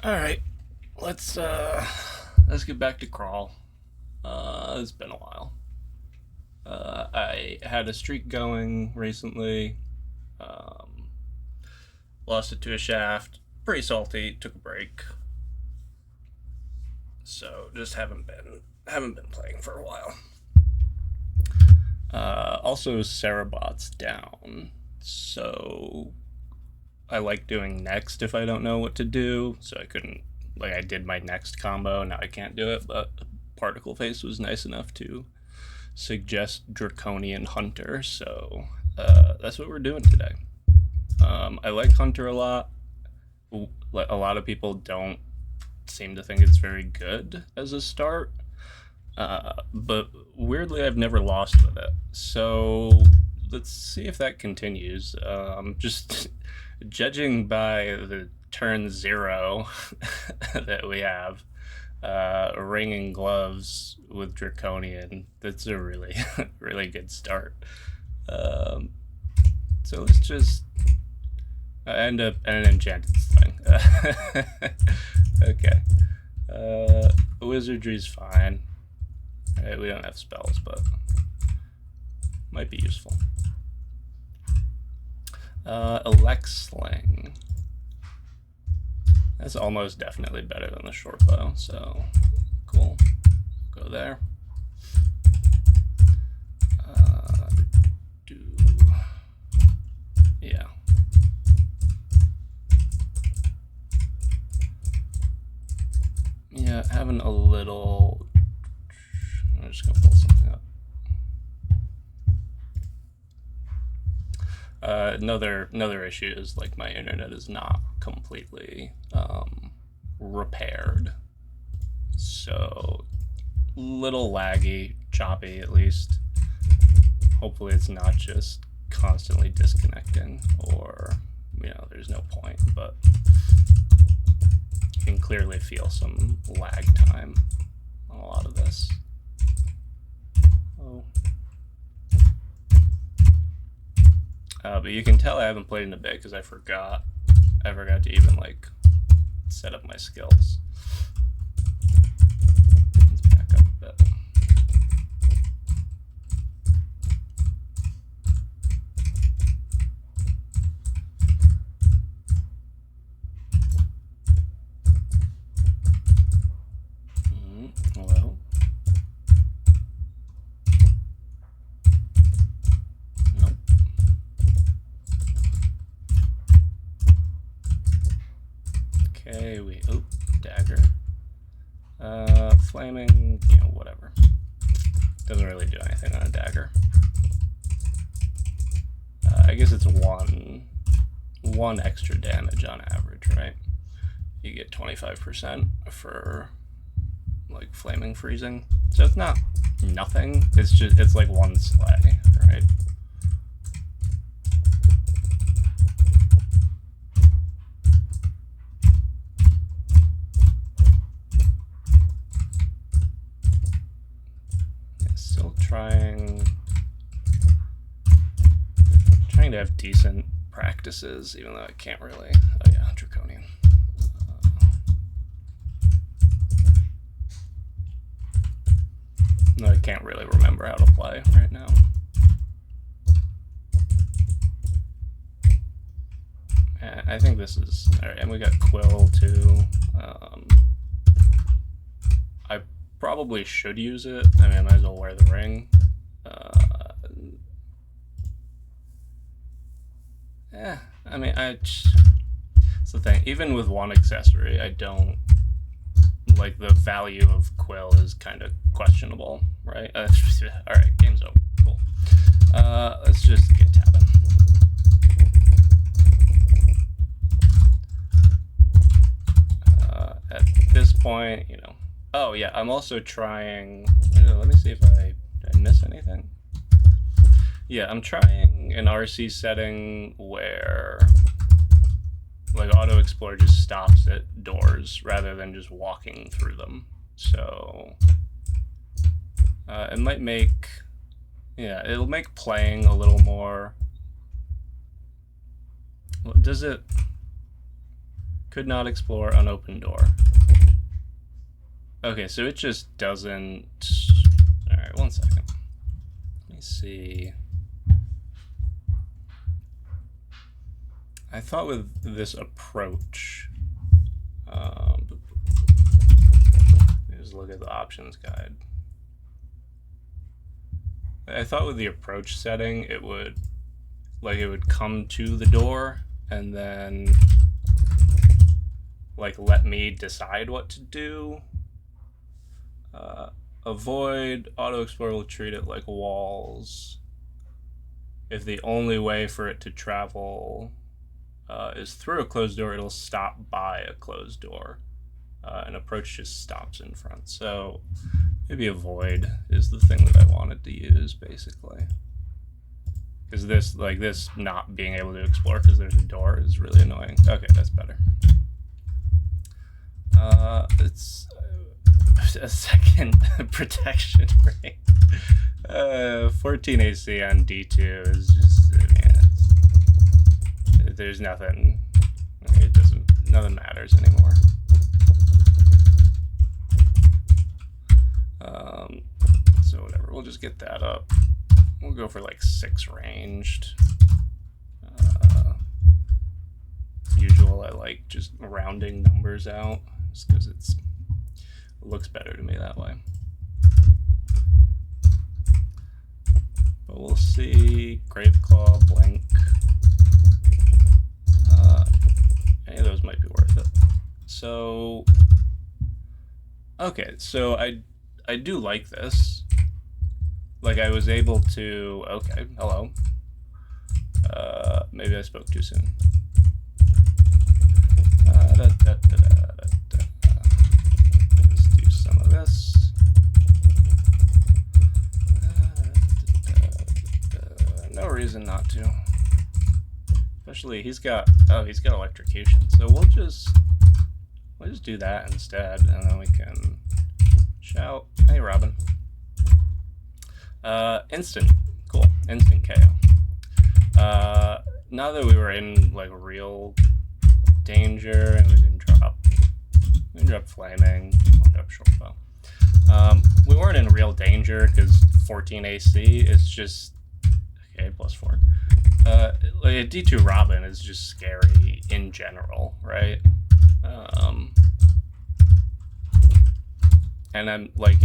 Alright, let's get back to crawl. It's been a while. I had a streak going recently. Um, Lost it to a shaft. Pretty salty. Took a break. So just haven't been playing for a while. Also, Sarabot's down. So I like doing next if I don't know what to do. So I couldn't, I did my next combo. Now I can't do it, but Particle Face was nice enough to suggest Draconian Hunter. So that's what we're doing today. I like Hunter a lot. A lot of people don't seem to think it's very good as a start. But weirdly, I've never lost with it. So let's see if that continues. Just judging by the turn 0 that we have, Ringing Gloves with Draconian, that's a really, really good start. So let's just end up an Enchanted Sling. Okay. Wizardry's fine. Right, we don't have spells, but might be useful. Elect Sling. That's almost definitely better than the short bow, so cool. Go there. Yeah. Yeah, having a little. I'm just gonna pull something up. Another issue is like my internet is not completely repaired, so little laggy, choppy at least. Hopefully it's not just constantly disconnecting, or there's no point, but you can clearly feel some lag time on a lot of this. Oh. But you can tell I haven't played in a bit because I forgot to even set up my skills. Let's back up a bit. Well. Okay, dagger. Flaming, whatever. Doesn't really do anything on a dagger. I guess it's one extra damage on average, right? You get 25% for flaming freezing. So it's not nothing. It's like one slay, right? Still trying to have decent practices, even though I can't really. Oh yeah, Draconian. No, I can't really remember how to play right now. I think this is alright, and we got Quill too. I probably should use it. I mean, I might as well wear the ring. I mean, it's the thing. Even with one accessory, I don't like the value of Quill is kind of questionable, right? All right, game's over. Cool. Let's just get tapping. At this point, Oh yeah, I'm also trying. Let me see if did I miss anything. Yeah, I'm trying an RC setting where Auto Explore just stops at doors rather than just walking through them. So it might make, it'll make playing a little more. Does it? Could not explore unopened door. Okay, so it just doesn't... Alright, 1 second. Let me see. I thought with this approach... just look at the options guide. I thought with the approach setting, it would come to the door and then like let me decide what to do. Avoid auto explorer will treat it like walls. If the only way for it to travel is through a closed door, it'll stop by a closed door. An approach just stops in front. So maybe avoid is the thing that I wanted to use, basically. Because this not being able to explore because there's a door is really annoying. Okay, that's better. It's a second protection rate. 14 AC on D2 is just, there's nothing, nothing matters anymore. So whatever, we'll just get that up. We'll go for like 6 ranged. As usual, I like just rounding numbers out just because it looks better to me that way. But we'll see. Graveclaw, Blink. Any of those might be worth it. So, okay, so I do like this. Like I was able to, okay, hello. Maybe I spoke too soon. Let's do some of this. No reason not to. Especially he's got electrocution. So we'll just do that instead, and then we can shout, hey Robin. Instant, cool, instant KO. Now that we were in like real danger and we didn't drop flaming, I'll drop short bow. We weren't in real danger because 14 AC is just okay, +4. Like a D2 Robin is just scary in general, right? And I'm like,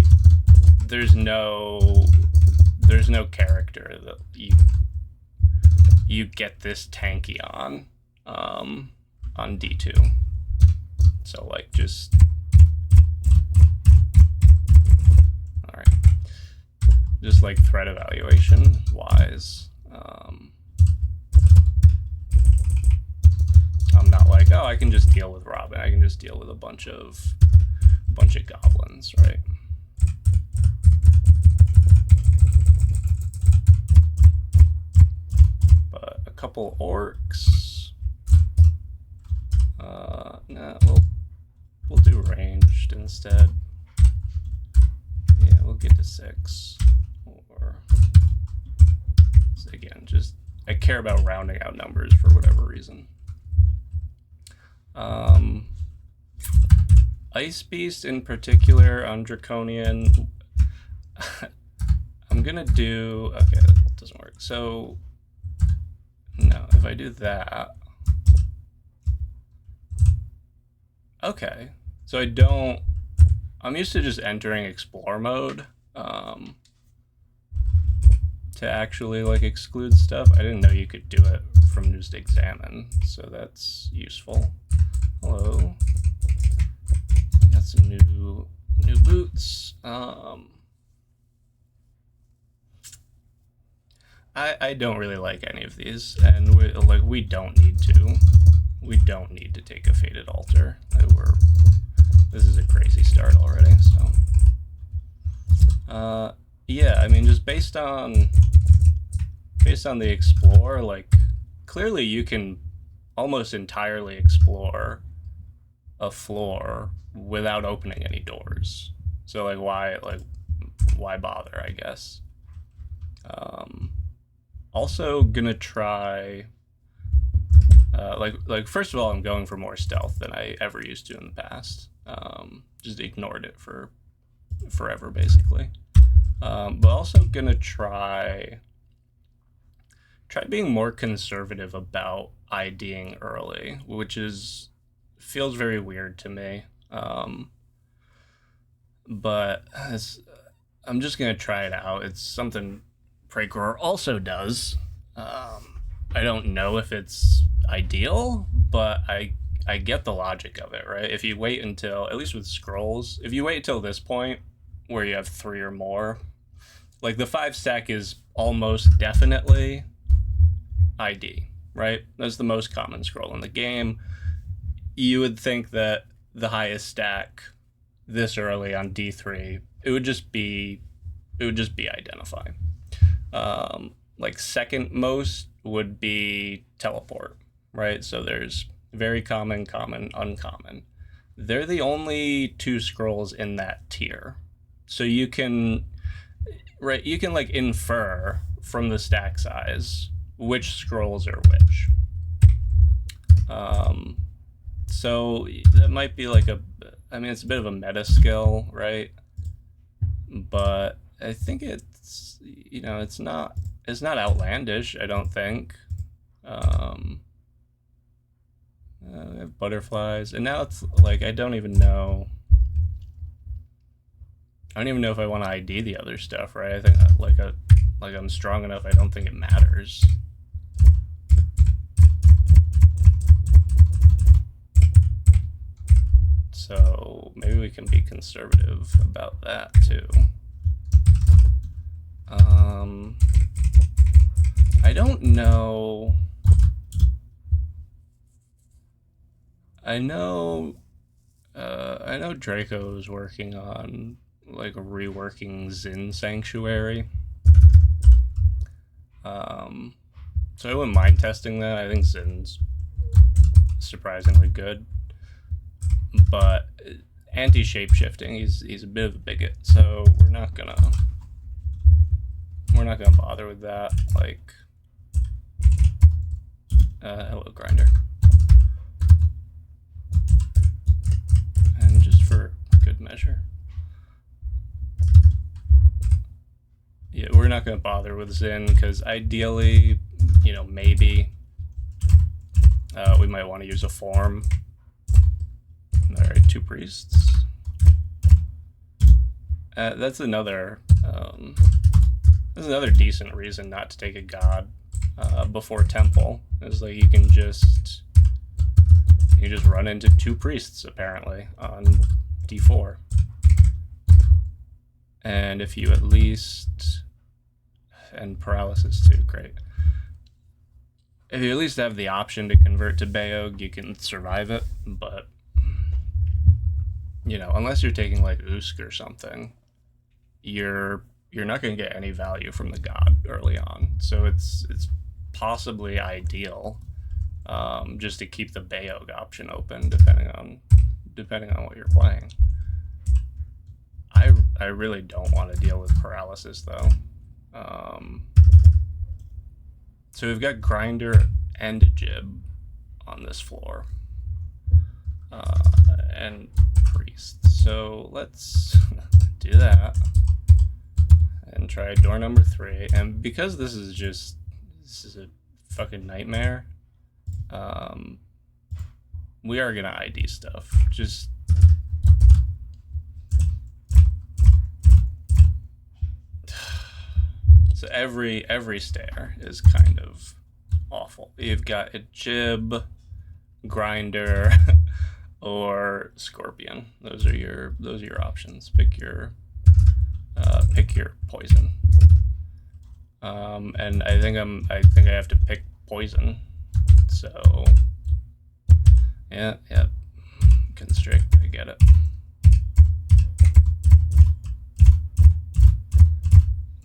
there's no character that you get this tanky on D2. So like just all right, just like threat evaluation wise, I'm not like, oh, I can just deal with Robin. I can just deal with a bunch of goblins, right? But a couple orcs. Nah, we'll do ranged instead. Yeah, we'll get to 6. Or again, just I care about rounding out numbers for whatever reason. Ice Beast in particular on Draconian. I'm gonna do, okay, that doesn't work. So no, if I do that, okay. So I'm used to just entering explore mode to actually like exclude stuff. I didn't know you could do it from just examine, so that's useful. Hello. Got some new boots. I don't really like any of these, and we don't need to take a Fated Altar. This is a crazy start already, so yeah, I mean, just based on the explore, like clearly you can almost entirely explore a floor without opening any doors. So like why bother, I guess. Also gonna try Like first of all, I'm going for more stealth than I ever used to in the past. Just ignored it for forever, basically. But also gonna try being more conservative about IDing early, which feels very weird to me. But I'm just gonna try it out. It's something Precore also does. I don't know if it's ideal, but I get the logic of it, right? If you wait until, at least with scrolls, if you wait until this point where you have 3 or more, like the 5 stack is almost definitely ID, right? That's the most common scroll in the game. You would think that the highest stack this early on D3, it would just be identify. Like second most would be teleport, right? So there's very common, common, uncommon. They're the only 2 scrolls in that tier. So you can like infer from the stack size which scrolls are which. So that might be like it's a bit of a meta skill, right? But I think it's not outlandish, I don't think. We have butterflies, and now it's like I don't even know if I want to ID the other stuff, right? I think like I'm strong enough, I don't think it matters. So maybe we can be conservative about that too. I don't know. I know DrHu is working on like reworking Xin Sanctuary. So I wouldn't mind testing that. I think Xin's surprisingly good. But anti-shapeshifting, he's a bit of a bigot, so we're not gonna bother with that. Like, hello grinder. And just for good measure, yeah, we're not gonna bother with Xin because ideally, maybe we might want to use a form. Alright, 2 priests. That's another decent reason not to take a god before temple. Is like you can just run into 2 priests apparently on D4. And if you at least, and paralysis too, great. If you at least have the option to convert to Beog, you can survive it, but unless you're taking like Usk or something, you're not going to get any value from the god early on. So it's possibly ideal just to keep the Beog option open depending on what you're playing. I really don't want to deal with paralysis though. So we've got grinder and a jib on this floor. And priest. So let's do that and try door number 3. And because this is a fucking nightmare, we are gonna ID stuff. Just so every stair is kind of awful. You've got a jib, grinder, or scorpion. Those are your options. Pick your poison. And I think I have to pick poison. So yeah, constrict. I get it.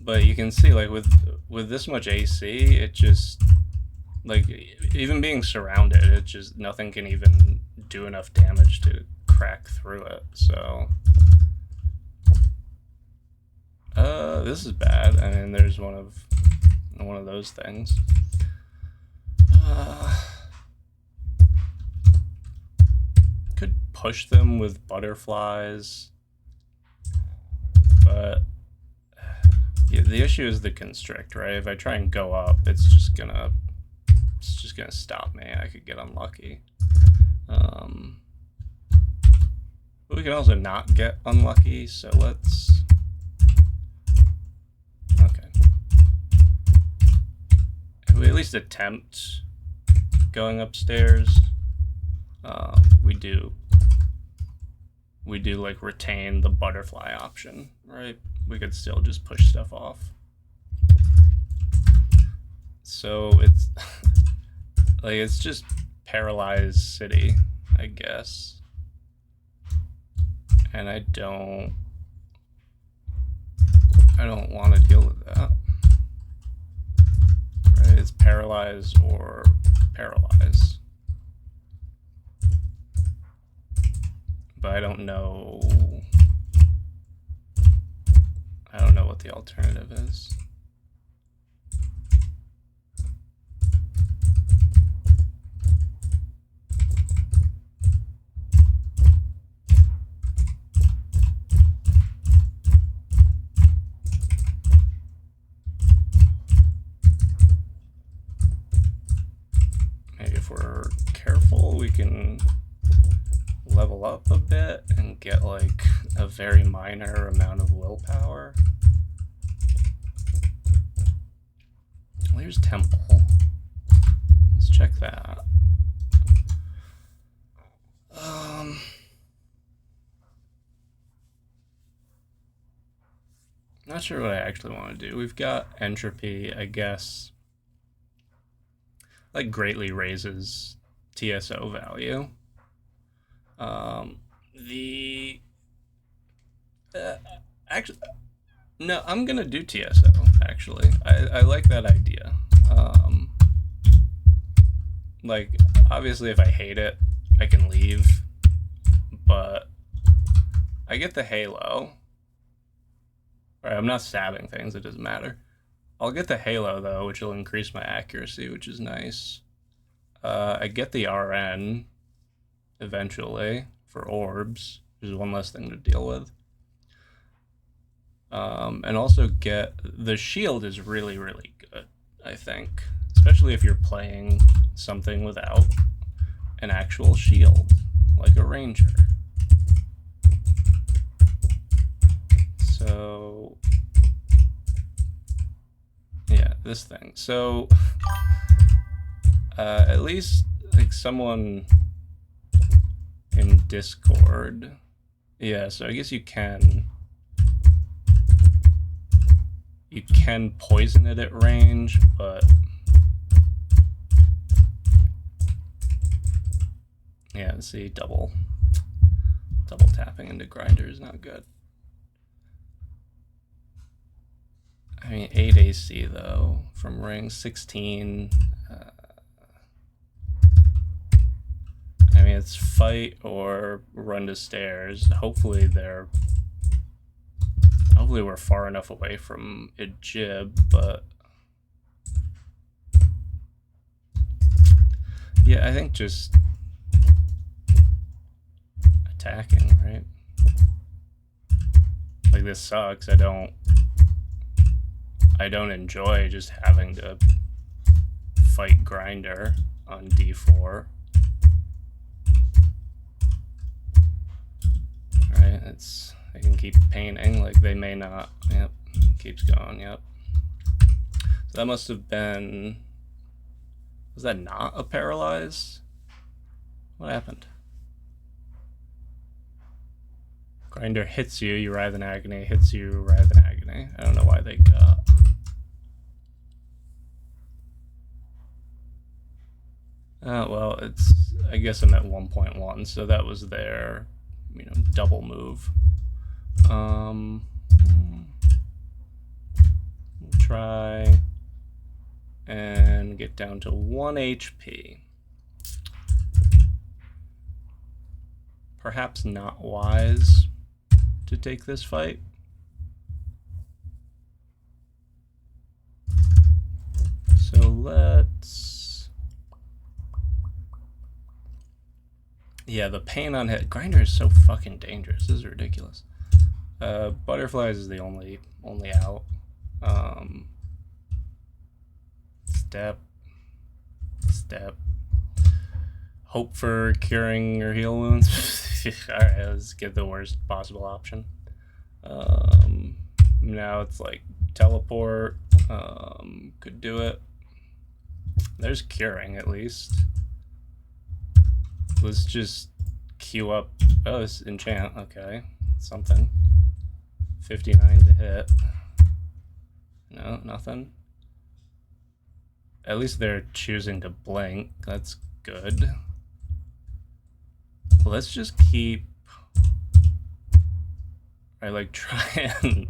But you can see, like with this much AC, it just like even being surrounded, it just nothing can even do enough damage to crack through it. So this is bad. I mean, there's one of those things. push them with butterflies, but yeah, the issue is the constrict, right? If I try and go up, it's just gonna stop me. I could get unlucky. But we can also not get unlucky, so let's... Okay. If we at least attempt going upstairs, we do like retain the butterfly option, right? We could still just push stuff off. So it's like it's just paralyzed city, I guess. And I don't want to deal with that. Right? It's paralyze or paralyze. But I don't know what the alternative is. Maybe if we're careful, we can level up a bit and get like a very minor amount of willpower. There's temple. Let's check that. Not sure what I actually want to do. We've got entropy, I guess. Like greatly raises TSO value. Actually, no, I'm gonna do TSO. Actually, I like that idea. Like obviously, if I hate it, I can leave, but I get the halo. Right, I'm not stabbing things. It doesn't matter. I'll get the halo though, which will increase my accuracy, which is nice. I get the RN eventually for orbs, which is one less thing to deal with. And also get the shield is really, really good, I think, especially if you're playing something without an actual shield, like a ranger. So yeah, this thing. So at least like someone in Discord. Yeah, so I guess you can poison it at range, but yeah, see, double tapping into grinder is not good. I mean, 8 AC though from ring, 16. I mean, it's fight or run to stairs. Hopefully we're far enough away from a jib, but yeah, I think just attacking, right? Like this sucks. I don't enjoy just having to fight grinder on D4. Right, they can keep painting, like they may not. Yep, keeps going, yep. So that must have been, was that not a paralyze? What happened? Grinder hits you, you writhe in agony, hits you, writhe in agony. I don't know why they got. Well, I guess I'm at 1.1, so that was their, double move. We'll try and get down to 1 HP. Perhaps not wise to take this fight. So let's... Yeah, the pain on hit. Grinder is so fucking dangerous. This is ridiculous. Butterflies is the only out. Step. Hope for curing or heal wounds. Alright, let's get the worst possible option. Now it's like teleport. Could do it. There's curing at least. Let's just queue up. Oh, it's enchant. Okay, something. 59 to hit. No, nothing. At least they're choosing to blink. That's good. Let's just keep. I like try and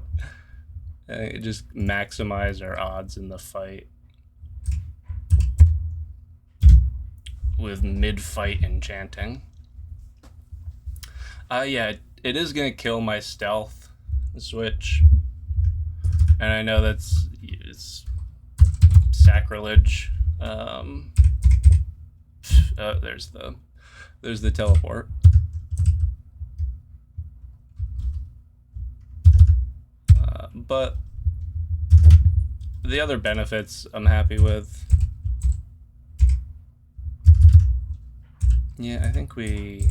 just maximize our odds in the fight with mid-fight enchanting. Yeah, it is gonna kill my stealth switch, and I know it's sacrilege. There's the teleport. But the other benefits I'm happy with. Yeah, I think we.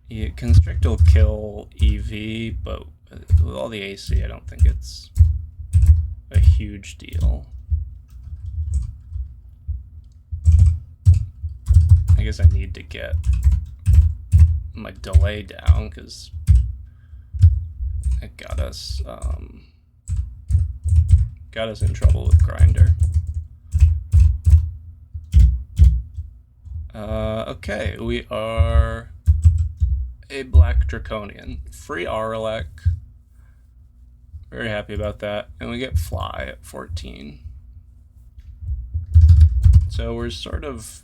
Yeah, Constrict will kill EV, but with all the AC, I don't think it's a huge deal. I guess I need to get my delay down because it got us in trouble with Grinder. Okay, we are a Black Draconian. Free Auralek. Very happy about that. And we get Fly at 14. So we're sort of...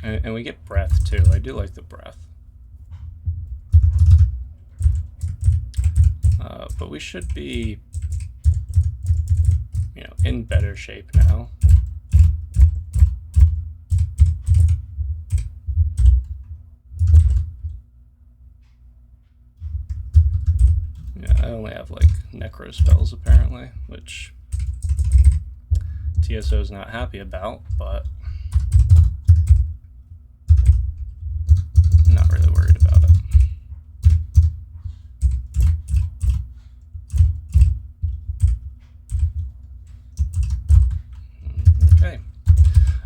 And we get Breath too. I do like the Breath. But we should be, you know, in better shape now. Yeah, I only have like Necro spells apparently, which TSO is not happy about, but not really worried about it. Okay.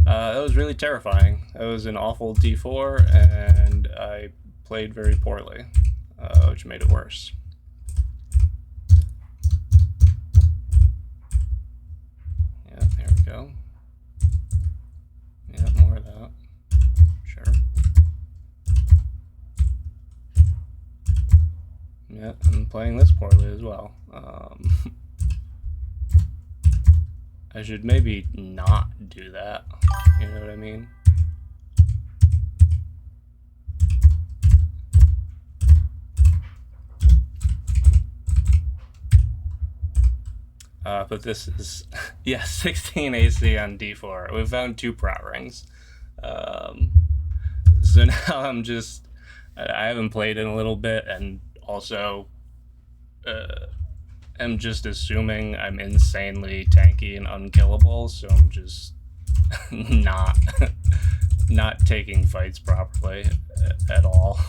That was really terrifying. That was an awful D4, and I played very poorly, which made it worse. Yeah, there we go. Yeah, more of that. Sure. Yeah, I'm playing this poorly as well. I should maybe not do that. You know what I mean? But this is, yeah, 16 AC on D4. We found 2 Prot Rings. So now I'm just, I haven't played in a little bit, and also am just assuming I'm insanely tanky and unkillable, so I'm just not taking fights properly at all.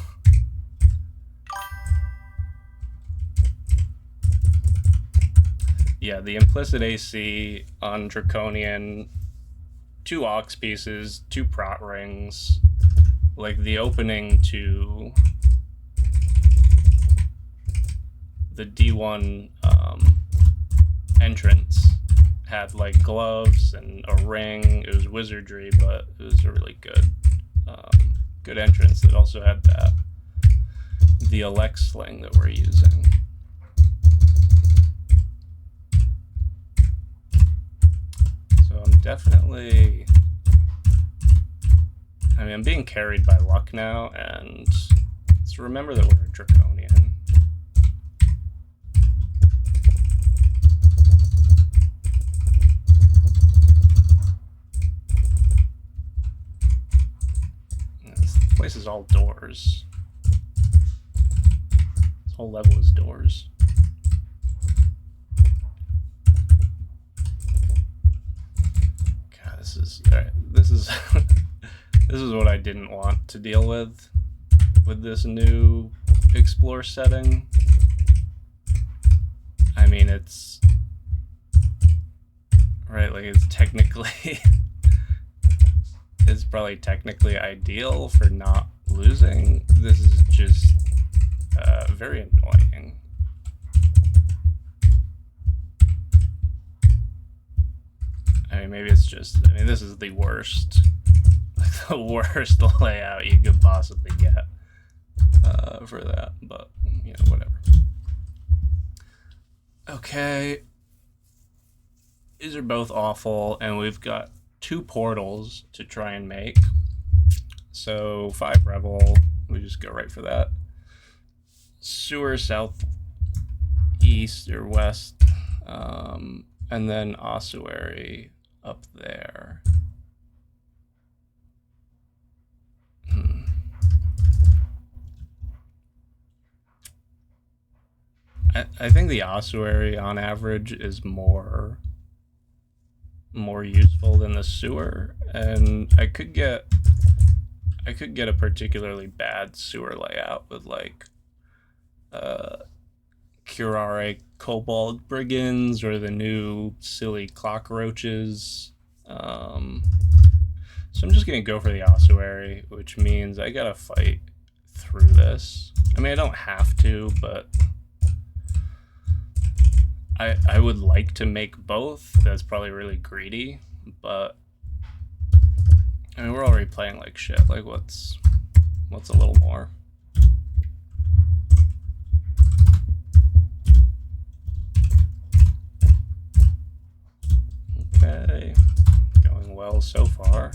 Yeah, the implicit AC on Draconian, 2 Aux pieces, 2 Prot Rings, like the opening to the D1 entrance had like gloves and a ring. It was wizardry, but it was a really good entrance that also had the Elect Sling that we're using. So I'm definitely, I mean, I'm being carried by luck now, and let's remember that we're a is all doors. This whole level is doors. God, this is all right. This is this is what I didn't want to deal with this new explore setting. I mean, it's right, like it's technically it's probably technically ideal for not losing. This is just very annoying. I mean, maybe it's just, I mean, this is the worst, like the worst layout you could possibly get for that, but, you know, whatever. Okay. These are both awful, and we've got 2 portals to try and make. So 5 Rebel, we just go right for that. Sewer southeast or west, and then ossuary up there. I think the ossuary on average is more useful than the sewer, and I could get a particularly bad sewer layout with like Curare Kobold Brigands or the new silly cockroaches. So I'm just gonna go for the ossuary, which means I gotta fight through this. I mean, I don't have to, but I would like to make both. That's probably really greedy, but I mean, we're already playing like shit. Like, what's a little more? Okay, going well so far.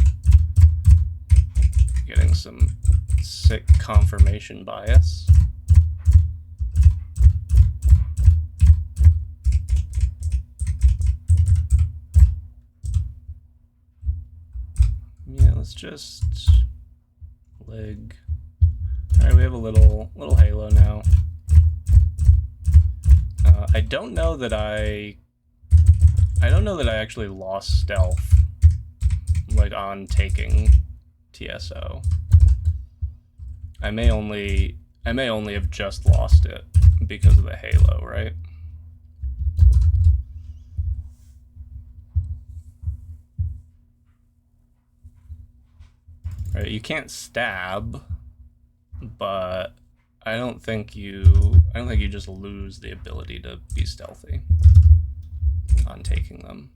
Getting some sick confirmation bias. Yeah, let's just leg. All right, we have a little halo now. I don't know that I actually lost stealth, like on taking TSO. I may only have just lost it because of the halo, right? Right, you can't stab, but I don't think you just lose the ability to be stealthy on taking them.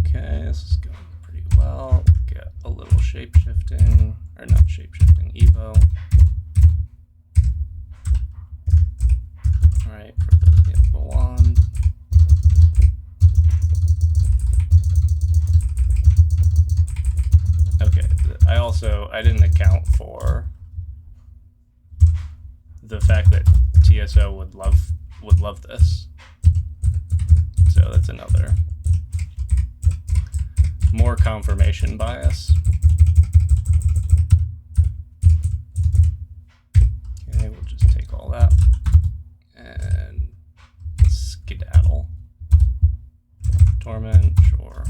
Okay, this is going pretty well. Get a little shape-shifting, or not shape-shifting, Evo. Alright, for the wand. Okay, I didn't account for the fact that TSO would love this. So that's another more confirmation bias. Okay, we'll just take all that and skedaddle. Torment, sure.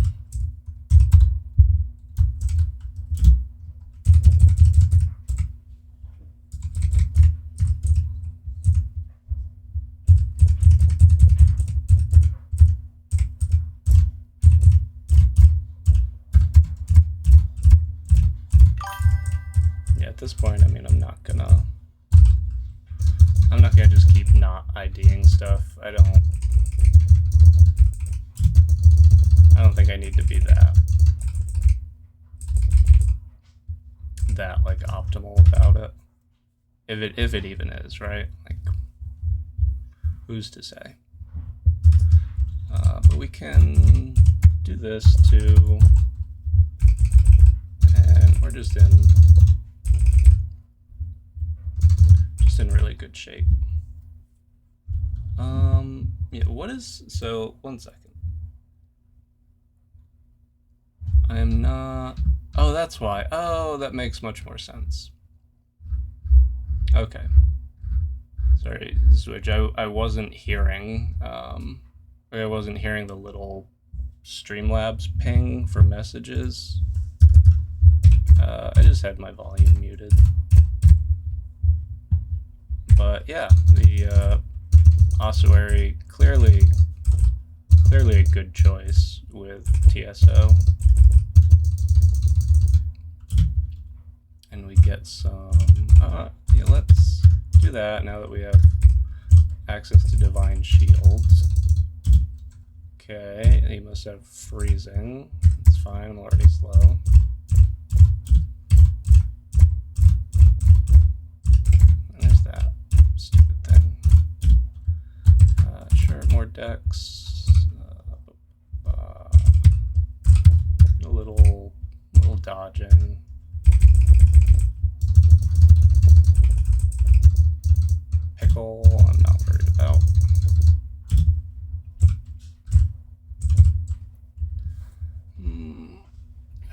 Yeah, at this point, I mean, I'm not gonna just keep not IDing stuff. I don't think I need to be that like optimal about it. If it even is, right? Like, who's to say? But we can do this too, and we're just in really good shape. Yeah, what is... So, 1 second. I am not... Oh, that's why. Oh, that makes much more sense. Okay. Sorry, Switch. I wasn't hearing... I wasn't hearing the little Streamlabs ping for messages. I just had my volume muted. But yeah, the ossuary clearly a good choice with TSO. And we get some... yeah, let's do that now that we have access to Divine Shields. Okay, he must have freezing. It's fine, I'm already slow. There's that stupid thing. Sure, more decks. A little dodging. Pickle, I'm not worried about.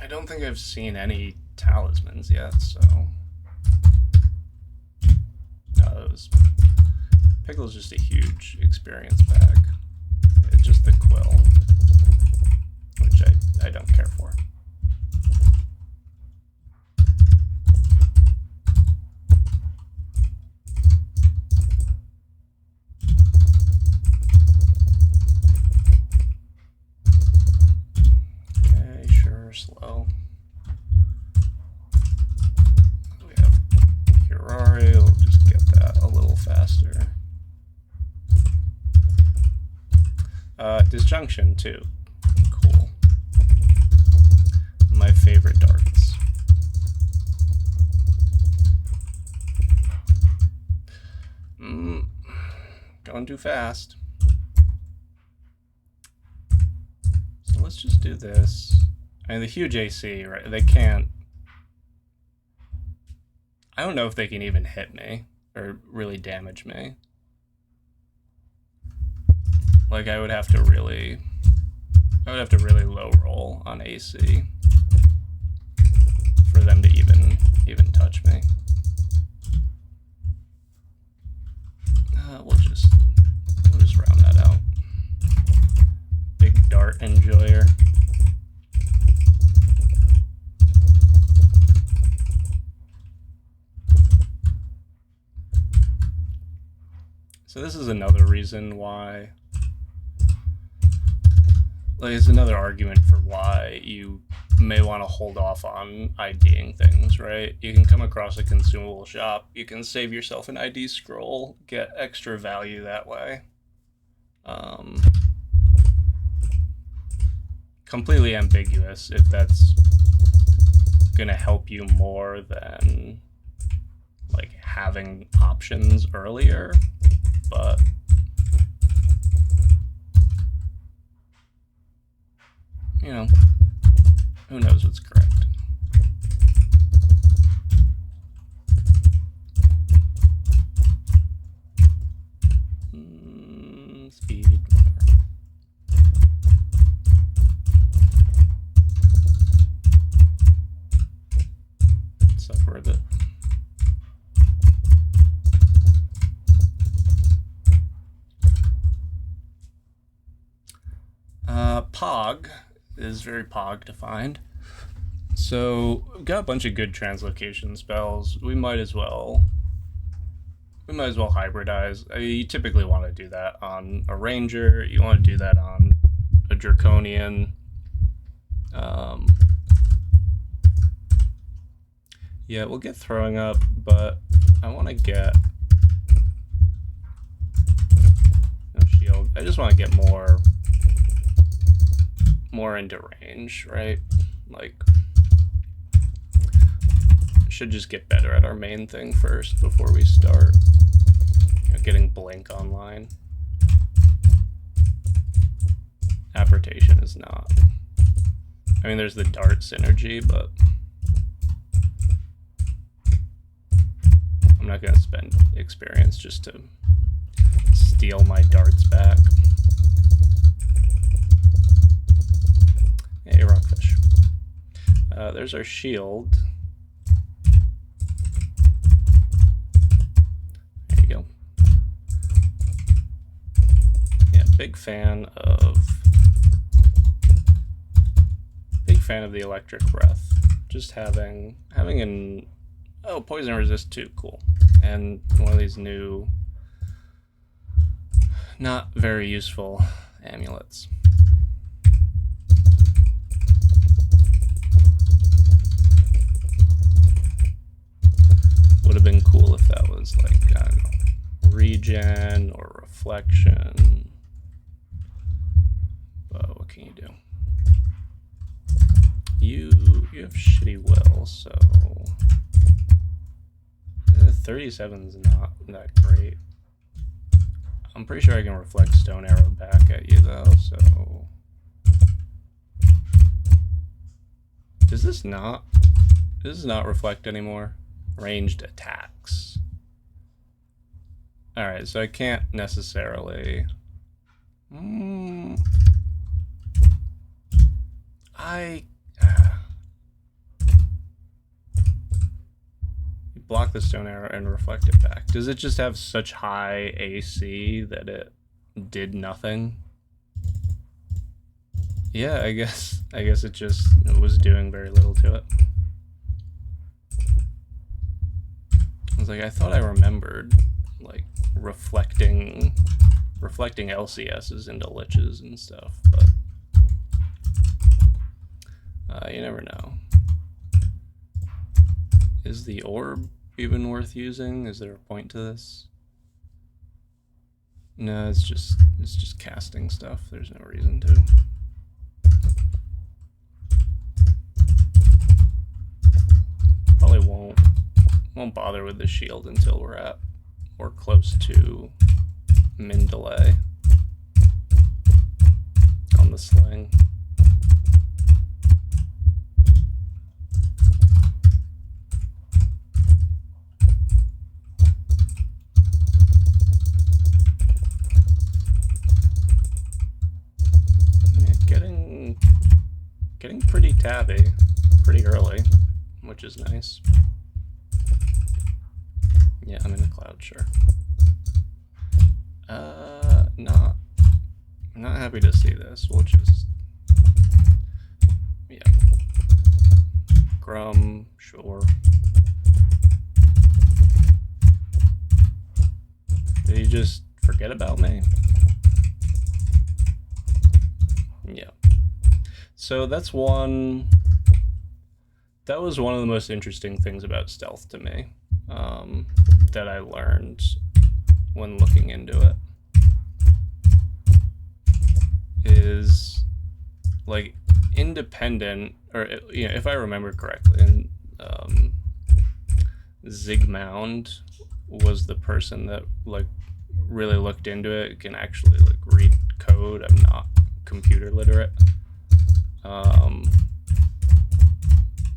I don't think I've seen any talismans yet, so... No, Pickle's just a huge experience bag. It's just the quill, which I don't care for. Okay, sure, slow. We have Curare, we'll just get that a little faster. Disjunction too. Cool. My favorite darts. Going too fast. So let's just do this. I mean, the huge AC, right? They can't... I don't know if they can even hit me or really damage me. Like, I would have to really low roll on AC for them to even touch me. We'll just round that out. Big dart enjoyer. So this is another reason why, like, it's another argument for why you may want to hold off on IDing things, right? You can come across a consumable shop, you can save yourself an ID scroll, get extra value that way. Completely ambiguous if that's gonna help you more than, like, having options earlier, but you know, who knows what's correct. Speed. Suffer a bit. Pog is very Pog defined. So we've got a bunch of good translocation spells. We might as well hybridize. I mean, you typically want to do that on a ranger. You want to do that on a draconian. Yeah, we'll get throwing up, but I want to get no shield. I just want to get more into range, right? Like, should just get better at our main thing first before we start, you know, getting blink online. Apportation is not. I mean, there's the dart synergy, but I'm not gonna spend experience just to steal my darts back. there's our shield. There you go. Yeah, big fan of the electric breath. Just having an poison resist too, cool. And one of these new, not very useful amulets. Would have been cool if that was like, I don't know, regen or reflection. But what can you do? You have shitty will, so 37's not that great. I'm pretty sure I can reflect stone arrow back at you though, so does this not reflect anymore? Ranged attacks. Alright, so I can't necessarily block the stone arrow and reflect it back. Does it just have such high AC that it did nothing? Yeah, I guess it just was doing very little to it. I was like, I thought I remembered like reflecting LCSs into liches and stuff, but you never know. Is the orb even worth using? Is there a point to this? No, it's just casting stuff. There's no reason to. Probably won't bother with the shield until we're close to min delay on the sling. Getting pretty tabby pretty early, which is nice. Yeah, I'm in a cloud, sure. Not happy to see this. We'll just, yeah. Grum, sure. Did he just forget about me? Yeah. So that was one of the most interesting things about stealth to me, that I learned when looking into it, is like independent, or you know, if I remember correctly, and Zigmound was the person that like really looked into it, can actually like read code. I'm not computer literate.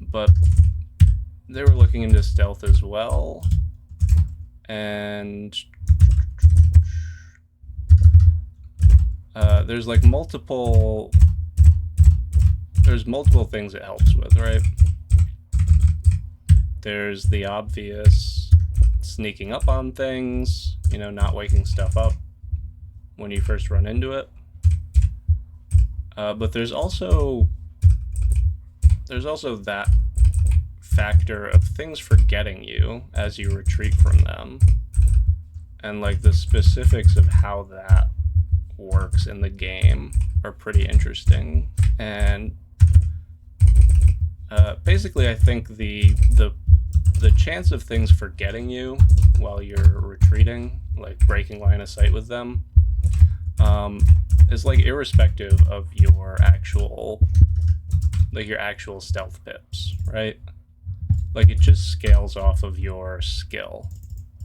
But they were looking into stealth as well, and there's like multiple things it helps with, right? There's the obvious sneaking up on things, you know, not waking stuff up when you first run into it. But there's also that factor of things forgetting you as you retreat from them, and like the specifics of how that works in the game are pretty interesting. And basically I think the chance of things forgetting you while you're retreating, like breaking line of sight with them, is like irrespective of your actual stealth pips, right? Like it just scales off of your skill.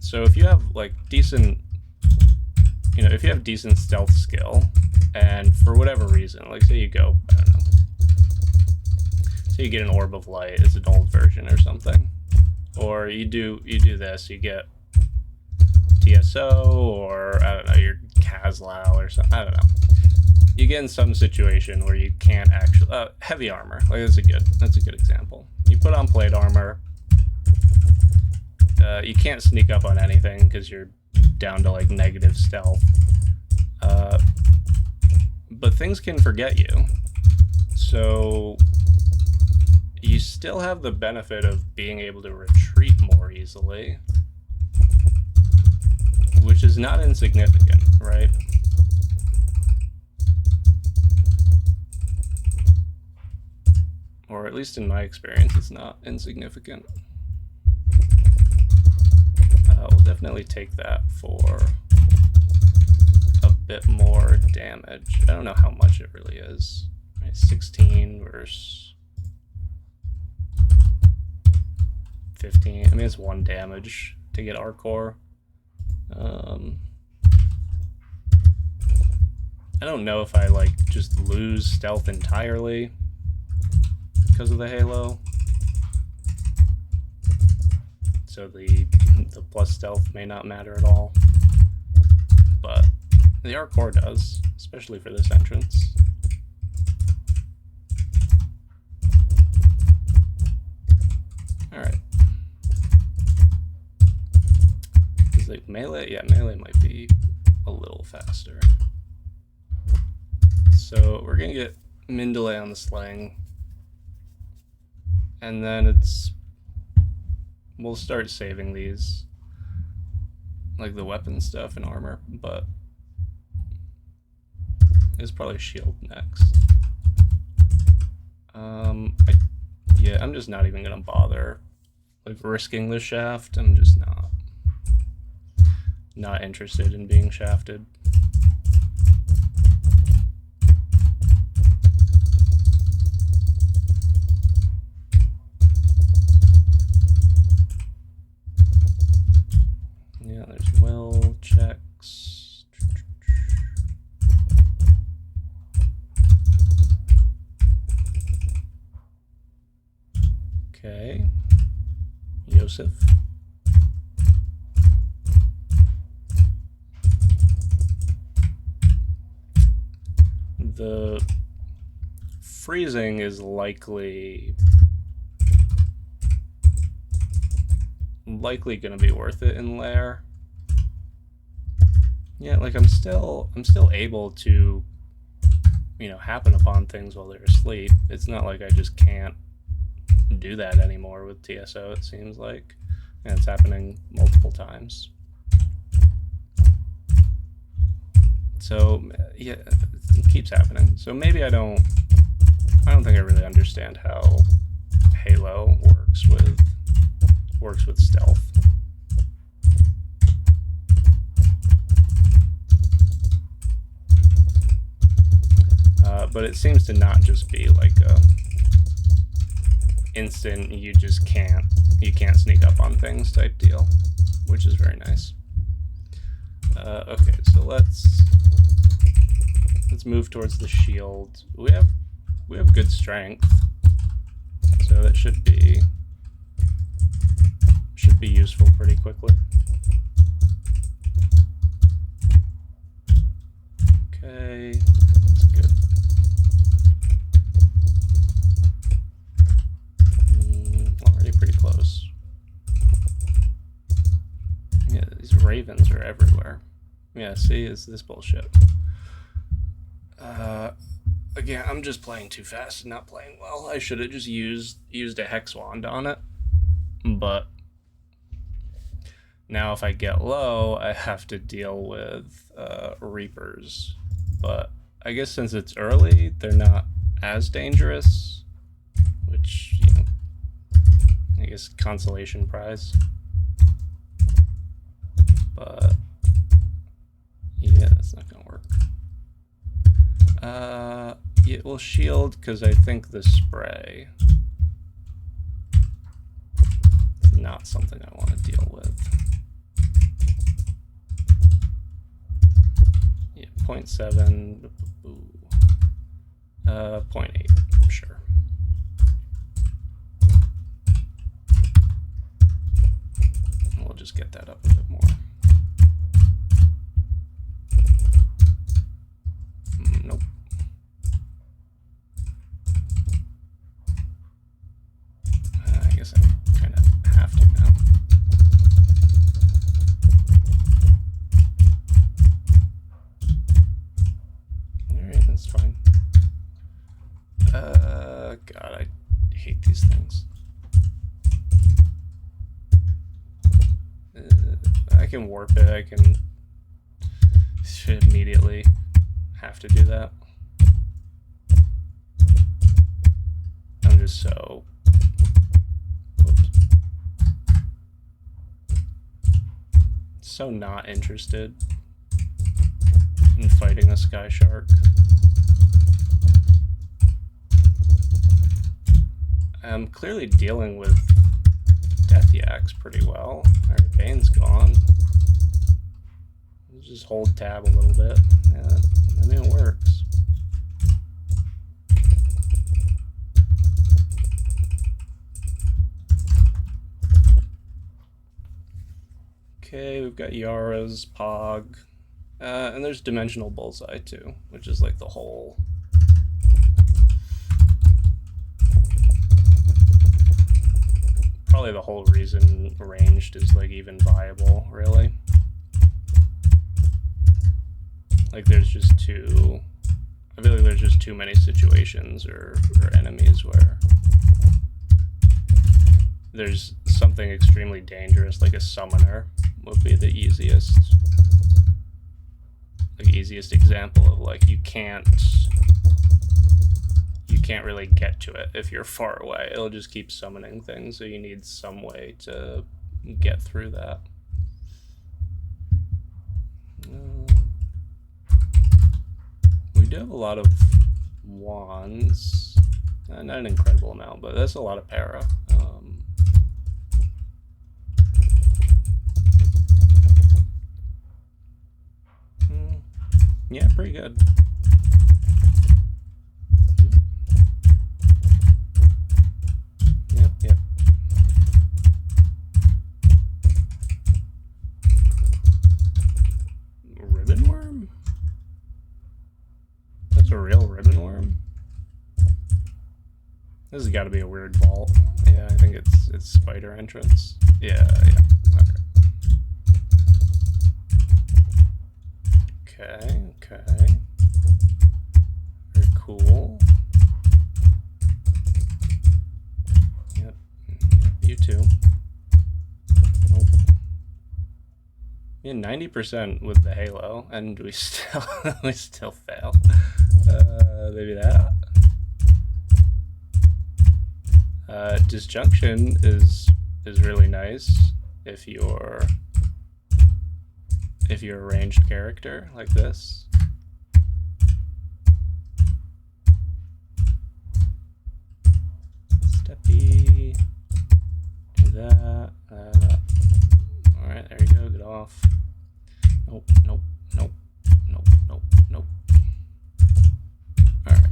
So if you have like decent stealth skill, and for whatever reason, like say you go, I don't know, say you get an orb of light, it's an old version or something, or you do this, you get TSO, or I don't know, your Kazlau or something, I don't know. you get in some situation where you can't actually heavy armor. Like that's a good example. You put on plate armor. You can't sneak up on anything because you're down to like negative stealth. But things can forget you. So you still have the benefit of being able to retreat more easily, which is not insignificant, right? Or at least in my experience, it's not insignificant. We'll definitely take that for a bit more damage. I don't know how much it really is. 16 versus 15. I mean, it's 1 damage to get our core. I don't know if I like just lose stealth entirely because of the halo. So the plus stealth may not matter at all. But the arc core does, especially for this entrance. Alright. Is like melee? Yeah, melee might be a little faster. So we're gonna get min delay on the sling. And then we'll start saving these, like the weapon stuff and armor, but it's probably shield next. Yeah, I'm just not even gonna bother like risking the shaft. I'm just not interested in being shafted. Yeah, there's will checks. Okay. Yosef. The freezing is likely gonna be worth it in lair. Yeah, like I'm still able to, you know, happen upon things while they're asleep. It's not like I just can't do that anymore with TSO, it seems like. And it's happening multiple times. So yeah, it keeps happening. So maybe I don't think I really understand how Halo works with stealth. But it seems to not just be like a instant you can't sneak up on things type deal, which is very nice. Okay, so let's move towards the shield. We have good strength, so that should be useful pretty quickly. Okay, that's good. Already pretty close. Yeah, these ravens are everywhere. Yeah, see, it's this bullshit. Again, I'm just playing too fast and not playing well. I should have just used a hex wand on it. But now if I get low, I have to deal with reapers. But I guess since it's early, they're not as dangerous, which, you know, I guess consolation prize. But yeah, that's not gonna work. It will shield because I think the spray is not something I want to deal with. Yeah, 0.7, 0.8, sure. We'll just get that up a bit more. Nope, God, I hate these things. I can warp it, I can should immediately have to do that. I'm just so... Whoops. So not interested in fighting a sky shark. I'm clearly dealing with death yaks pretty well. Alright, Bane's gone. Let's just hold tab a little bit. Yeah, I mean, it works. Okay, we've got Yara's, Pog, and there's Dimensional Bullseye too, which is like the whole... Probably the whole reason ranged is like even viable, really. Like there's just too... I feel like there's just too many situations or enemies where there's something extremely dangerous, like a summoner would be the easiest example of like you can't really get to it if you're far away. It'll just keep summoning things, so you need some way to get through that. We do have a lot of wands, not an incredible amount, but that's a lot of para. Yeah, pretty good. Yep. Ribbon worm? That's a real ribbon worm? This has got to be a weird vault. Yeah, I think it's spider entrance. Yeah. Okay. Very cool. Yep, you too. Nope. Yeah, 90% with the halo, and we still fail. Maybe that. Disjunction is really nice if you're a ranged character like this. Steppy. Do that. Alright, there you go. Get off. Nope. Alright.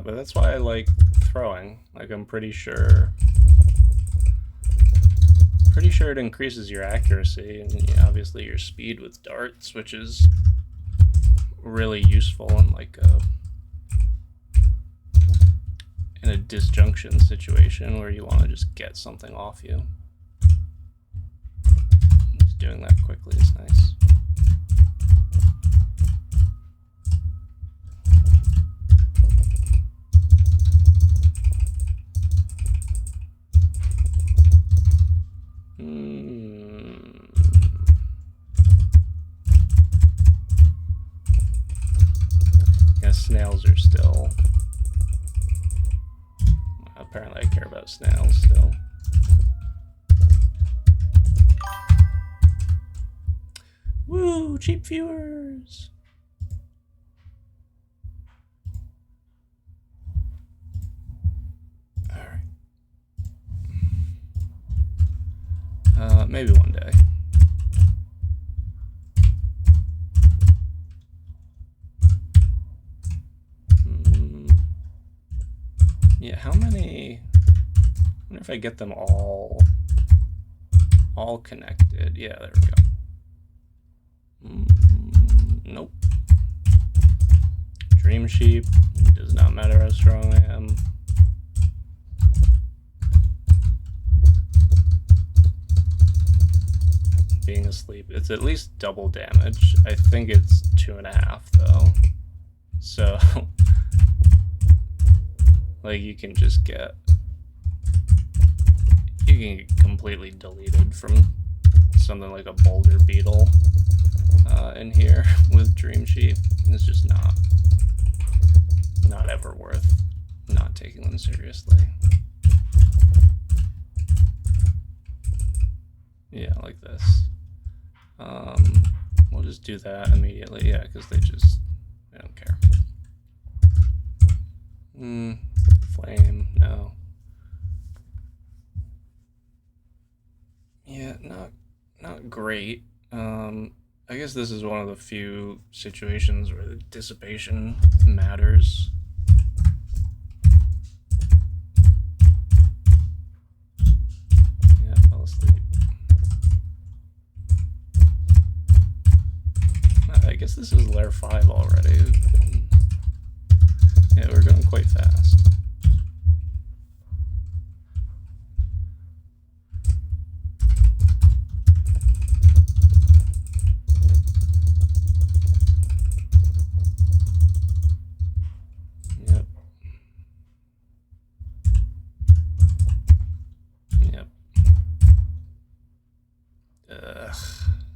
But that's why I like throwing. Like, I'm pretty sure it increases your accuracy and obviously your speed with darts, which is really useful in like in a disjunction situation where you want to just get something off you. Just doing that quickly is nice. Yeah, snails are still... Apparently I care about snails still. Woo! Cheap viewers! Alright. Maybe one day. Yeah, how many? I wonder if I get them all connected. Yeah, there we go. Nope. Dream sheep. Does not matter how strong I am. Being as asleep. It's at least double damage. I think it's 2.5 though. So like you can get completely deleted from something like a boulder beetle in here with Dream Sheep. It's just not ever worth not taking them seriously. Yeah, like this. We'll just do that immediately. Yeah, because they don't care. Flame, no. Yeah, not great. I guess this is one of the few situations where the dissipation matters. Yeah, I fell asleep. I guess this is layer 5 already. Yeah, we're going quite fast.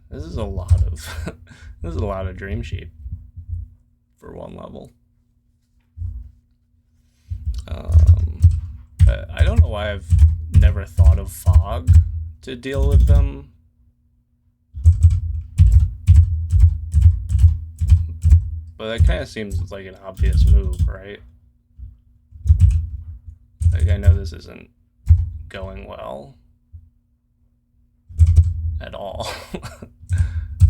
This is a lot of this is a lot of Dream Sheep for one level. I don't know why I've never thought of fog to deal with them. But that kind of seems like an obvious move, right? Like, I know this isn't going well at all.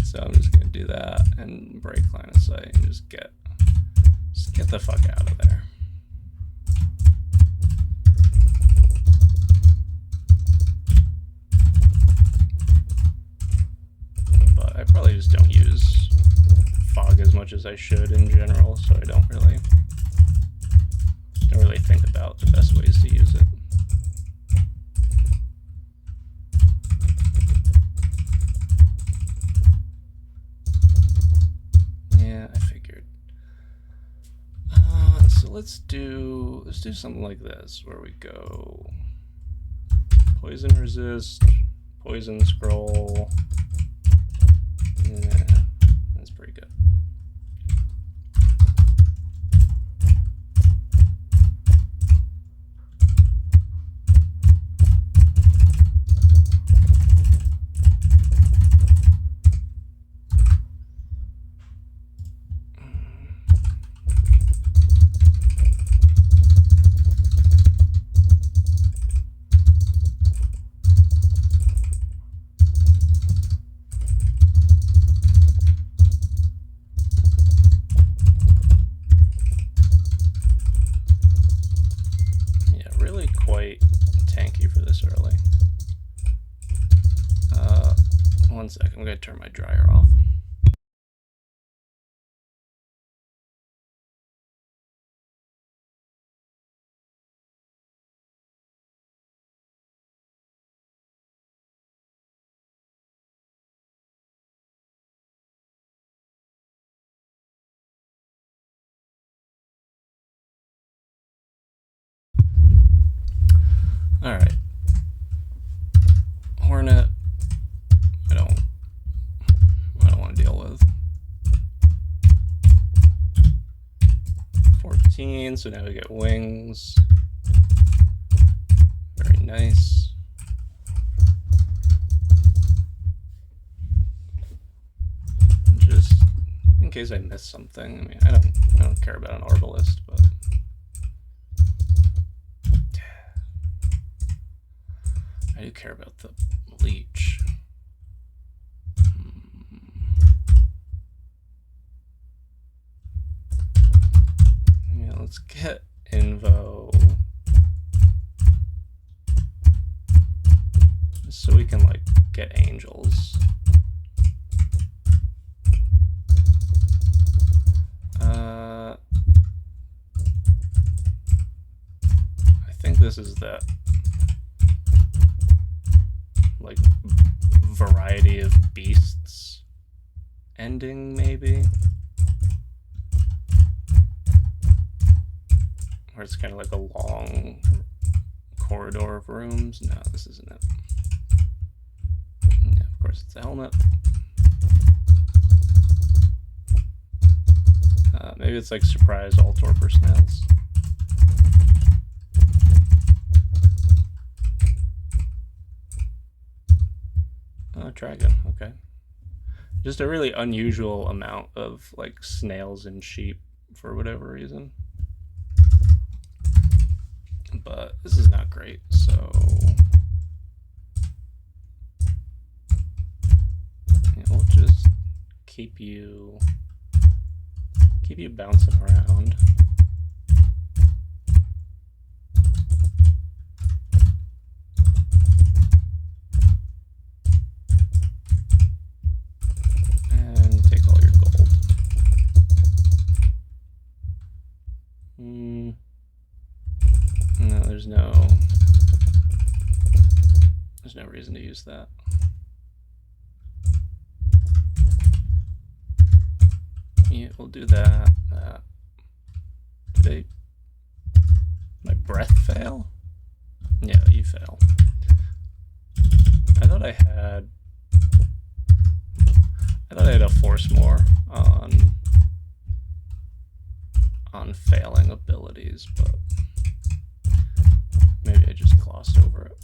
So I'm just gonna do that and break line of sight and just get the fuck out of there. But I probably just don't use fog as much as I should in general, so I don't really think about the best ways to use it. Yeah, I figured. So let's do something like this, where we go poison resist, poison scroll. Yeah, that's pretty good. One second, I'm gonna turn my dryer off. All right, Hornet. I don't want to deal with. 14, so now we get wings. Very nice. Just in case I missed something. I mean, I don't care about an Orbalist, but I do care about the leech. Yeah, let's get Invo so we can like get angels. I think this is that like variety of beasts ending, maybe. Or it's kind of like a long corridor of rooms. No, this isn't it. Yeah, of course it's a helmet. Maybe it's like surprise all torpor snails. Oh, dragon, okay. Just a really unusual amount of like snails and sheep for whatever reason. But this is not great, so yeah, we'll just keep you bouncing around. And take all your gold. No, there's no reason to use that. Yeah, we'll do that. Did my breath fail? Yeah, you fail. I thought I had a force more on failing abilities, but maybe I just glossed over it.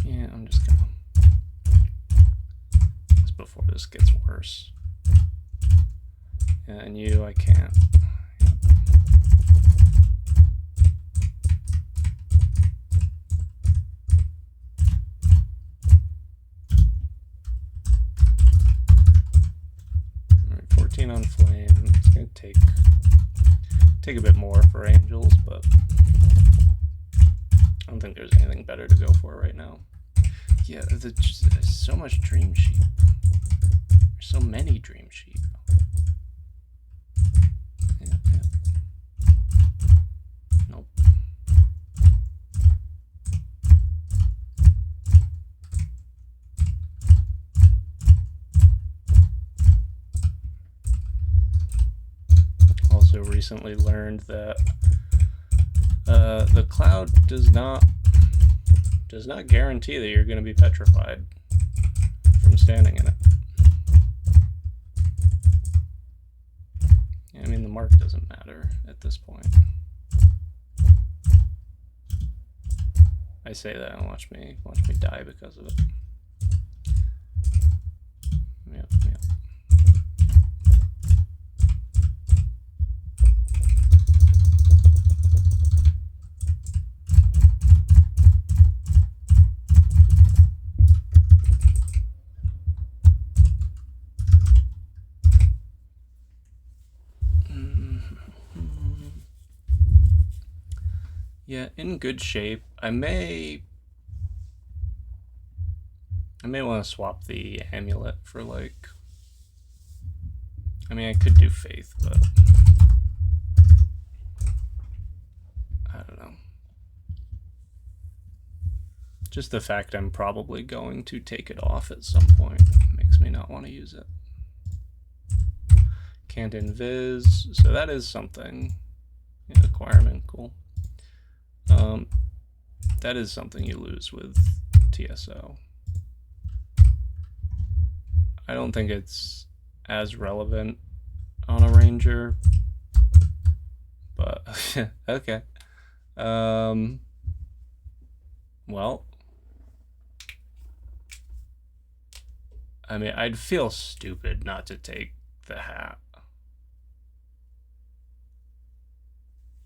Yeah, I'm just gonna. It's before this gets worse. Yeah, and you, I can't. Yep. All right, 14 on flame. It's gonna take a bit more for angels, but I don't think there's anything better to go for right now. Yeah, there's so much dream sheep. There's so many dream sheep. Yeah. Nope. Also recently learned that the cloud does not guarantee that you're going to be petrified from standing in it. I mean, the mark doesn't matter at this point. I say that and watch me die because of it. Yep. Yeah, in good shape. I may want to swap the amulet for like. I mean, I could do faith, but I don't know. Just the fact I'm probably going to take it off at some point makes me not want to use it. Can't invis, so that is something. Yeah, acquirement, cool. That is something you lose with TSO. I don't think it's as relevant on a ranger, but okay. Well, I mean, I'd feel stupid not to take the hat.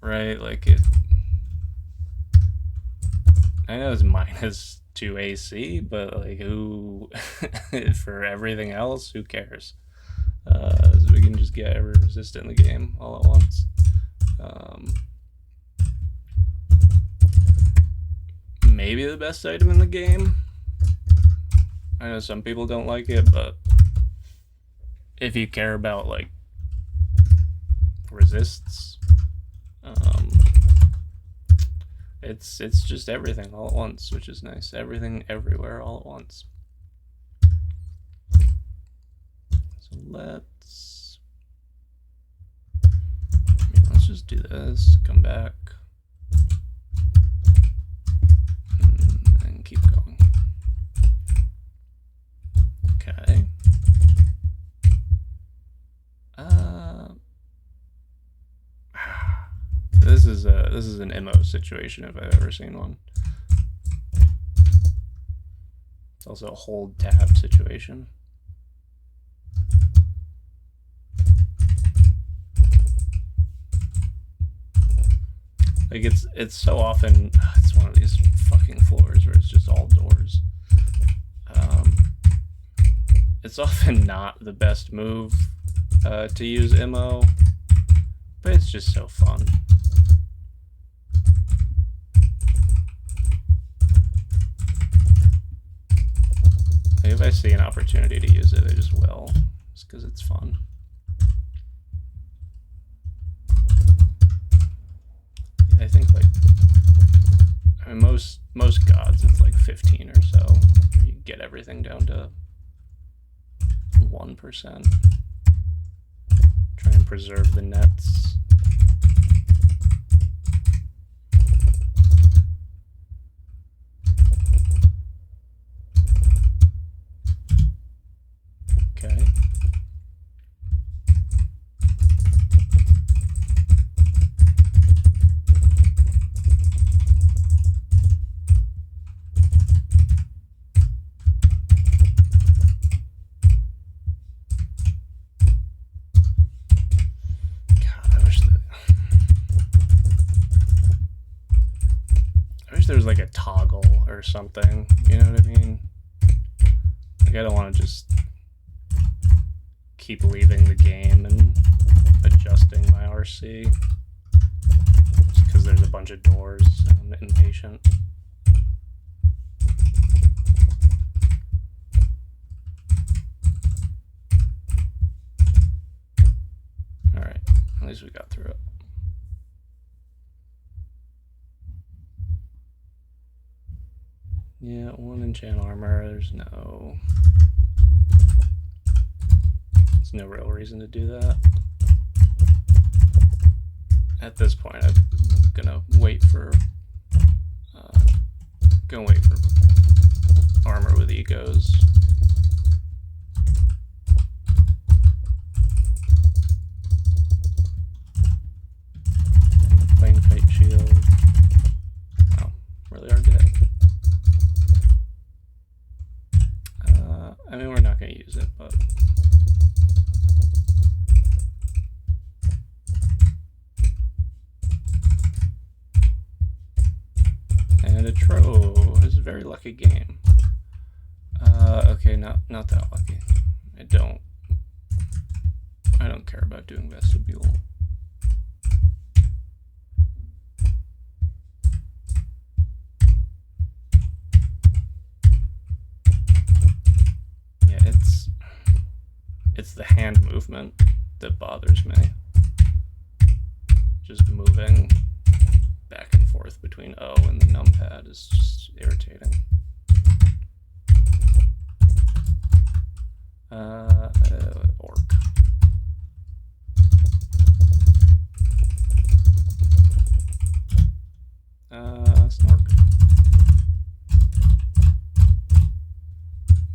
Right? Like it. I know it's -2 AC, but like who for everything else, who cares? So we can just get every resist in the game all at once. Maybe the best item in the game. I know some people don't like it, but if you care about like resists. It's just everything all at once, which is nice. Everything everywhere all at once. So let's just do this, come back, and keep going. Okay. This is an MO situation if I've ever seen one. It's also a hold tab situation. Like it's so often it's one of these fucking floors where it's just all doors. It's often not the best move to use MO, but it's just so fun. Like if I see an opportunity to use it, I just will, just because it's fun. I think like most gods it's like 15 or so. You get everything down to 1%. Try and preserve the nets. Okay. There's like a toggle or something, you know what I mean? Like I don't want to just keep leaving the game and adjusting my RC just because there's a bunch of doors and I'm impatient. Alright, at least we got through it. Yeah, 1 enchant armor, there's no real reason to do that. At this point, I'm gonna wait for armor with egos. Plane fight shield. Wow, really hard to hit. I mean, we're not going to use it, but and a DrHu is a very lucky game. Okay, not that lucky. I don't care about doing vestibule. It's the hand movement that bothers me. Just moving back and forth between O and the numpad is just irritating. Orc. Snork.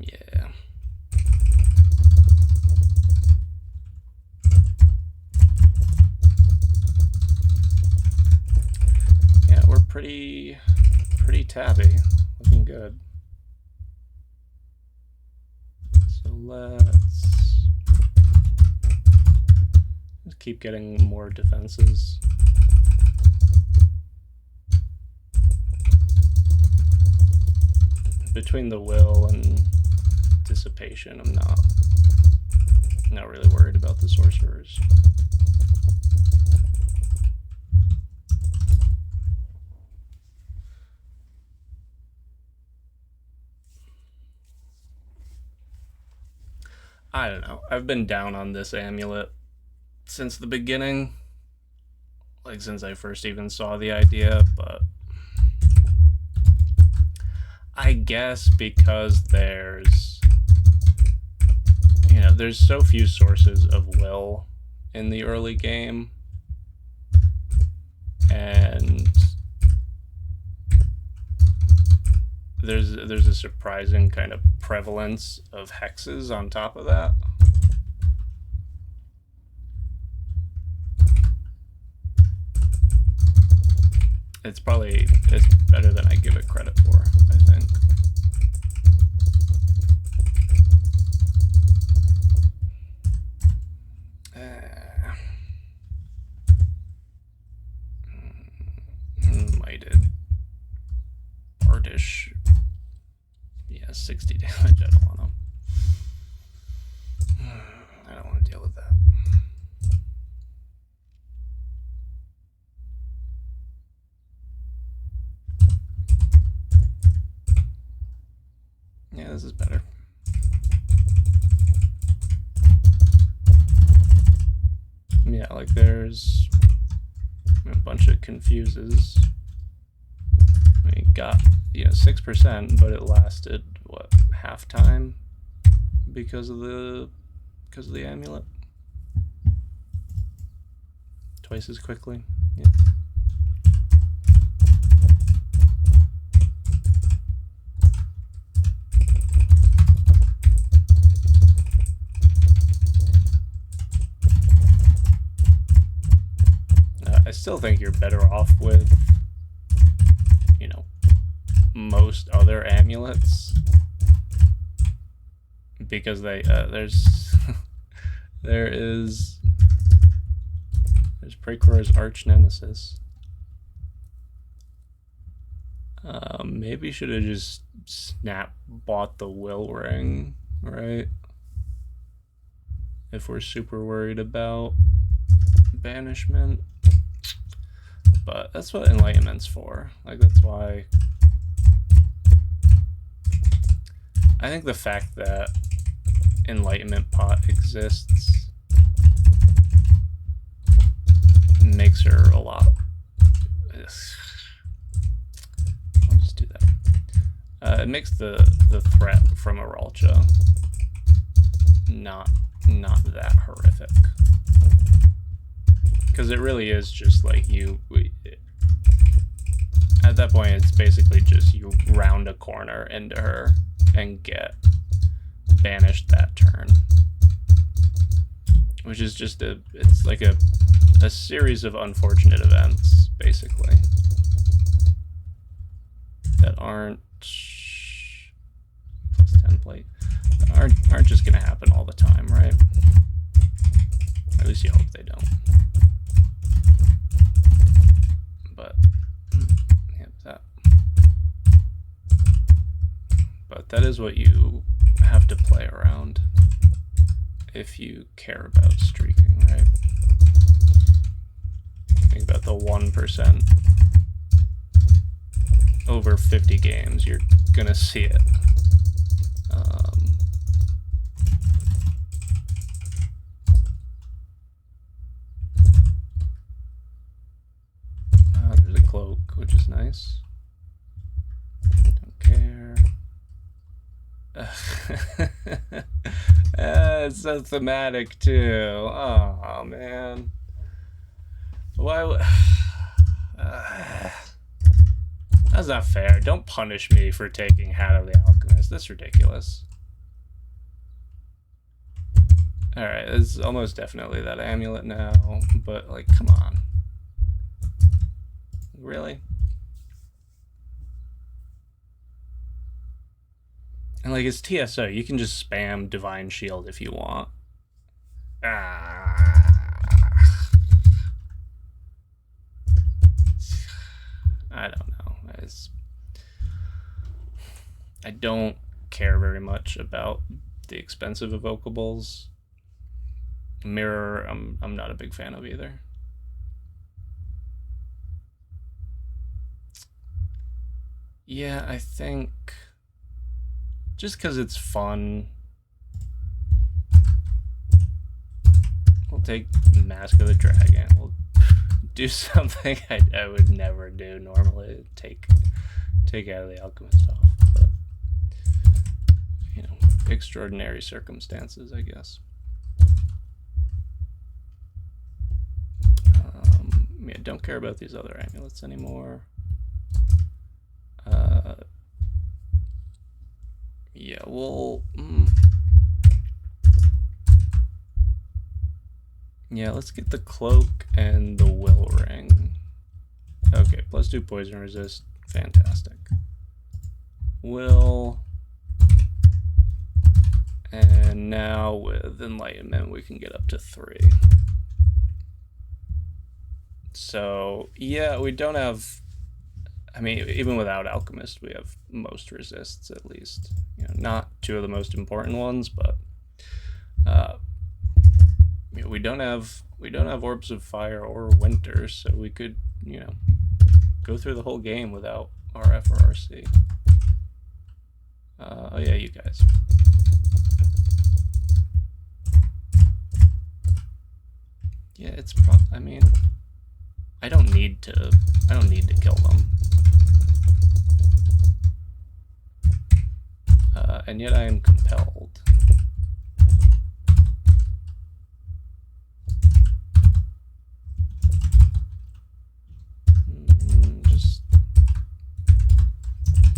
Yeah. Yeah, we're pretty tabby. Looking good. So let's keep getting more defenses. Between the will and dissipation, I'm not really worried about the sorcerers. I don't know. I've been down on this amulet since the beginning. like since I first even saw the idea, but I guess because there's, you know, there's so few sources of will in the early game, and there's a surprising kind of prevalence of hexes on top of that. It's better than I give it credit for, I think. Mighted. Bardish. Yeah, 60 damage. I don't want to. I don't want to deal with that. Yeah, this is better. Yeah, like there's a bunch of confuses. We got, you know, 6%, but it lasted what, half time because of the amulet. Twice as quickly. Yeah. I still think you're better off with, you know, most other amulets, because they there's there's Precor's arch nemesis. Maybe should have just bought the will ring, right? If we're super worried about banishment. But that's what enlightenment's for. Like, that's why I think the fact that enlightenment pot exists makes her a lot. I'll just do that. It makes the threat from Aralcha not that horrific. Because it really is just like at that point it's basically just you round a corner into her and get banished that turn, which is just it's like a series of unfortunate events basically that aren't plus 10 plate, aren't just gonna happen all the time, right? At least you hope they don't. But yeah, but that is what you have to play around if you care about streaking, right? Think about the 1%. Over 50 games, you're gonna see it. There's a cloak, which is nice. Don't care. It's so thematic too. Oh man. Why? That's not fair. Don't punish me for taking Hat of the Alchemist. That's ridiculous. Alright, it's almost definitely that amulet now, but like, come on. Really? And like, it's TSO. You can just spam Divine Shield if you want. I don't know. I don't care very much about the expensive evocables. Mirror, I'm not a big fan of either. Yeah, I think just because it's fun, we'll take Mask of the Dragon. We'll do something I would never do normally. Take out of the alchemist off, but you know, extraordinary circumstances, I guess. Yeah, don't care about these other amulets anymore. Yeah, well, yeah, let's get the cloak and the will ring. Okay, +2 poison resist, fantastic. Will, and now with enlightenment we can get up to 3. So yeah, we don't have, I mean, even without alchemist we have most resists, at least, you know, not 2 of the most important ones, but you know, we don't have orbs of fire or winter, so we could, you know, go through the whole game without RF or RC. Oh yeah, you guys. Yeah, it's I mean, I don't need to kill them. And yet I am compelled. Just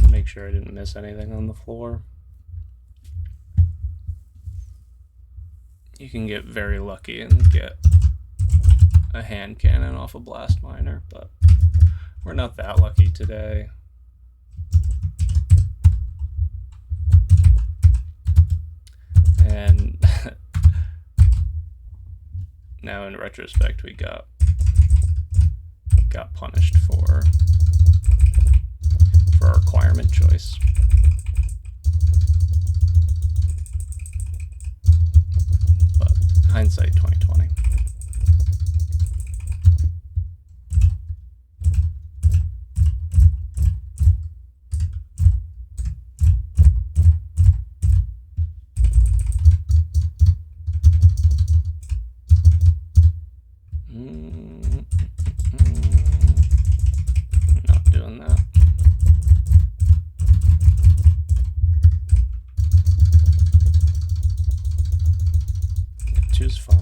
make sure I didn't miss anything on the floor. You can get very lucky and get a hand cannon off a blast miner, but we're not that lucky today. And now in retrospect we got punished for our requirement choice. But hindsight 2020. Not doing that. Yeah, 2's fine.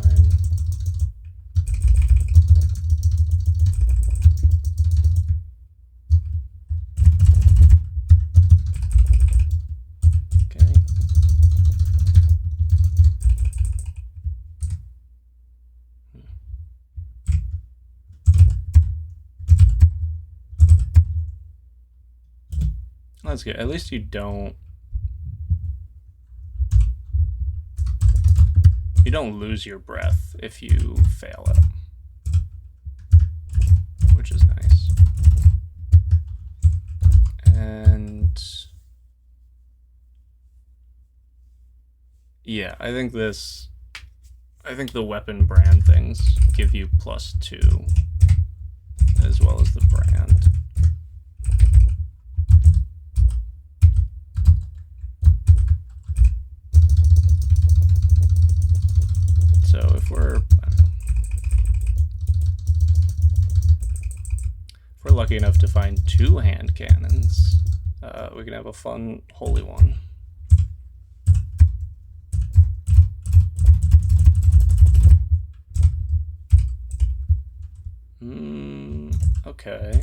Okay. That's good. At least you don't lose your breath if you fail it, which is nice. And yeah, I think the weapon brand things give you +2 as well as the brand. So if we're lucky enough to find 2 hand cannons, we can have a fun holy one. Okay.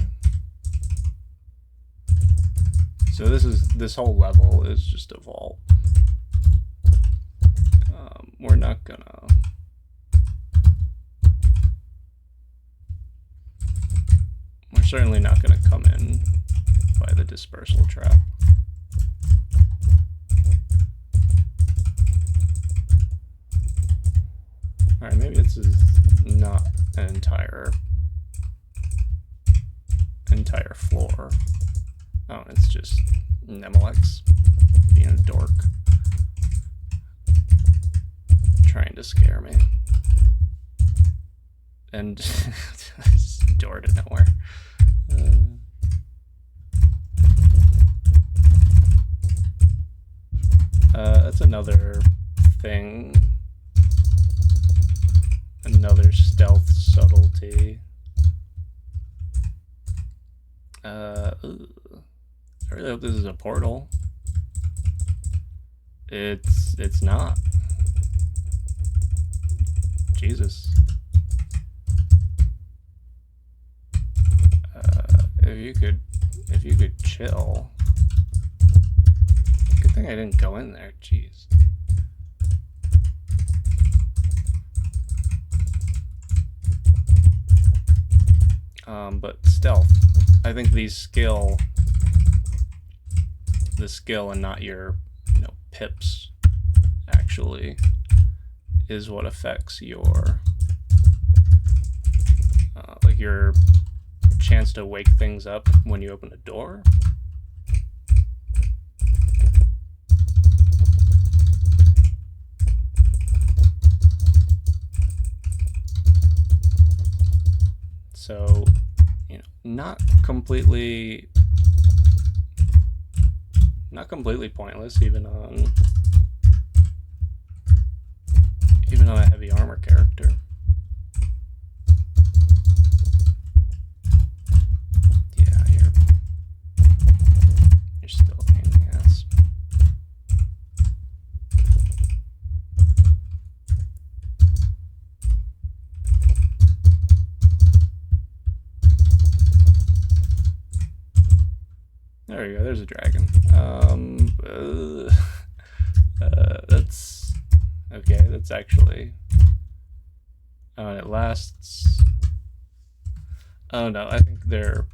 So this whole level is just a vault. We're not gonna. We're certainly not gonna come in by the dispersal trap. All right, maybe this is not an entire floor. Oh, it's just Nemelex being a dork, trying to scare me, and this door to nowhere. That's another thing, another stealth subtlety. Ooh. I really hope this is a portal. It's not. Jesus. If you could chill. Good thing I didn't go in there. Jeez. But stealth. I think the skill and not your, pips actually is what affects your like your chance to wake things up when you open a door. So, not completely pointless even on a heavy armor character. Yeah, you're still a pain in the ass. There you go, there's a dragon. That's okay, that's actually, oh, and it lasts, oh no, I think they're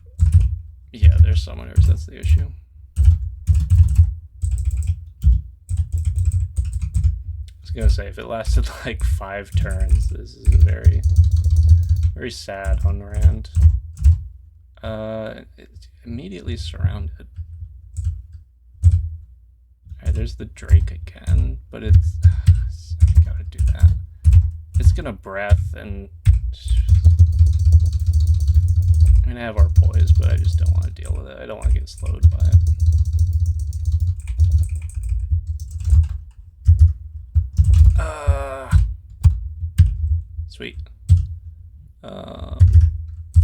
summoners, that's the issue. I was gonna say, if it lasted like 5 turns, this is a very, very sad on Rand. It's immediately surrounded. Alright, there's the Drake again, but I gotta do that. It's gonna breath, and I'm gonna have our poise, but I just don't want to deal with it. I don't want to get slowed by it. Sweet.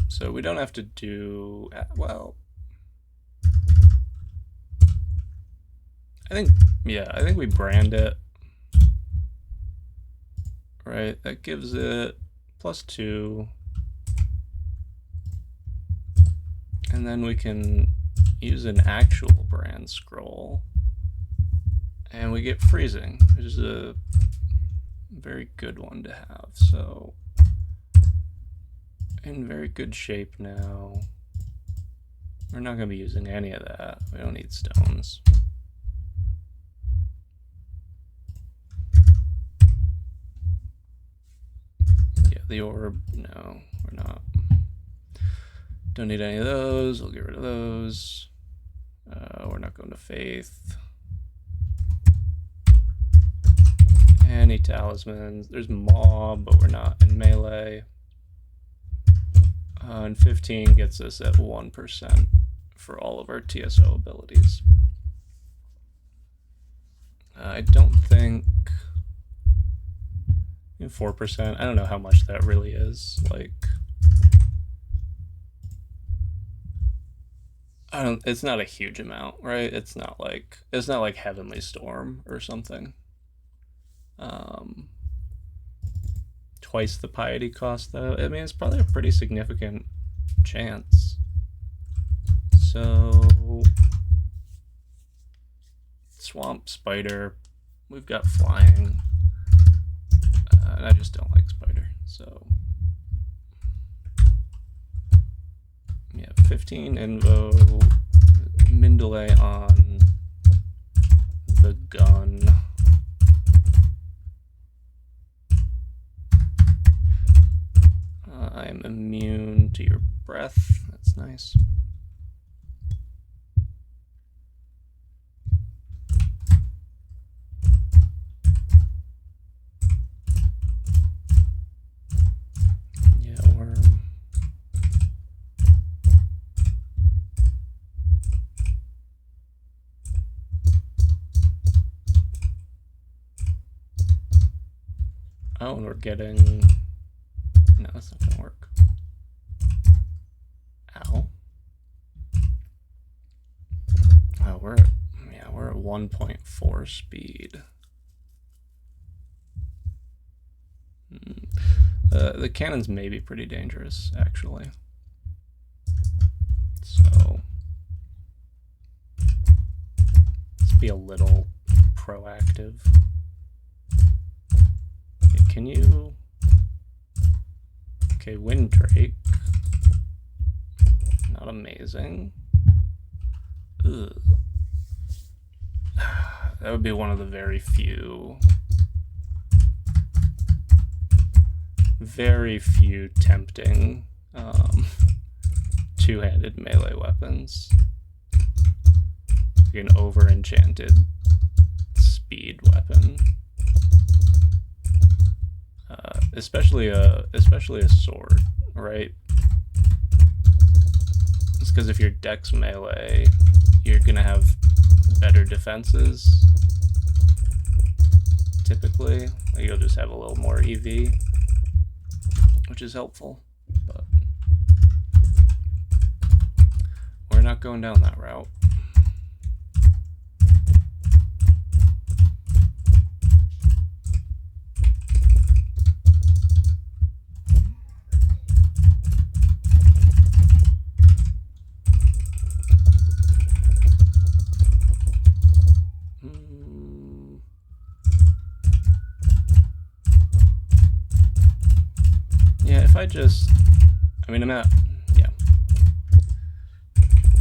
So we don't have to do, well, I think we brand it, right? That gives it +2, and then we can use an actual brand scroll, and we get freezing, which is a very good one to have. So in very good shape now. We're not going to be using any of that. We don't need stones. Yeah, the orb, no, we're not. Don't need any of those. We'll get rid of those. We're not going to faith. Any talismans. There's mob, but we're not in melee. And 15 gets us at 1% for all of our TSO abilities. I don't think 4%. I don't know how much that really is. Like, it's not a huge amount, right? It's not like Heavenly Storm or something. Twice the piety cost, though. I mean, it's probably a pretty significant chance. So, Swamp Spider, we've got flying, and I just don't like Spider, so yeah, 15 Invo, Mindele on the gun. I am immune to your breath. That's nice. Yeah, worm. Oh, and we're getting... No, that's not gonna work. Ow. Oh, we're at 1.4 speed. The cannons may be pretty dangerous, actually. So let's be a little proactive. Okay, can you... Okay, Windrake. Not amazing. Ugh. That would be one of the very few tempting two-handed melee weapons. Like an over-enchanted speed weapon. Especially a sword, right? It's because if you're dex melee, you're gonna have better defenses. Typically, like you'll just have a little more EV, which is helpful. But we're not going down that route.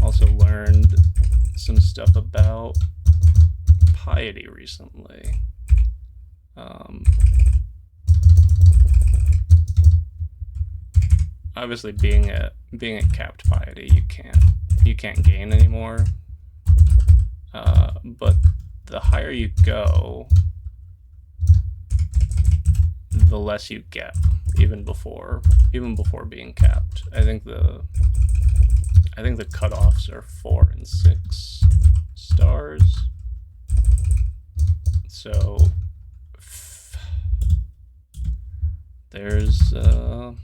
Also learned some stuff about piety recently. Obviously, being at capped piety, you can't gain anymore. But the higher you go, the less you get, even before being capped. I think the cutoffs are 4 and 6 stars. So there's the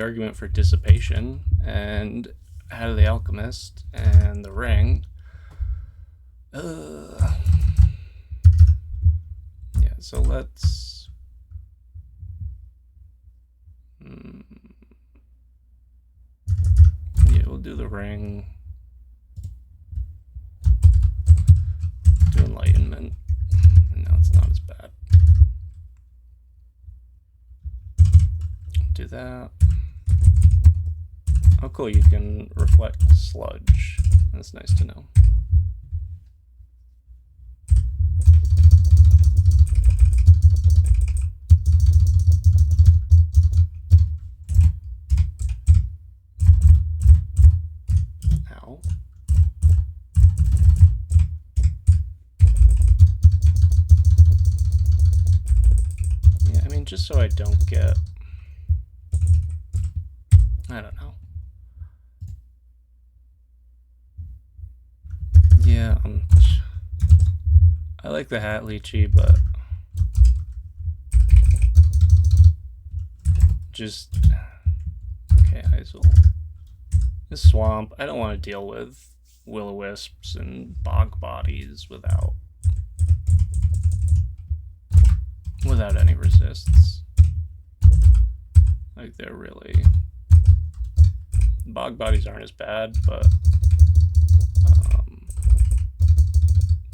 argument for dissipation and Hat of the Alchemist and the Ring. Yeah, so let's yeah, we'll do the Ring. Do Enlightenment. And now it's not as bad. Do that. Oh cool, you can reflect sludge. That's nice to know. Ow. Yeah, I mean, just so I don't get... I don't know. Yeah, I like the Hat Lychee, but just okay, Heisel. This swamp, I don't want to deal with will-o-wisps and bog bodies without any resists. Like, they're really... Bog bodies aren't as bad, but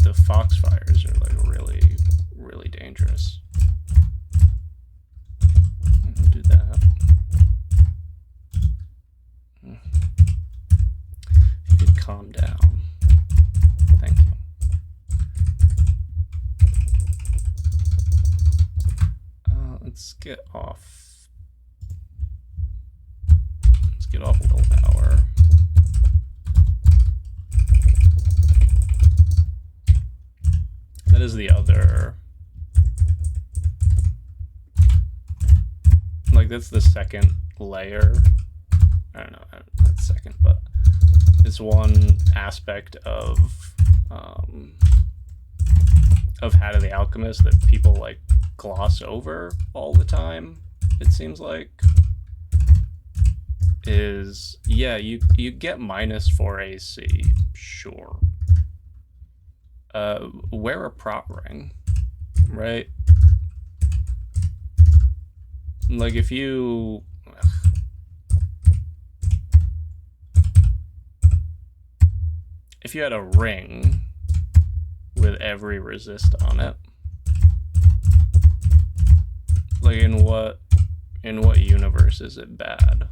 the foxfires are like really, really dangerous. I'll do that. If you could calm down. Thank you. Let's get off. Let's get off willpower. That is the other, like, that's the second layer. I don't know, not second, but it's one aspect of Hat of the Alchemist that people like gloss over all the time, it seems like, is, yeah, you get -4 AC, sure. Wear a prop ring, right? Like if you had a ring with every resist on it, like in what universe is it bad?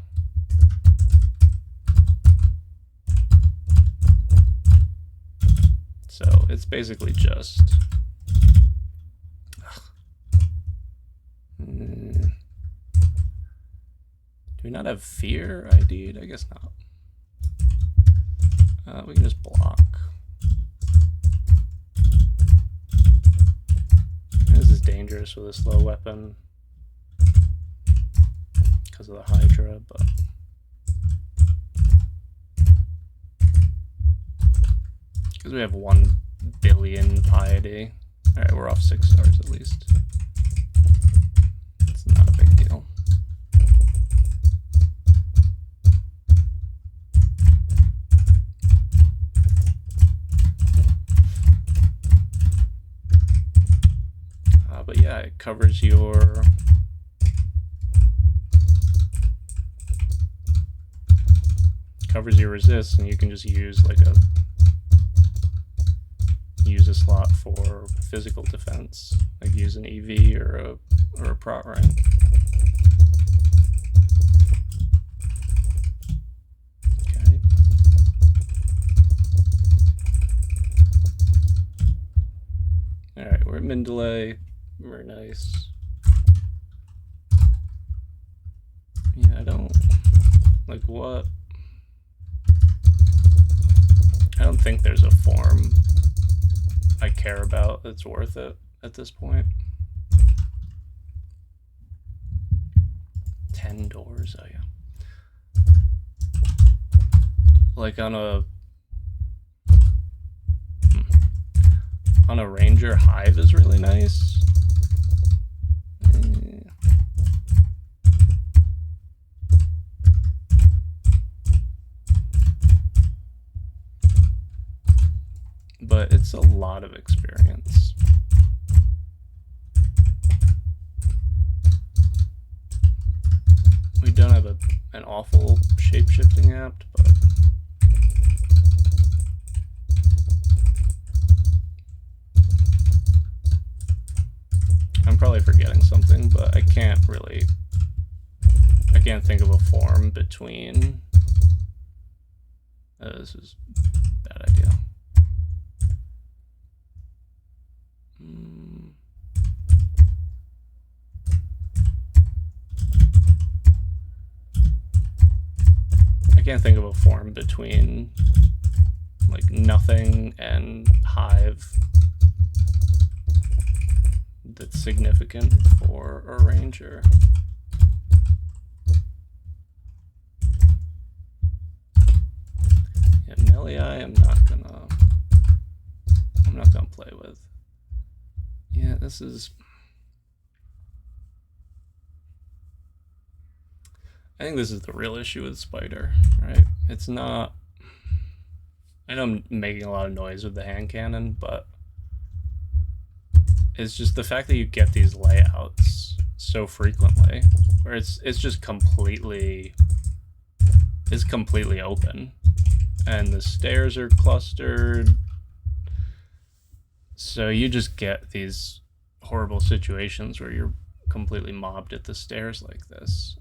So it's basically just do we not have fear ID'd? I guess not. We can just block. This is dangerous with a slow weapon because of the Hydra, but because we have 1 billion piety. Alright, we're off 6 stars at least. It's not a big deal. But yeah, it covers your resist, and you can just use like a slot for physical defense, like use an EV or a prot ring. Okay. All right, we're at min delay. Very nice. Yeah, I don't like what. I don't think there's a form I care about that's worth it at this point. 10 doors, oh yeah. Like on a Ranger, Hive is really nice. But it's a lot of experience. We don't have an awful shape-shifting apt, but I'm probably forgetting something, but I can't think of a form between. This is a bad idea. I can't think of a form between like nothing and Hive that's significant for a Ranger. Yeah, Melee I'm not gonna play with. Yeah, this is. I think this is the real issue with Spider, right? It's not. I know I'm making a lot of noise with the hand cannon, but it's just the fact that you get these layouts so frequently, where it's just completely open, and the stairs are clustered. So you just get these horrible situations where you're completely mobbed at the stairs like this.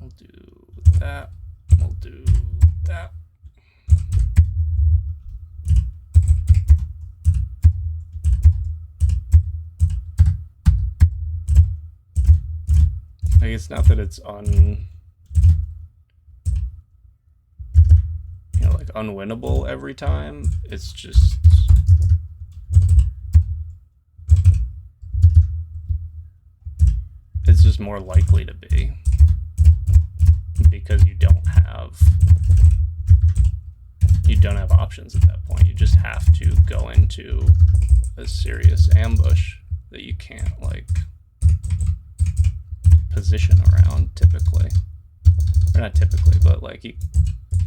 We'll do that. We'll do that. Like, it's not that it's like unwinnable every time. It's just more likely to be, because you don't have options at that point. You just have to go into a serious ambush that you can't like position around typically. Or not typically, but like you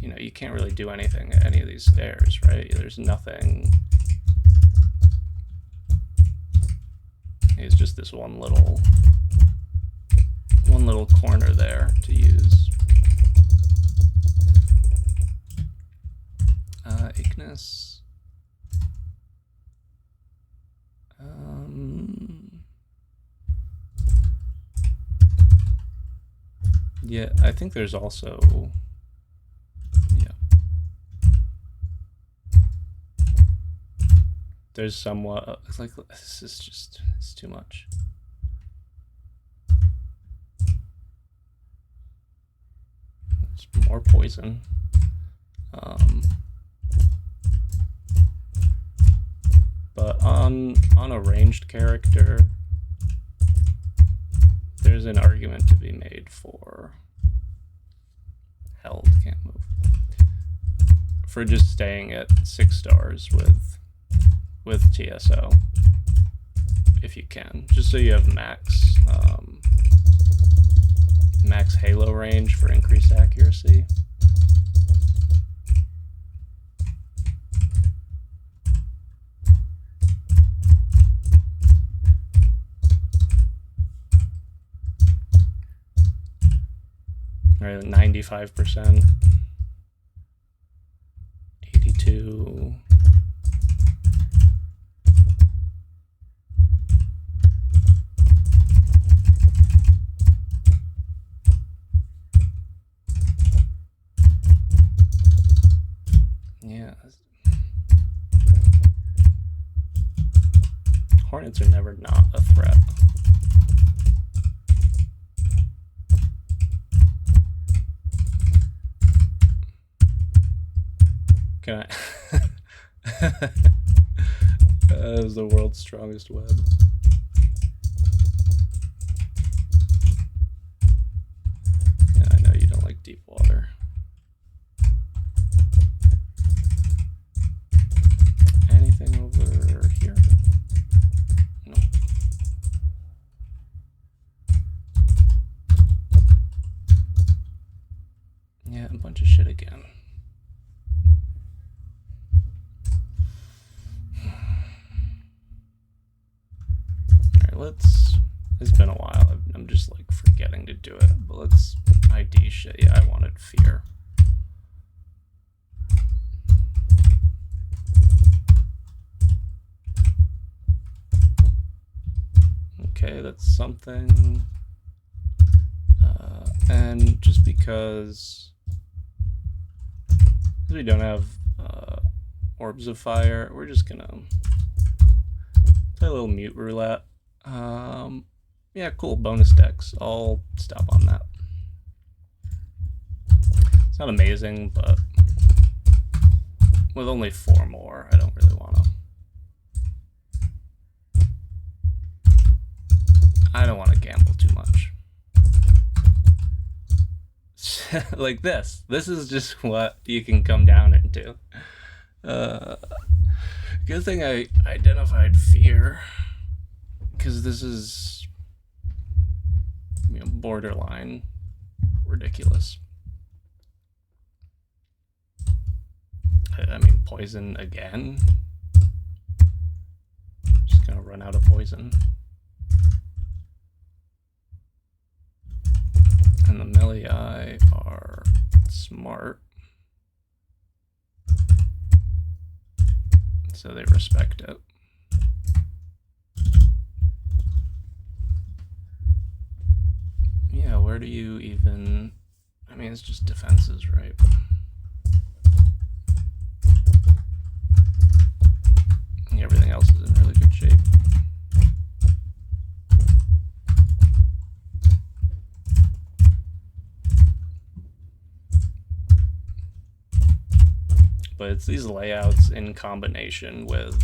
know, you can't really do anything at any of these stairs, right? There's nothing. It's just this one little corner there to use. Ignis. Yeah, I think there's also, yeah. There's somewhat, like, this is just, it's too much. There's more poison. But on a ranged character, there's an argument to be made for held, can't move, for just staying at 6 stars with TSO if you can, just so you have max max halo range for increased accuracy. Right, 95%, 82. Yeah. Hornets are never not a threat. Can I? That was the world's strongest web. Yeah, I know you don't like deep water. Anything over here? No. Yeah, a bunch of shit again. It's been a while, I'm just like forgetting to do it, but let's ID shit. Yeah, I wanted fear. Okay, that's something. And just because we don't have orbs of fire, we're just gonna play a little mute roulette. Yeah, cool, bonus decks. I'll stop on that. It's not amazing, but with only 4 more, I don't really want to gamble too much. Like this is just what you can come down into. Good thing I identified fear, because this is, you know, borderline ridiculous. I mean, poison again. Just gonna run out of poison. And the Melee are smart, so they respect it. Yeah, where do you even... I mean, it's just defenses, right? Everything else is in really good shape. But it's these layouts in combination with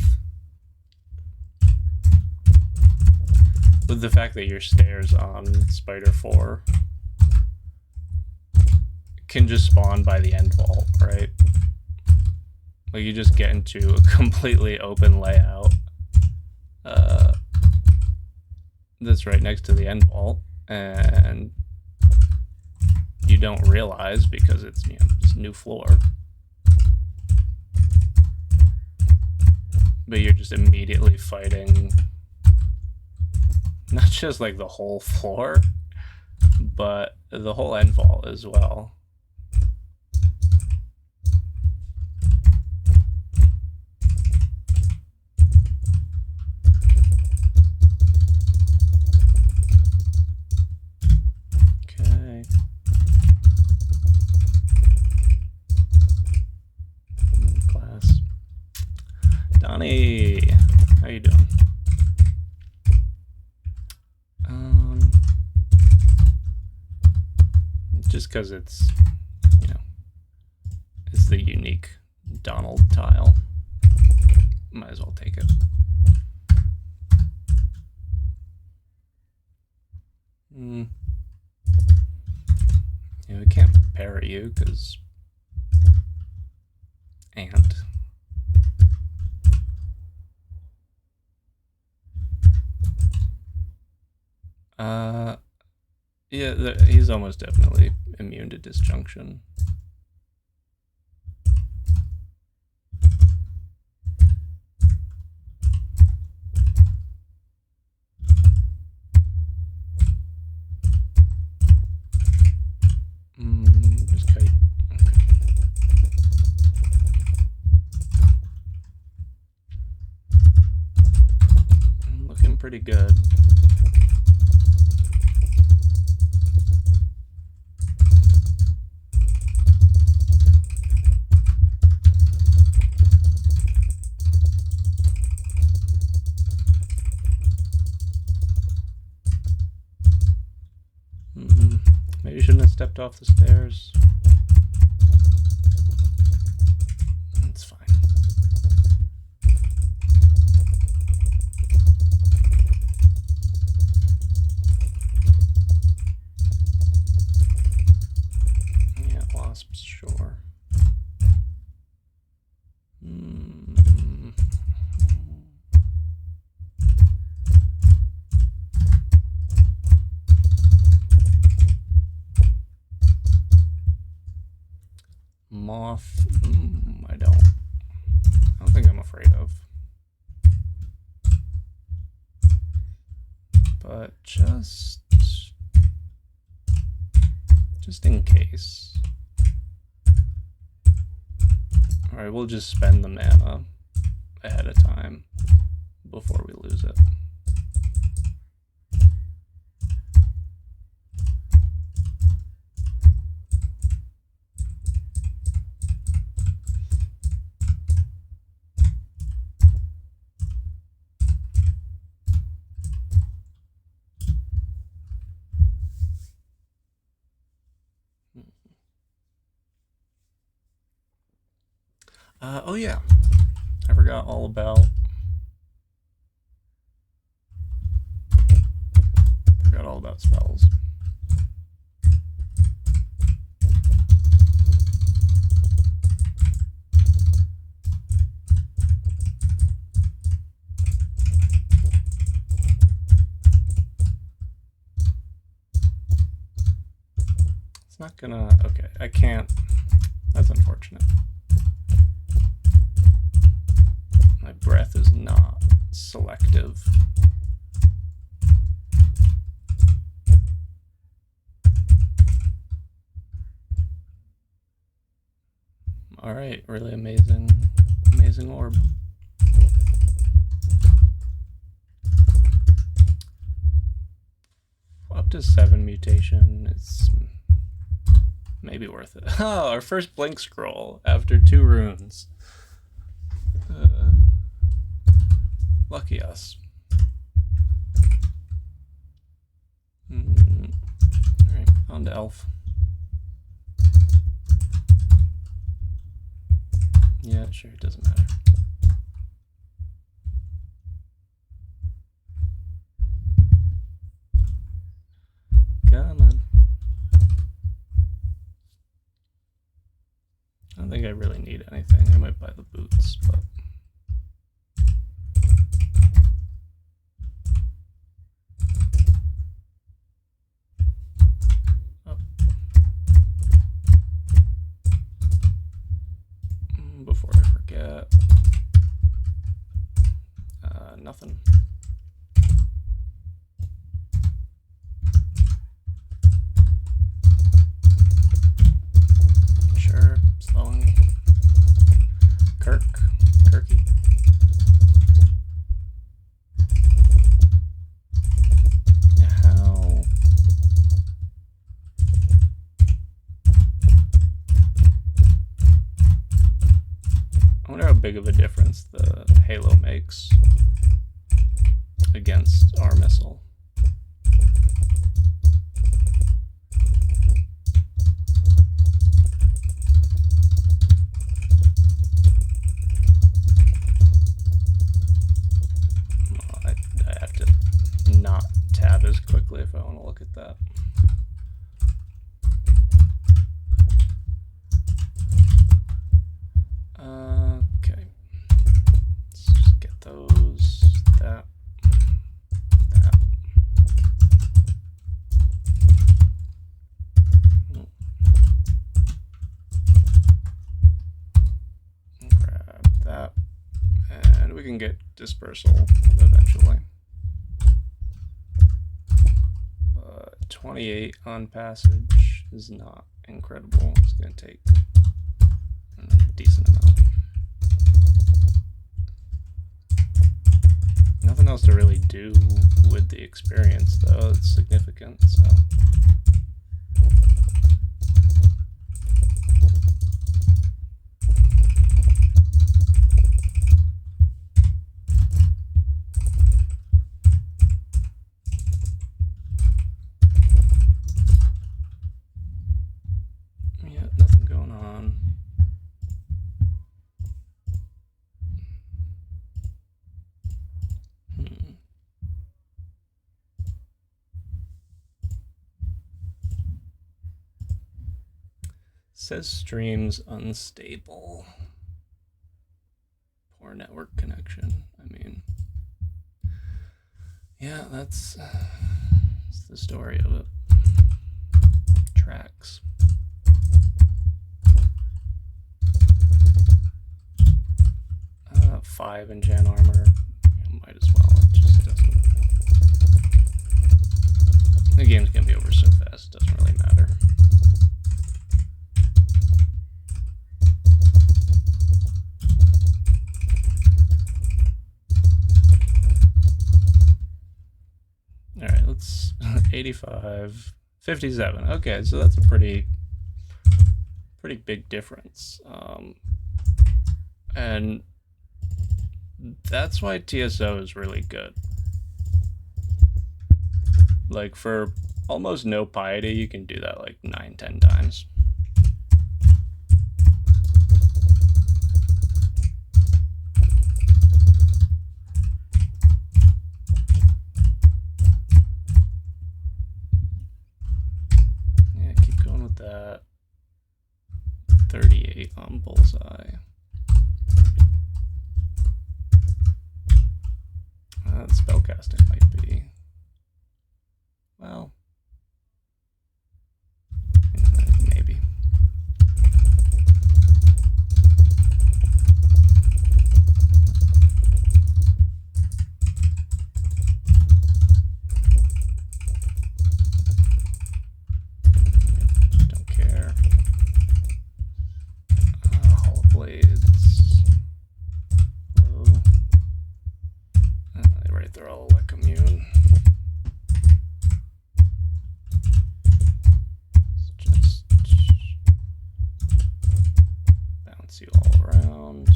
the fact that your stairs on Spider 4 can just spawn by the end vault, right? Like, you just get into a completely open layout that's right next to the end vault, and you don't realize because it's, you know, it's a new floor. But you're just immediately fighting not just like the whole floor, but the whole end vault as well. Okay. Class. Donnie, how you doing? Just because it's, you know, it's the unique Donald tile. Might as well take it. Yeah, we can't parry you because ant. Yeah, he's almost definitely immune to disjunction. Just kite. Okay. Looking pretty good. Maybe you shouldn't have stepped off the stairs. It's fine. Yeah, wasps, sure. Moth, I don't think I'm afraid of. But just in case. Alright, we'll just spend the mana ahead of time before we lose it. Oh yeah, I forgot all about spells. It's not gonna, okay, I can't, that's unfortunate. My breath is not selective. All right, really amazing orb. Up to 7 mutation, it's maybe worth it. Oh, our first blink scroll after 2 runes. Lucky us. Alright, on to Elf. Yeah, sure, it doesn't matter. Come on. I don't think I really need anything. I might buy the boots, but... before I forget. Nothing. Sure, slowing. Kirky. How? I wonder how big of a difference the halo makes against our missile. I have to not tab as quickly if I want to look at that. Okay. Let's just get those, that. Grab that. And we can get dispersal eventually. 28 on passage is not incredible. It's going to take a decent amount. Nothing else to really do with the experience, though. It's significant, so. Yeah, nothing going on. Says streams unstable. Poor network connection. I mean, yeah, that's the story of it. Tracks. Five in Jan armor. Yeah, might as well. It just doesn't. The game's gonna be over so fast. It doesn't really matter. All right, let's 85, 57. Okay, so that's a pretty big difference. And that's why TSO is really good. Like for almost no piety, you can do that like 9-10 times. Yeah, keep going with that. 38 on bullseye. Spellcasting might be, well, maybe. Don't care. Hollow blades. Hello. Right, they're all like immune. Just bounce you all around.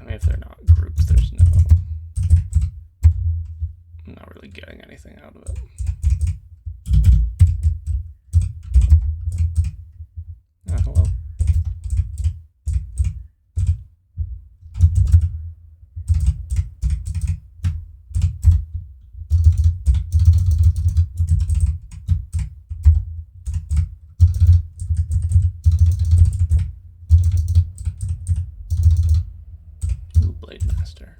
I mean, if they're not grouped, there's no. I'm not really getting anything out of it. Oh, hello. Blade Master.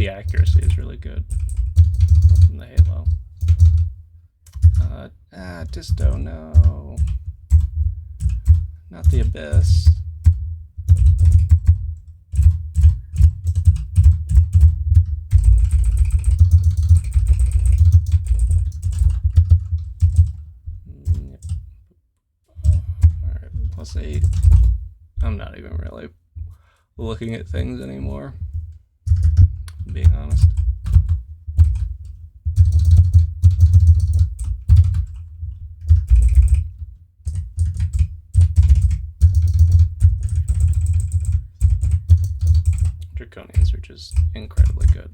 the accuracy is really good from the Halo. Disto, no. Not the Abyss. +8. I'm not even really looking at things anymore, being honest. Draconians are just incredibly good.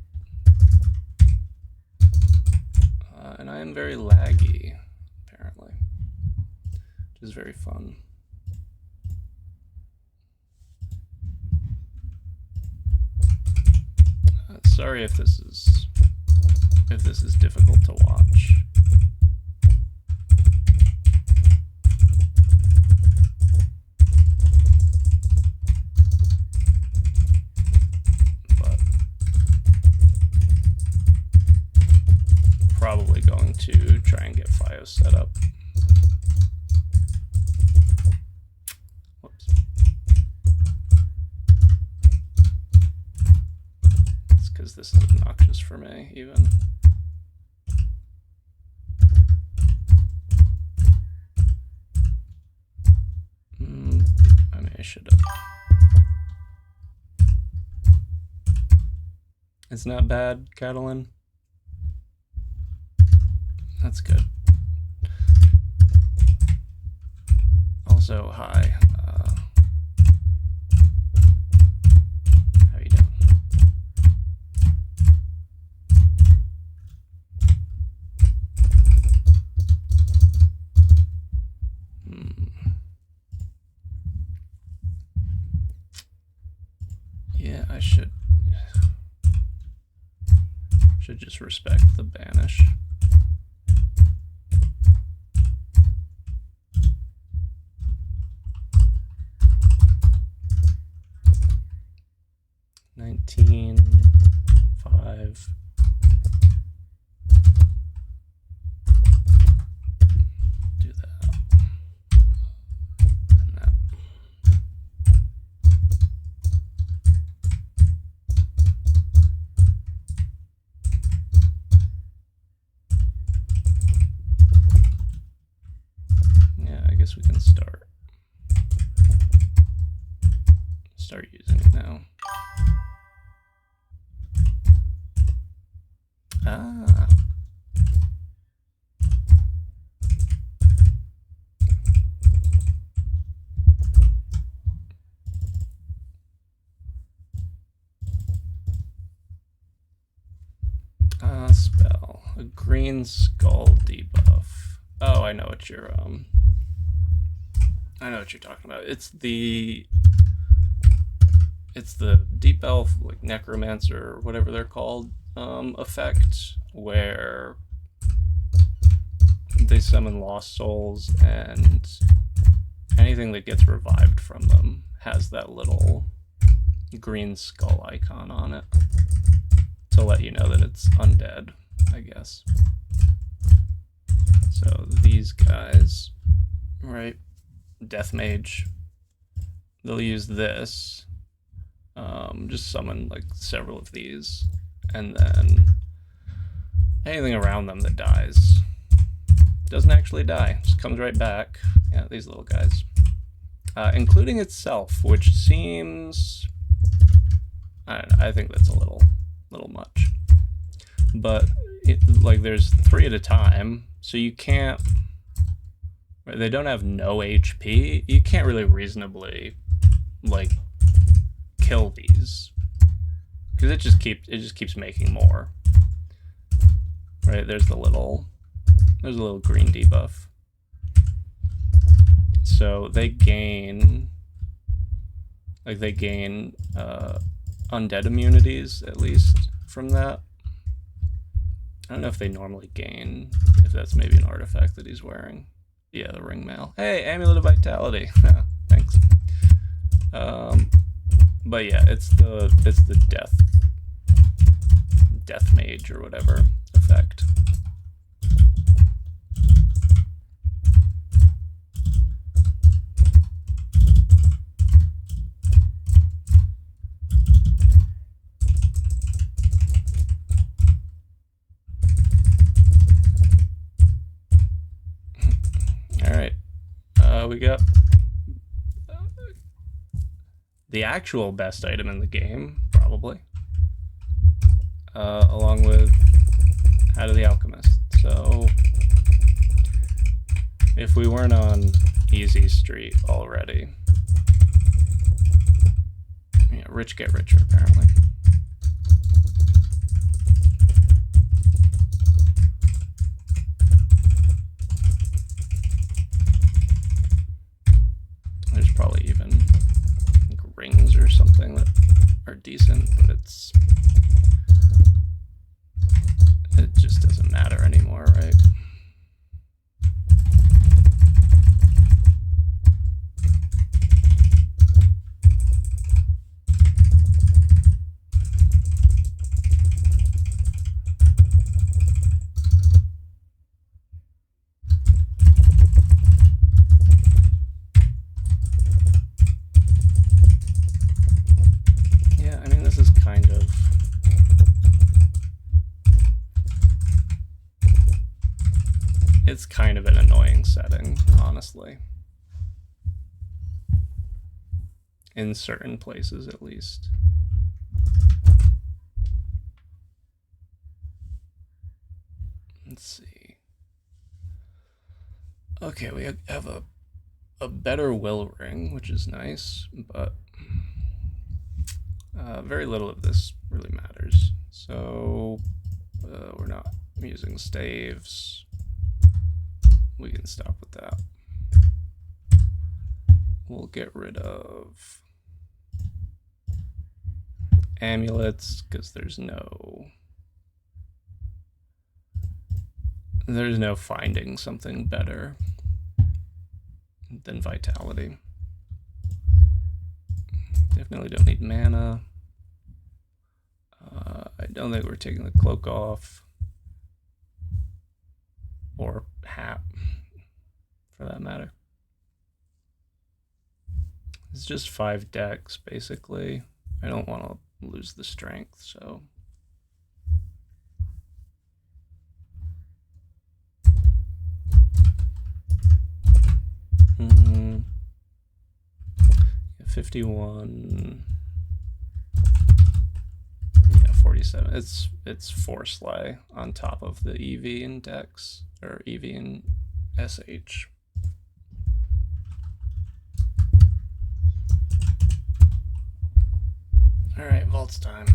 And I am very laggy, apparently, which is very fun. Sorry if this is difficult to watch. But probably going to try and get FiOS set up. Whoops. Because this is obnoxious for me, even. I mean, I should have. It's not bad, Catalan. That's good. Also, hi. Yeah, I should just respect the banish. $19.5. Do that. And that. Yeah, I guess we can start using it now. Spell a green skull debuff. Oh, I know what you're talking about. It's the deep elf, like necromancer or whatever they're called, effect, where they summon lost souls and anything that gets revived from them has that little green skull icon on it to let you know that it's undead, I guess. So these guys, right, Death Mage, they'll use this, just summon like several of these, and then anything around them that dies doesn't actually die, just comes right back. Yeah, these little guys, including itself, which seems, I don't know, I think that's a little much, but like there's 3 at a time, so you can't, right, they don't have no HP, you can't really reasonably like kill these because it just keeps making more, right? There's a little green debuff, so they gain undead immunities, at least, from that. I don't know if they normally gain, if that's maybe an artifact that he's wearing. Yeah, the ring mail. Hey, Amulet of Vitality. Thanks. But yeah, it's the death Death Mage or whatever effect. Alright, we got the actual best item in the game, probably, along with Hat of the Alchemist. So if we weren't on Easy Street already, yeah, rich get richer apparently. There's probably even like rings or something that are decent, but it just doesn't matter anymore, right? Yeah, I mean, this is kind of it's kind of an annoying setting, honestly. In certain places, at least. Let's see. Okay, we have a better will ring, which is nice, but very little of this really matters. So we're not using staves. We can stop with that. We'll get rid of amulets because there's no finding something better than vitality. Definitely don't need mana. I don't think we're taking the cloak off, or hat for that matter. It's just 5 decks basically. I don't want to lose the strength, so yeah, 51. Yeah, 47. It's Force Lay on top of the EV and Dex, or EV and SH. Alright, Vault's time.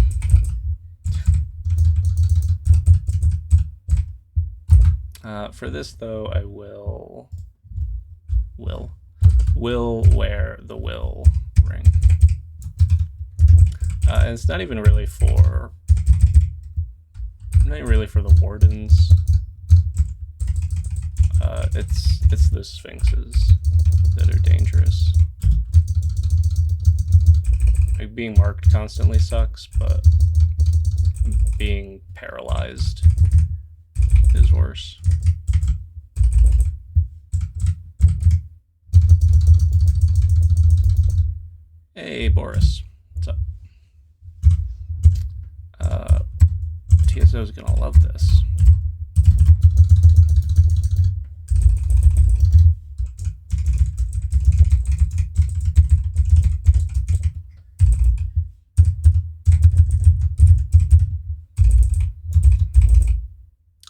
For this though, I will wear the will ring. And it's not even really for the wardens. It's the sphinxes that are dangerous. Like, being marked constantly sucks, but being paralyzed is worse. Hey, Boris. What's up? TSO is gonna love this.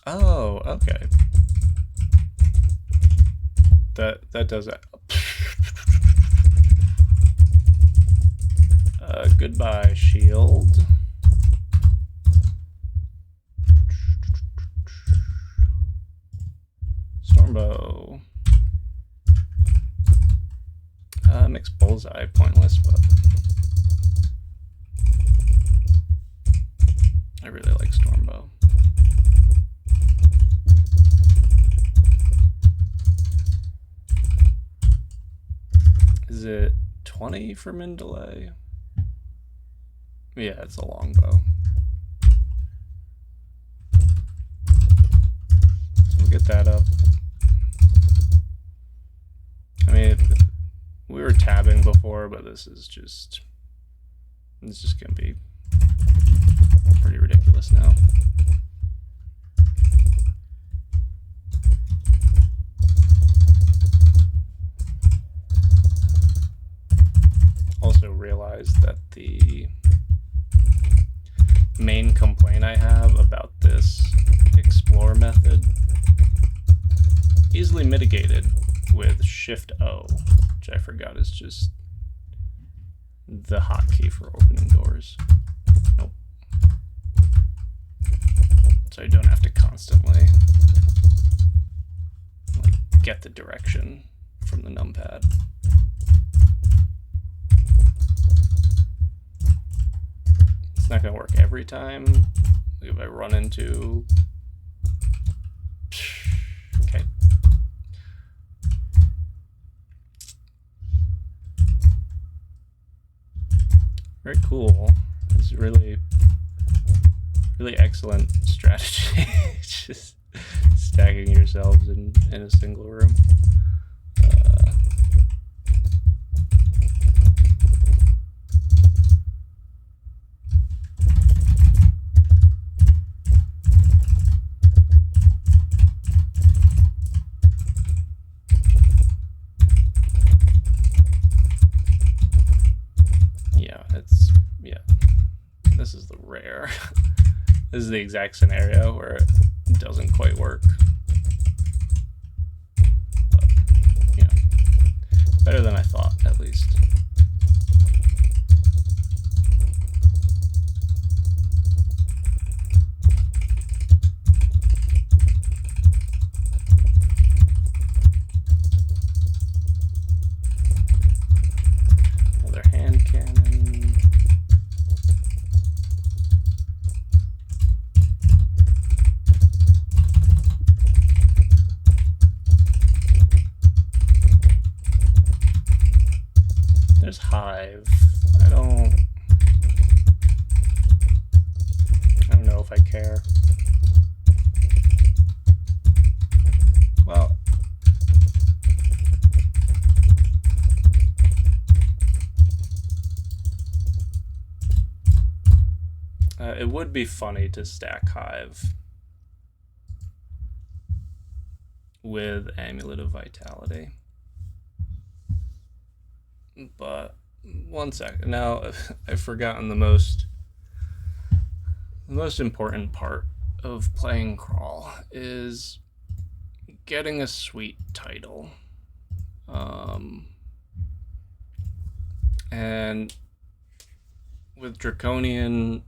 Oh, okay. That does it. Goodbye, shield. Stormbow. Makes bullseye pointless, but I really like Stormbow. Is it 20 for min delay? Yeah, it's a longbow. tabbing before, but this is just gonna be pretty ridiculous now. Also realize that the main complaint I have about this explore method easily mitigated with Shift O, which I forgot is just the hotkey for opening doors. Nope. So I don't have to constantly like get the direction from the numpad. It's not gonna work every time. Like if I run into, okay. Very cool. It's really excellent strategy. Just stacking yourselves in a single room. This is the rare. This is the exact scenario where it doesn't quite work. But, you know, better than I thought, at least. Another hand cannon. There's Hive. I don't know if I care. Well, it would be funny to stack Hive with Amulet of Vitality. But one second. Now I've forgotten the most important part of playing Crawl is getting a sweet title. And with Draconian,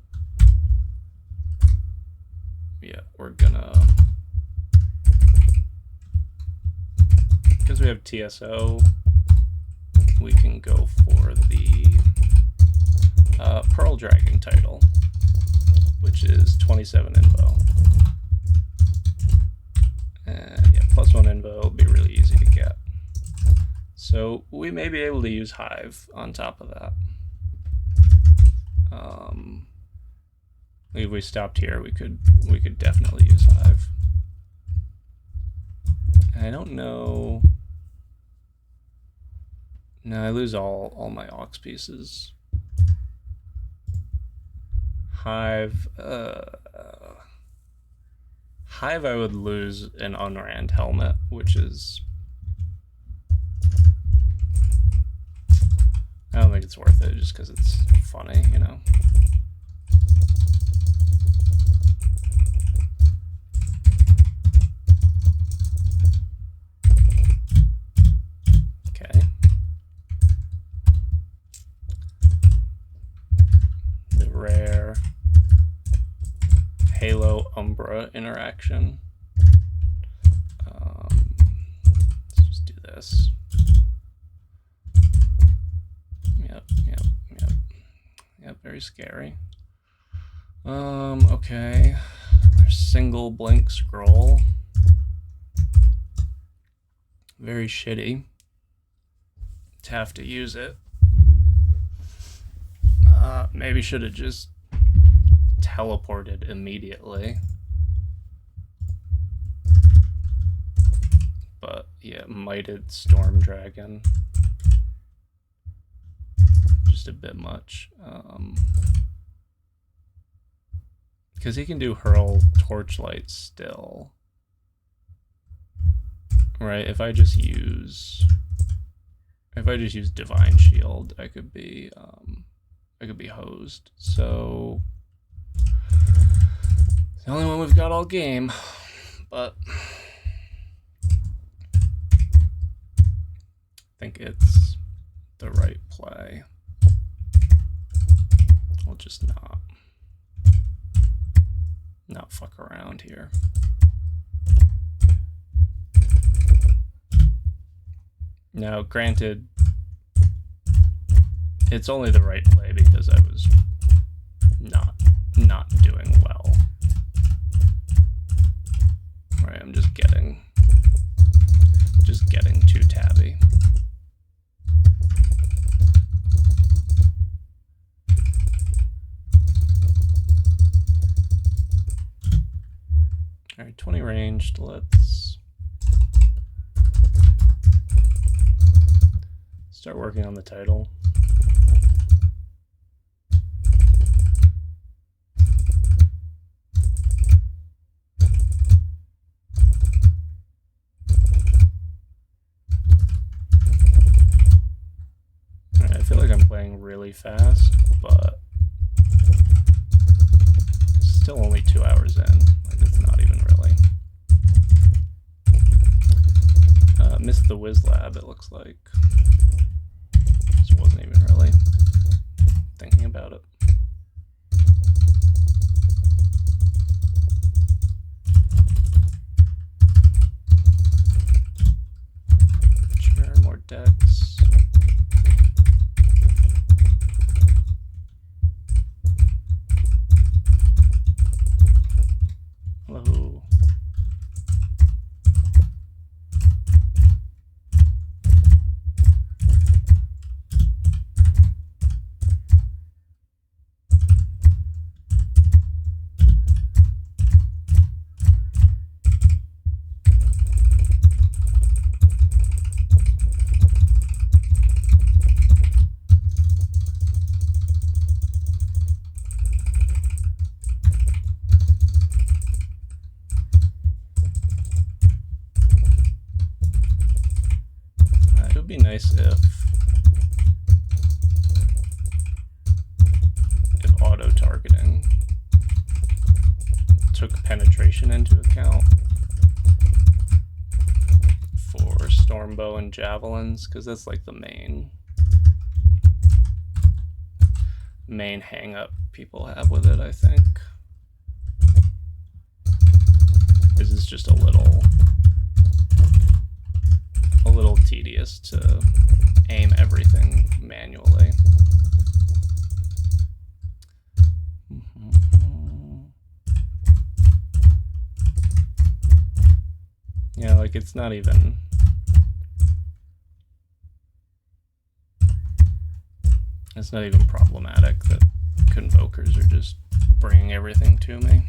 yeah, we're gonna, because we have TSO, we can go for the Pearl Dragon title, which is 27 invo. And yeah, +1 invo will be really easy to get. So we may be able to use Hive on top of that. If we stopped here, we could definitely use Hive. I don't know. No, I lose all my aux pieces. Hive, Hive I would lose an Unrand helmet, which is, I don't think it's worth it just because it's funny, you know. Okay. The rare Halo Umbra interaction. Let's just do this. Yep, very scary. Okay. There's single blink scroll. Very shitty to have to use it. Maybe should have just teleported immediately. But yeah, Mighted Storm Dragon. just a bit much. Because he can do hurl torchlight still. Right, if I just use divine shield, I could be hosed. So it's the only one we've got all game, but I think it's the right play. I'll just not fuck around here. Now, granted, it's only the right play because I was not doing well. Right, I'm just getting too tabby. All right, 20 ranged. Let's start working on the title. All right, I feel like I'm playing really fast, but still only 2 hours in. Like, it's not even really. Missed the Whiz Lab, it looks like. Just wasn't even really thinking about it. Sure, more decks. Hello. It would be nice if auto-targeting took penetration into account for Stormbow and Javelins, because that's like the main hang-up people have with it, I think. This is just a little tedious to aim everything manually. Yeah, like it's not even problematic that Convokers are just bringing everything to me.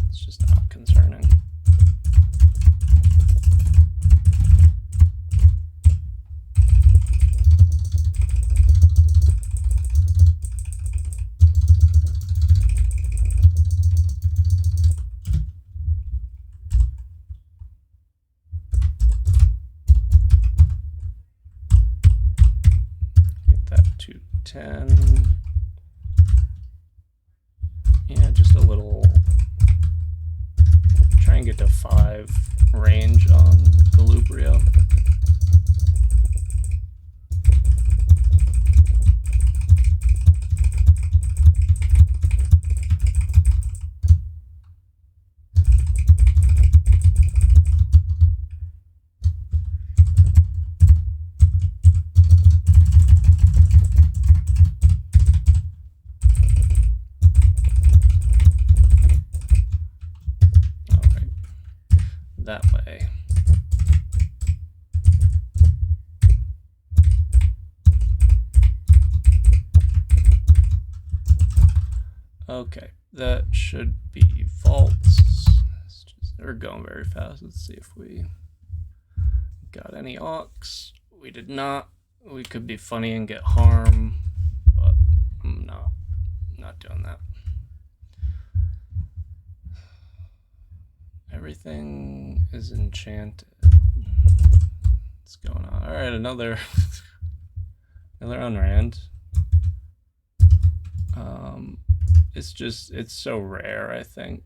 It's just not concerning. Get that to 10. Yeah, just a little. Try and get to 5 range on Galubria. That way. Okay, that should be vaults. They're going very fast. Let's see if we got any auks. We did not. we could be funny and get harm, but no, not doing that. Everything is enchanted. What's going on? All right, another unrand. It's so rare, I think,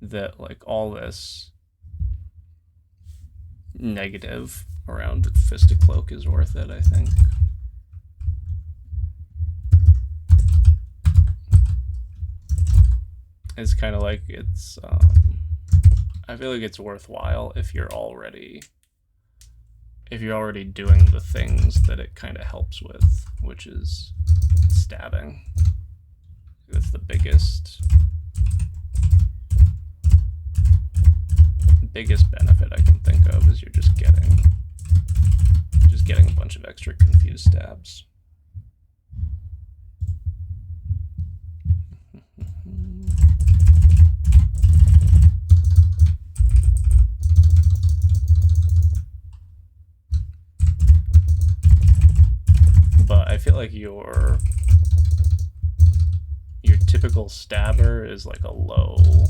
that like all this negative around the Fist of Cloak is worth it, I think. It's kind of like it's I feel like it's worthwhile if you're already doing the things that it kind of helps with, which is stabbing. That's the biggest benefit I can think of, is you're just getting a bunch of extra confused stabs. But I feel like your typical stabber is like a low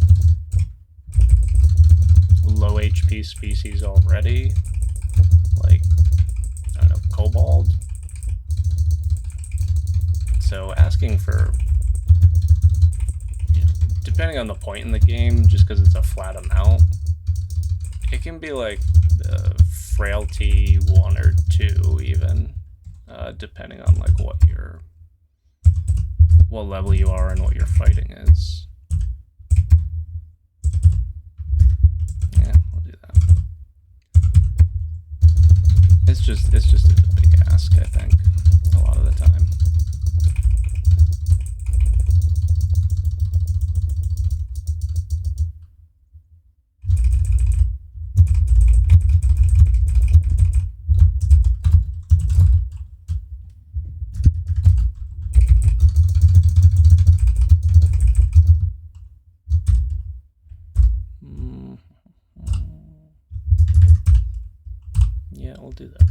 HP species already, like, I don't know, kobold. So asking for, depending on the point in the game, just because it's a flat amount, it can be like frailty 1 or 2 even, depending on like what level you are and what your fighting is. Yeah, we'll do that. It's just a big ask, I think, a lot of the time. Yeah, we'll do that.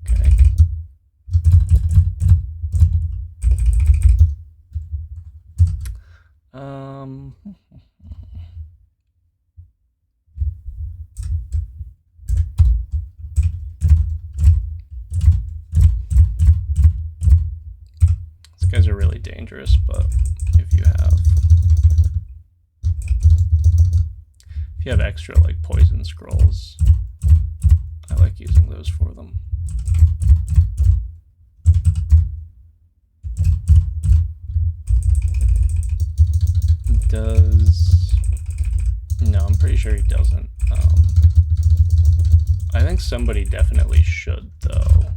Okay. These guys are really dangerous, but if you have extra like poison scrolls, I like using those for them. No, I'm pretty sure he doesn't. I think somebody definitely should, though.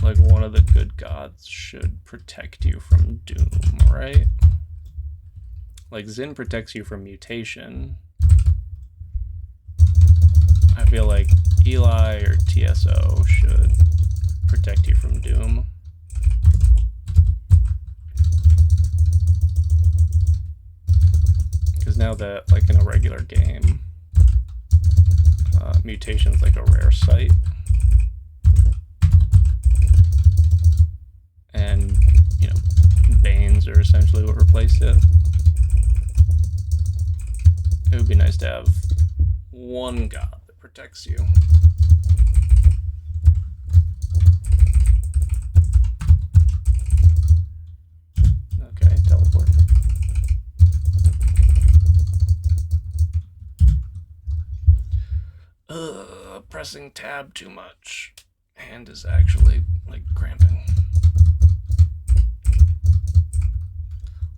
Like, one of the good gods should protect you from doom, right? Like, Xin protects you from mutation. I feel like Eli or TSO should protect you from doom. Because now that, like, in a regular game, mutation's like a rare sight. And, Banes are essentially what replaced it. It would be nice to have one god that protects you. Okay, teleport. Pressing tab too much. Hand is actually, like, cramping.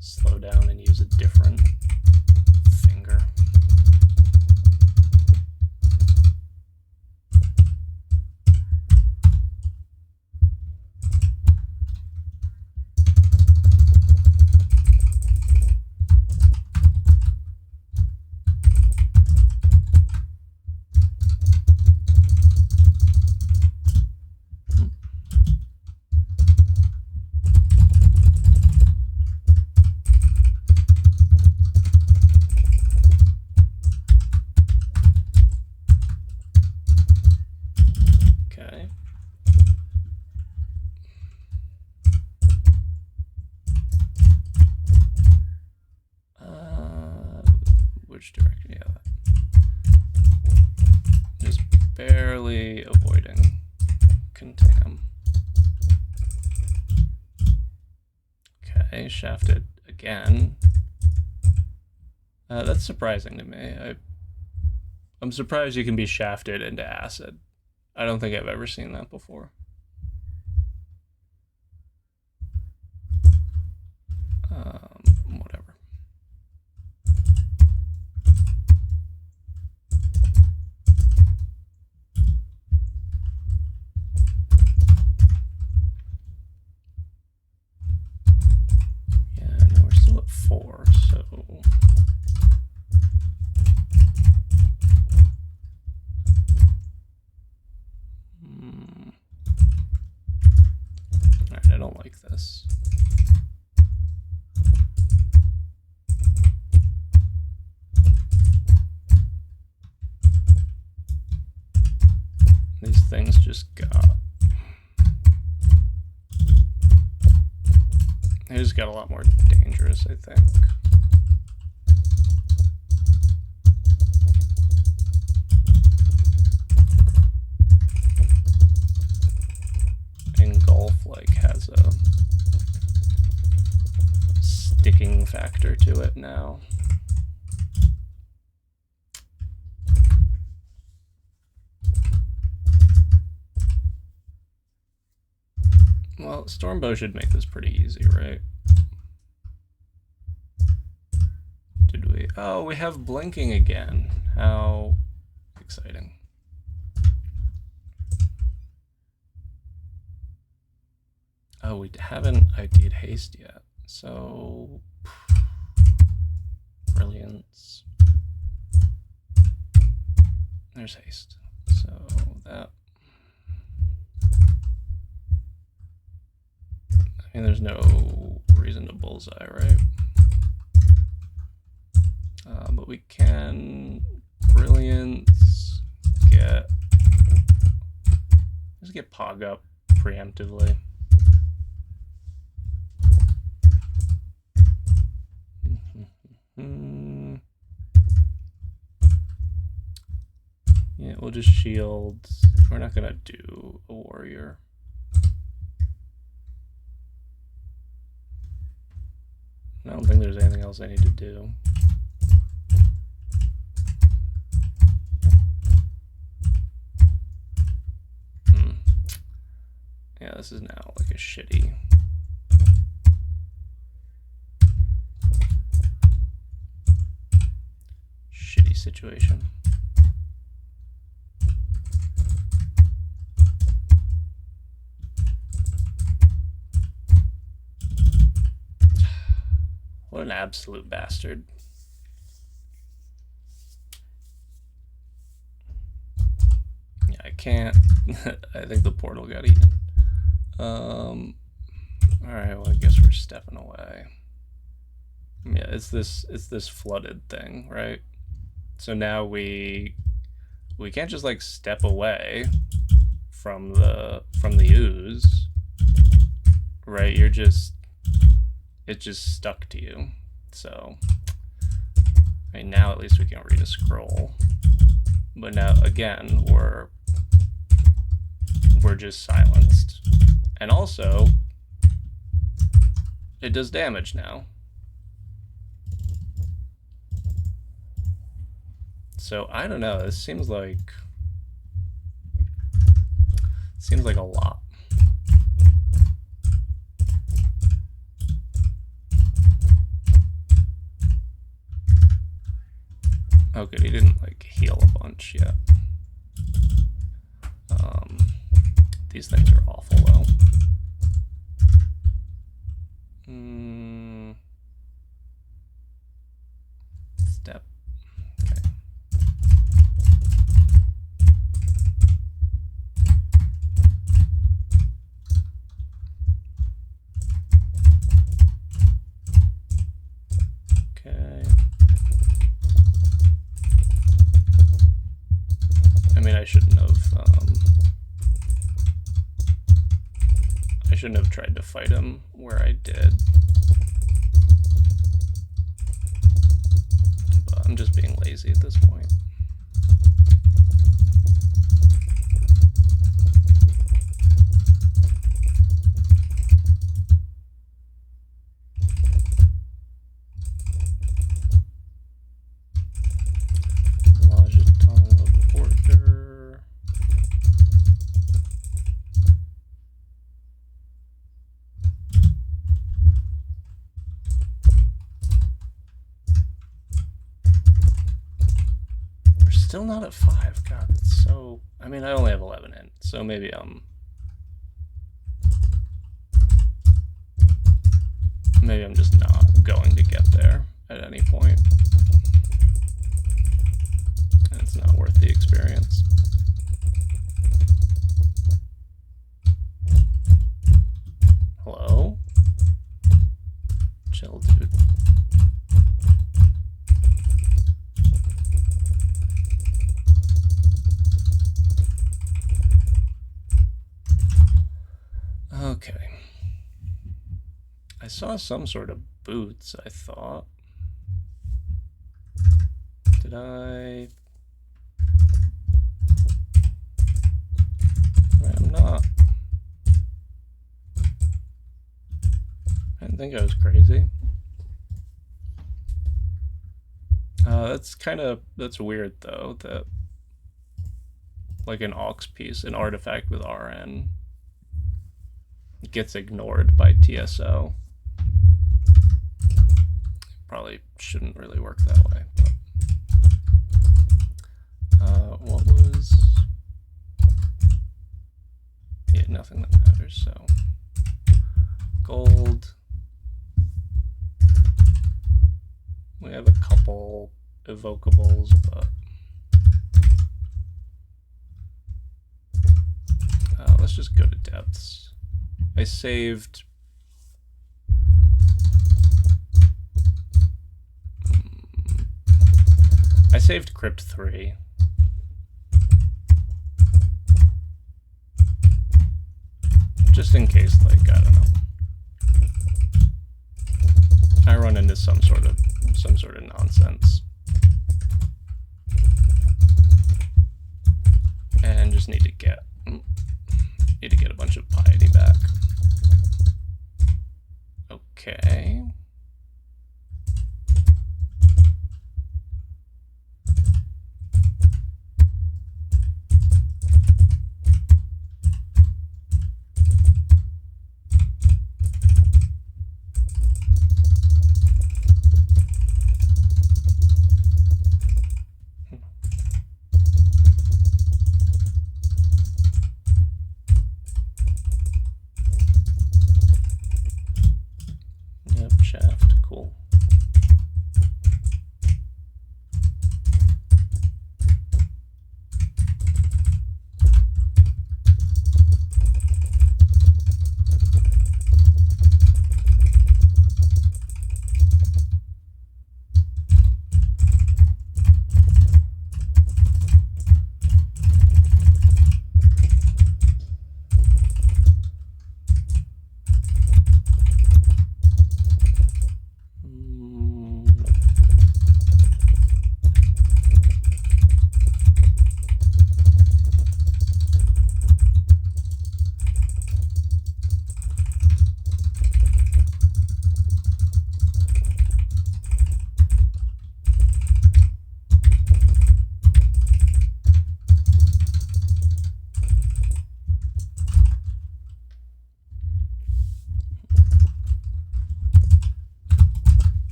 Slow down and use a different finger. Which direction? Yeah. Just barely avoiding contam. Okay, shafted again. That's surprising to me. I'm surprised you can be shafted into acid. I don't think I've ever seen that before. Whatever. Yeah, no, we're still at 4, so... Alright, I don't like this. These things just got... They just got a lot more dangerous, I think. Engulf, like, has a sticking factor to it now. Well, Stormbow should make this pretty easy, right? Did we? Oh, we have blinking again. How exciting. Oh, we haven't ID'd haste yet. So, brilliance. There's haste. So that... I mean, there's no reason to bullseye, right? But we can brilliance just get Pog up preemptively. Yeah, we'll just shield. We're not gonna do a warrior. I don't think there's anything else I need to do. Yeah, this is now like a shitty situation. What an absolute bastard. Yeah, I can't. I think the portal got eaten. Alright, well I guess we're stepping away. Yeah, it's this flooded thing, right? So now we can't just like step away from the ooze, right? It's just stuck to you. So right now at least we can read a scroll. But now again we're just silenced. And also it does damage now. So I don't know, this seems like a lot. Oh good, he didn't like heal a bunch yet. These things are awful though. Step. Okay. Okay. I mean, I shouldn't have tried to fight him where I did. But I'm just being lazy at this point. Still not at 5. God, that's so... I mean, I only have 11 in, so maybe I'm just not going to get there at any point. And it's not worth the experience. Hello? Chill, dude. Okay. I saw some sort of boots, I thought. Did I? I'm not. I didn't think I was crazy. That's weird though, that like an aux piece, an artifact with RN gets ignored by TSO. Probably shouldn't really work that way, but what was... Yeah, nothing that matters, so gold. We have a couple evocables, but let's just go to depths. I saved Crypt 3. Just in case, like, I don't know, I run into some sort of nonsense and just need to get a bunch of piety back. Okay. Shaft, cool.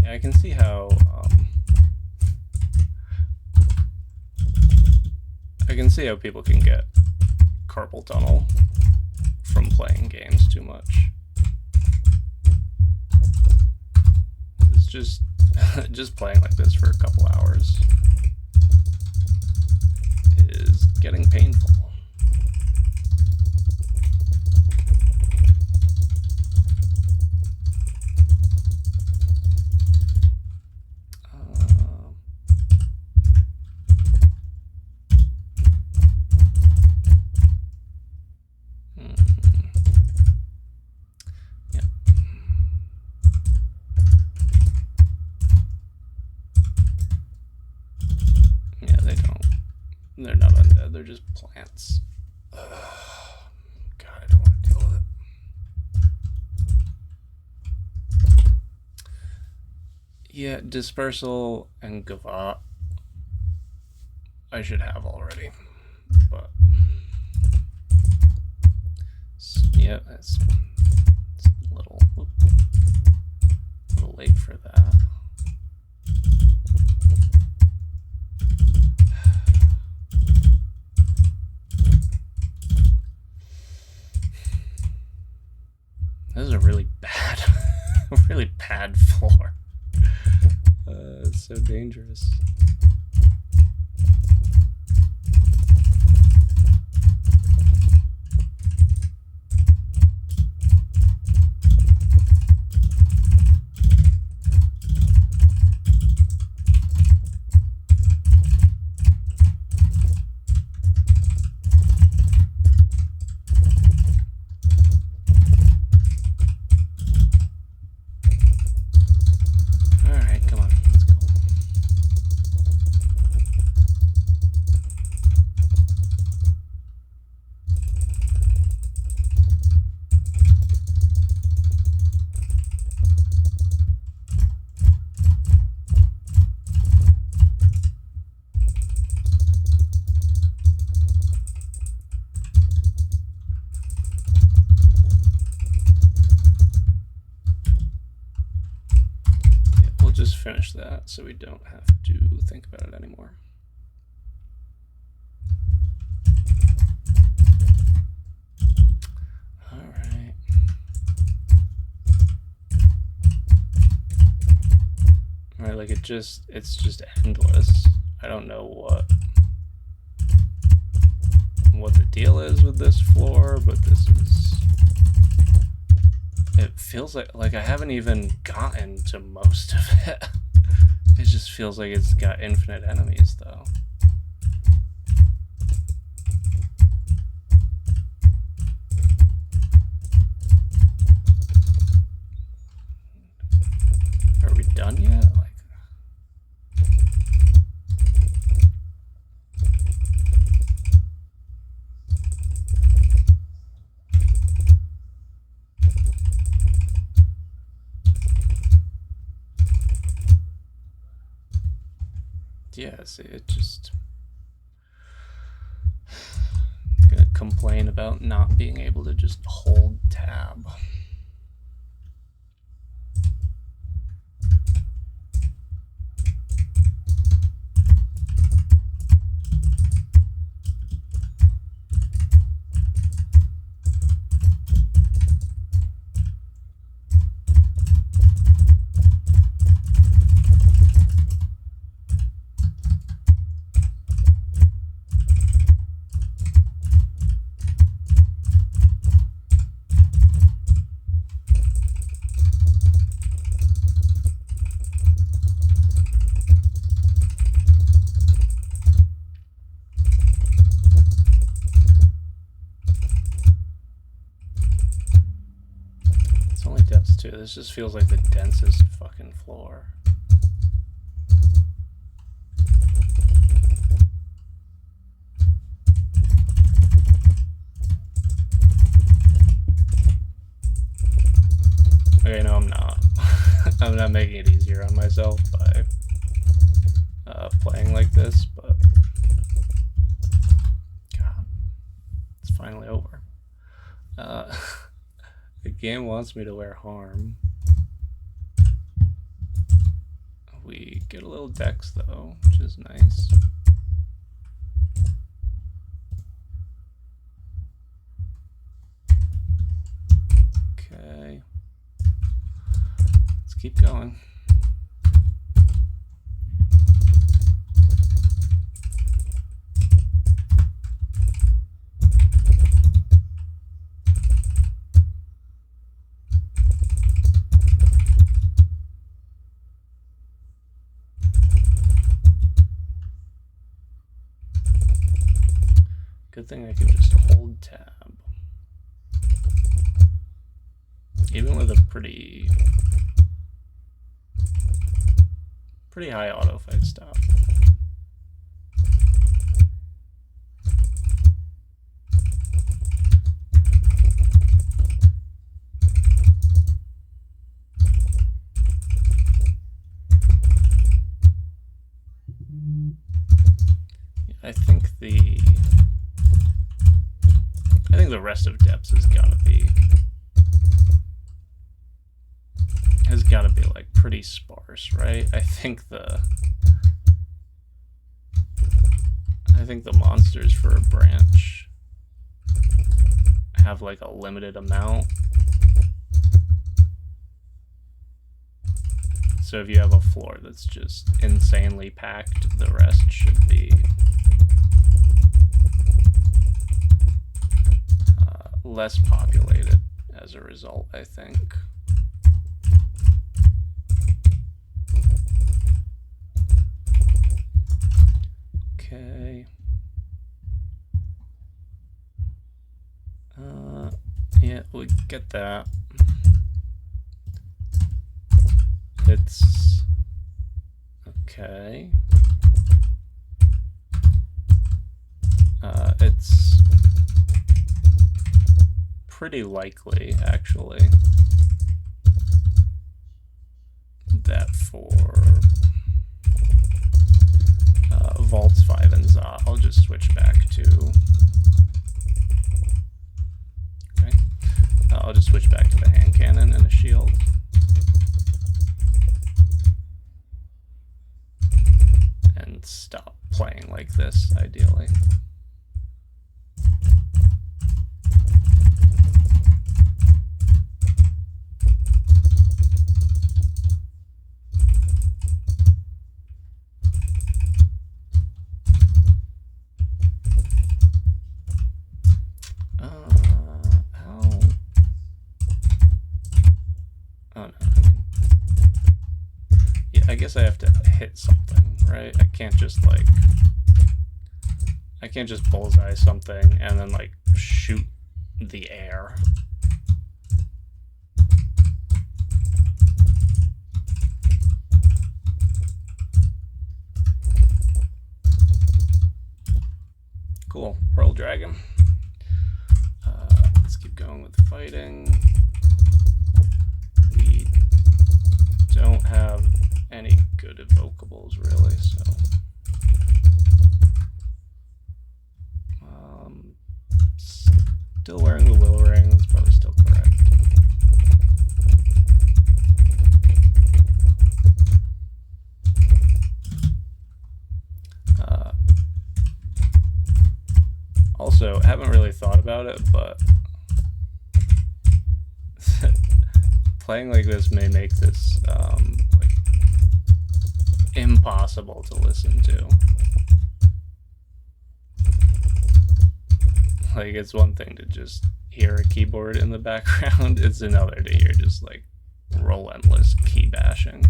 I can see how people can get carpal tunnel from playing games too much. It's just playing like this for a couple hours is getting painful. They're not undead, they're just plants. God, I don't want to deal with it. Yeah, Dispersal and Gavat I should have already, but yeah, it's a little late for that. This is a really bad, really bad floor. It's so dangerous. Just finish that so we don't have to think about it anymore. All right. All right, like it's just endless. I don't know what the deal is with this floor, but this is, it feels like I haven't even gotten to most of it. It just feels like it's got infinite enemies, though. Are we done yet? Yeah, see, it just gonna complain about not being able to just hold tab. This just feels like the densest fucking floor. Okay, no, I'm not. I'm not making it easier on myself by playing like this, but God, it's finally over. The game wants me to wear harm. We get a little dex though, which is nice. Okay. Let's keep going. Good thing I can just hold tab. Even with a pretty high auto fight stop. I think the rest of depths has gotta be like pretty sparse, right? I think the monsters for a branch have like a limited amount. So if you have a floor that's just insanely packed, the rest should be less populated as a result, I think. Okay. Yeah, we get that. It's okay. It's pretty likely, actually, that for Vaults 5 and Za, I'll just switch back to... Okay. I'll just switch back to the hand cannon and a shield. And stop playing like this, ideally. I guess I have to hit something, right? I can't just bullseye something and then like shoot the air. Cool, Pearl Dragon. Let's keep going with fighting. We don't have any good evocables really, so still wearing the will ring, that's probably still correct. Also, haven't really thought about it, but playing like this may make this like impossible to listen to. Like, it's one thing to just hear a keyboard in the background, it's another to hear just like relentless key bashing.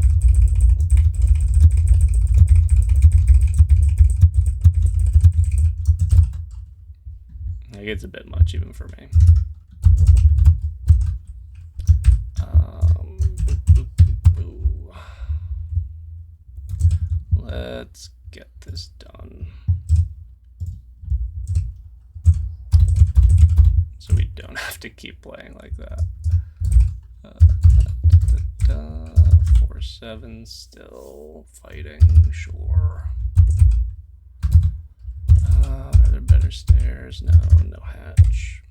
Like, it's a bit much even for me. Let's get this done. So we don't have to keep playing like that. 4-7 still fighting, sure. Are there better stairs? No, no hatch.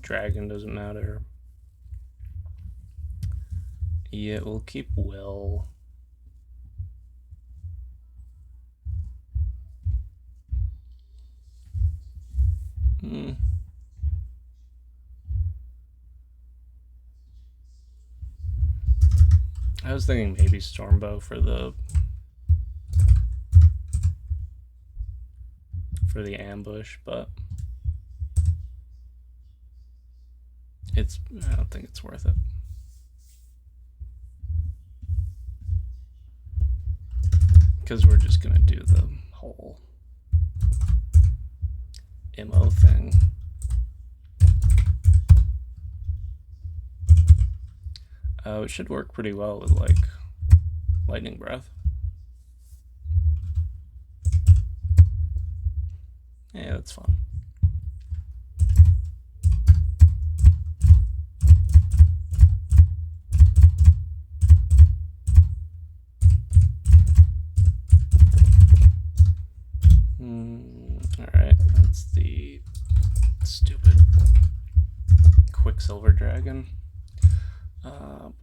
Dragon doesn't matter. Yeah, we'll keep Will. I was thinking maybe Stormbow for the ambush, but I don't think it's worth it. Because we're just gonna do the whole MO thing. It should work pretty well with like lightning breath. Yeah, that's fun. silver dragon. Boop,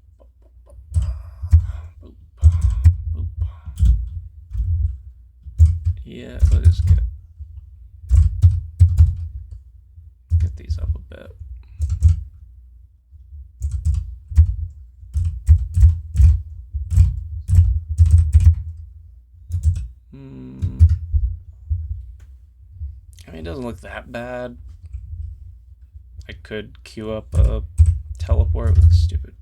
boop. Yeah, let's get these up a bit. I mean, it doesn't look that bad. I could queue up a teleport, but stupid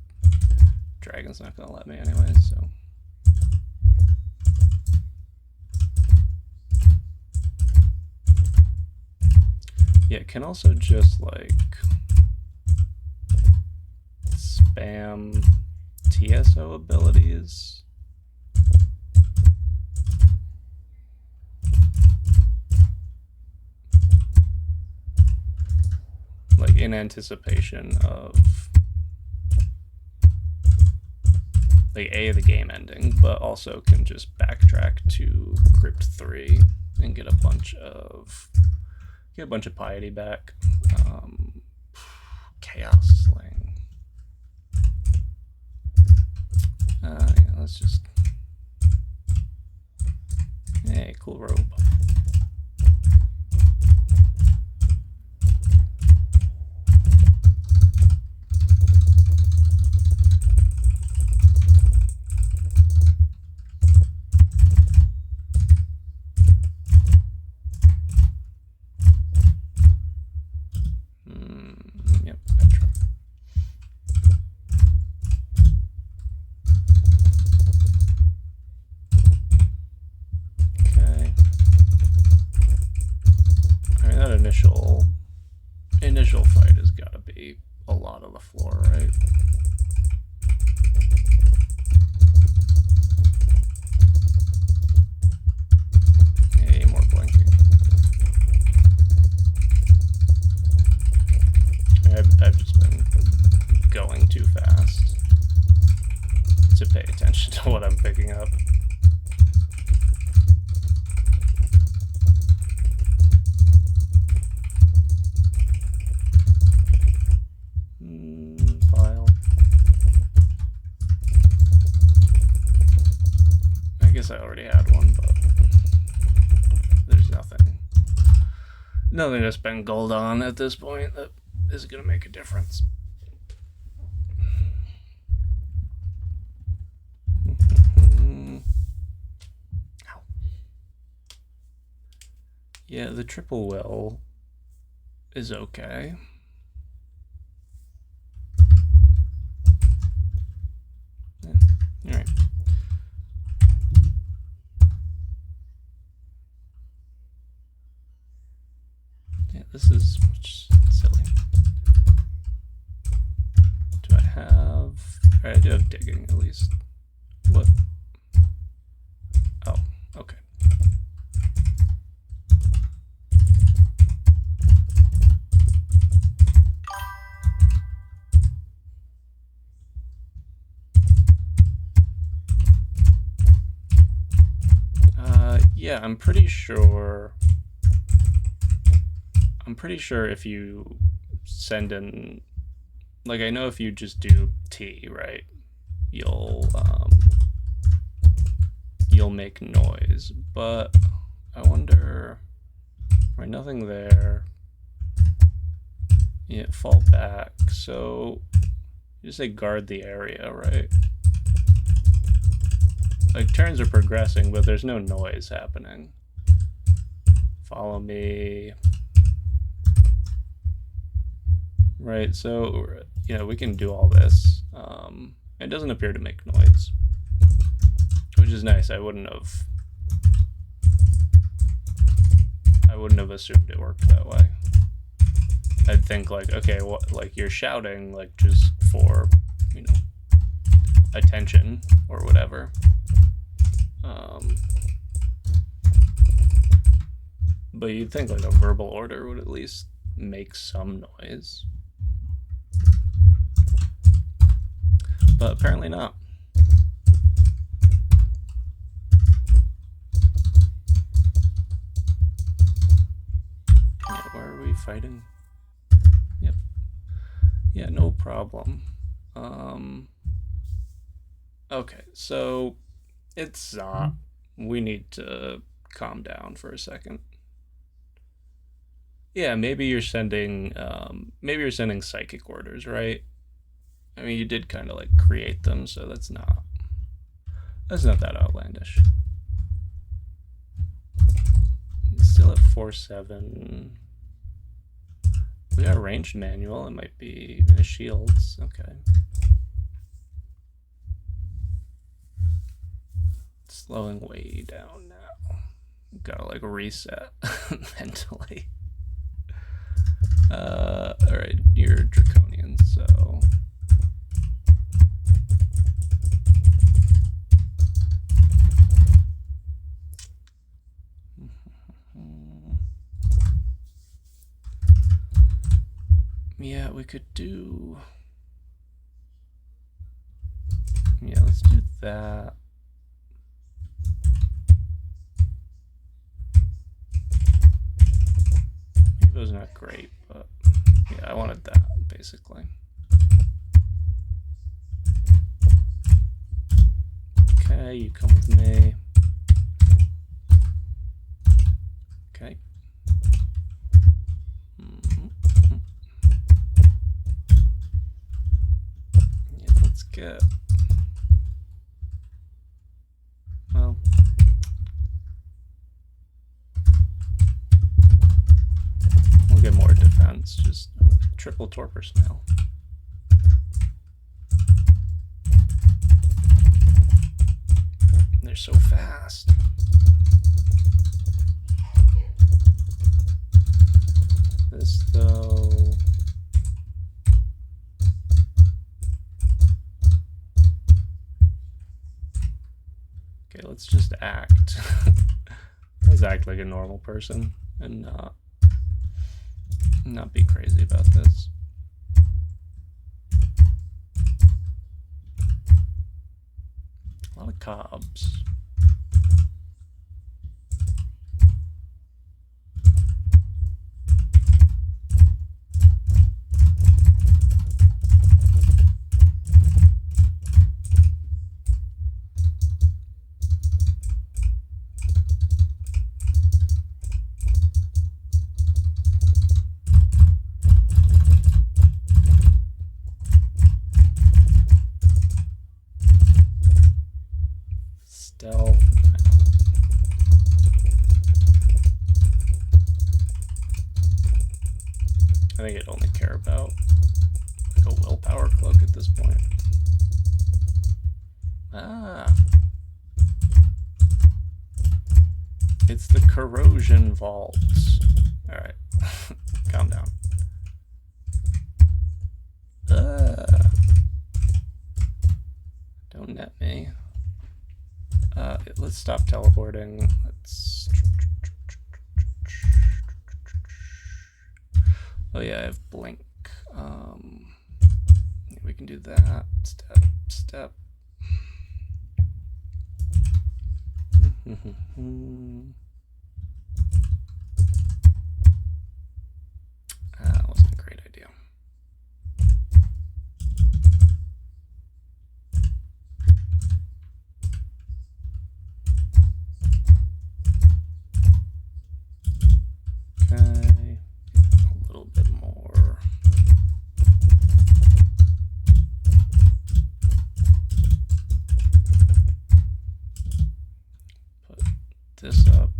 dragon's not gonna let me anyway, so. Yeah, it can also just like spam TSO abilities. Like in anticipation of like the game ending, but also can just backtrack to Crypt 3 and get a bunch of piety back. Chaos Sling. Yeah, let's just. Hey, cool rope. Yep, Petra. Okay. I mean, that initial fight has got to be a lot of the floor, right? Hey, more blinking. I've just been going too fast to pay attention to what I'm picking up. File. I guess I already had one, but there's nothing to spend gold on at this point that is going to make a difference. Ow. Yeah, the triple will is okay. Yeah. All right. Yeah, this is silly. Do I have... Alright, I do have digging, at least. What? Oh, okay. Yeah, I'm pretty sure if you send in, like, I know if you just do T, right, you'll make noise, but I wonder, right, nothing there. Yeah, fall back, so you just say guard the area, right? Like, turns are progressing, but there's no noise happening. Follow me. Right, so, you know, we can do all this. It doesn't appear to make noise, which is nice. I wouldn't have assumed it worked that way. I'd think, like, okay, what, like, you're shouting, like, just for, you know, attention or whatever. But you'd think, like, a verbal order would at least make some noise. But apparently not. Yeah, where are we fighting? Yep. Yeah, no problem. Okay, so it's we need to calm down for a second. Yeah, maybe you're sending psychic orders, right? I mean, you did kind of like create them, so that's not that outlandish. Still at 4-7. We got a ranged manual. It might be in shields. Okay. Slowing way down now. Gotta like reset mentally. Alright, you're draconian, so. Yeah, we could do. Yeah, let's do that. It was not great, but yeah, I wanted that basically. Okay, you come with me. Okay. Yeah, let's get. Well. We'll get more defense, just triple torpor snail. They're so fast. This though. Okay, let's just act. Let's act like a normal person and not be crazy about this. A lot of cobs. Still, I think I'd only care about like a willpower cloak at this point. It's the corrosion vaults. Alright, calm down. Don't net me. Let's stop teleporting. Let's. Oh yeah, I have blink. We can do that. Step. That wasn't a great idea. Okay, a little bit more. Put this up.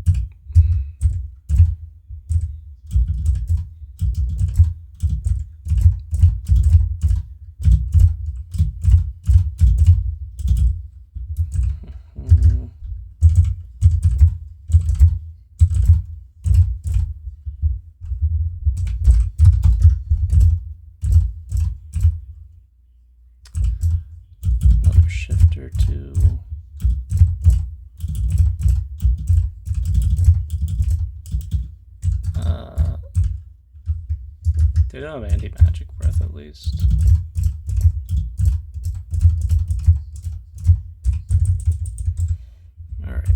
Another shifter too. They don't have anti-magic breath at least. Alright.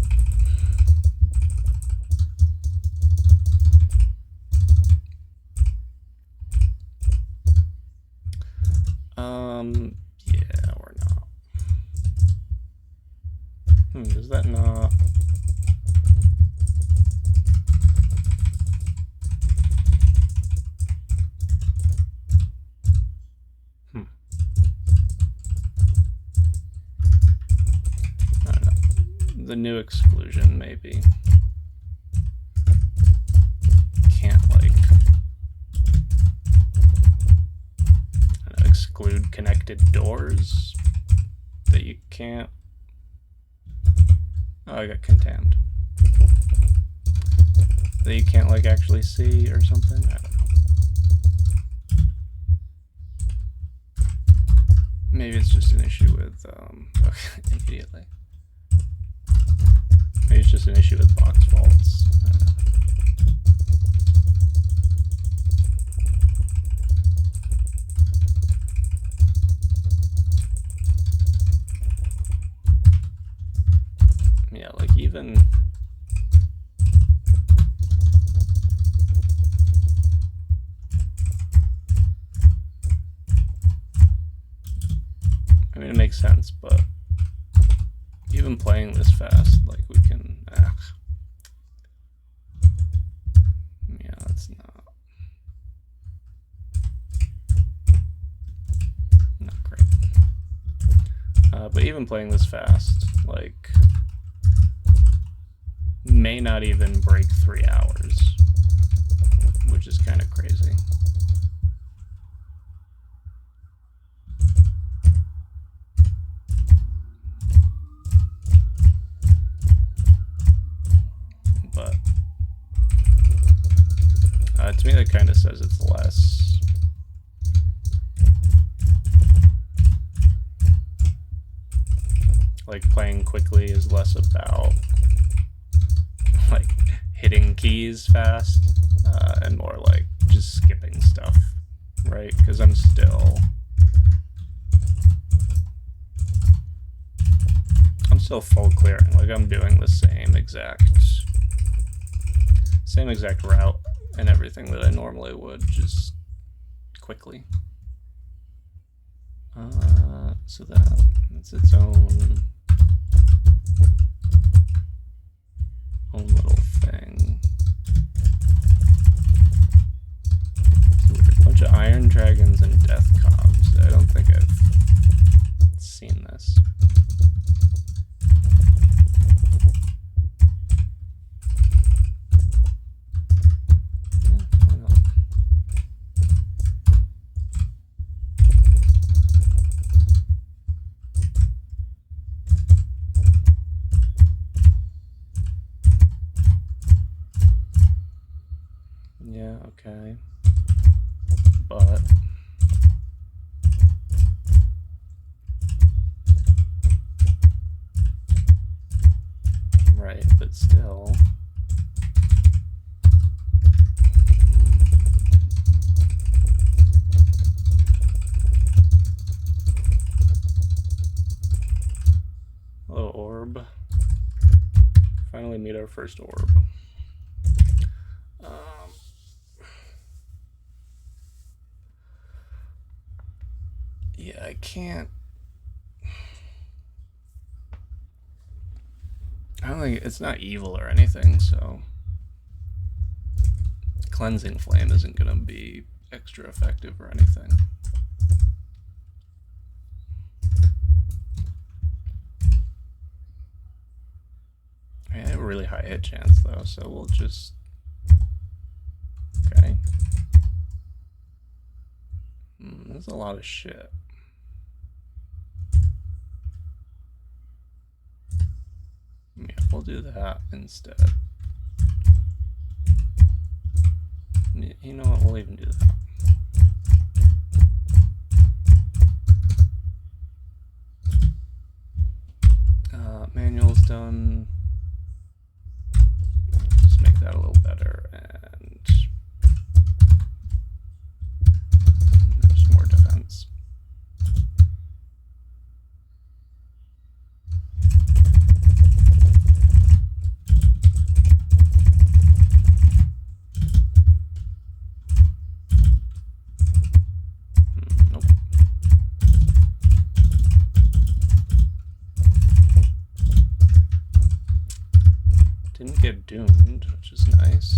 the new exclusion maybe can't like exclude connected doors that you can't. Oh, I got contained. That you can't like actually see or something. I don't know. Maybe it's just an issue with okay, immediately. Maybe it's just an issue with box faults. I don't know. Yeah, like even I mean, it makes sense, but even playing this fast, like we can, yeah, that's not great. But even playing this fast, like, may not even break 3 hours, which is kind of crazy. But to me that kind of says it's less like playing quickly is less about like hitting keys fast and more like just skipping stuff, right? Because I'm still full clearing, like I'm doing the same exact route and everything that I normally would, just quickly. So that's its own little thing. It's weird. A bunch of iron dragons and death cobs. I don't think I've seen this. Yeah, okay. But right, but still hello, orb. Finally meet our first orb. Yeah, I can't. I don't think it's not evil or anything, so cleansing flame isn't gonna be extra effective or anything. I have a really high hit chance though, so we'll just okay. That's a lot of shit. Yeah, we'll do that instead. You know what, we'll even do that. Manual's done. Just make that a little better, and just more defense. Nope. Didn't get doomed, which is nice.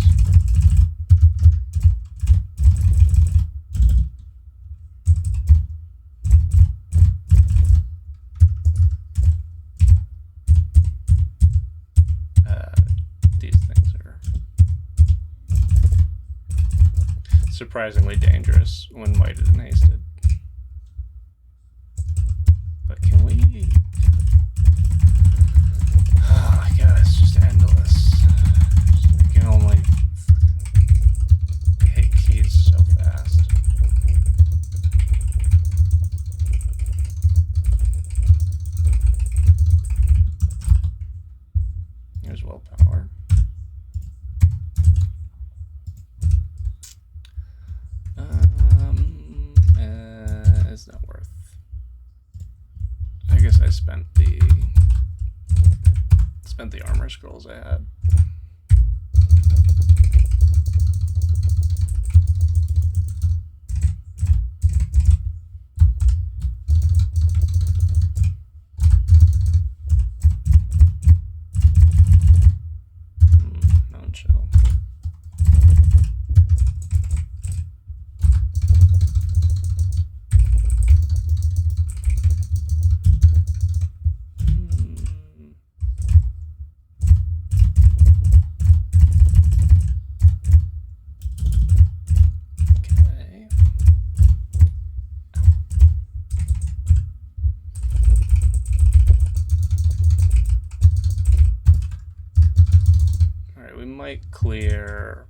surprisingly dangerous when whited and hasted. But can we... Oh my god, it's just endless. I can only hit keys so fast. There's willpower. It's not worth. I guess I spent the armor scrolls I had. Mountain shell. Might clear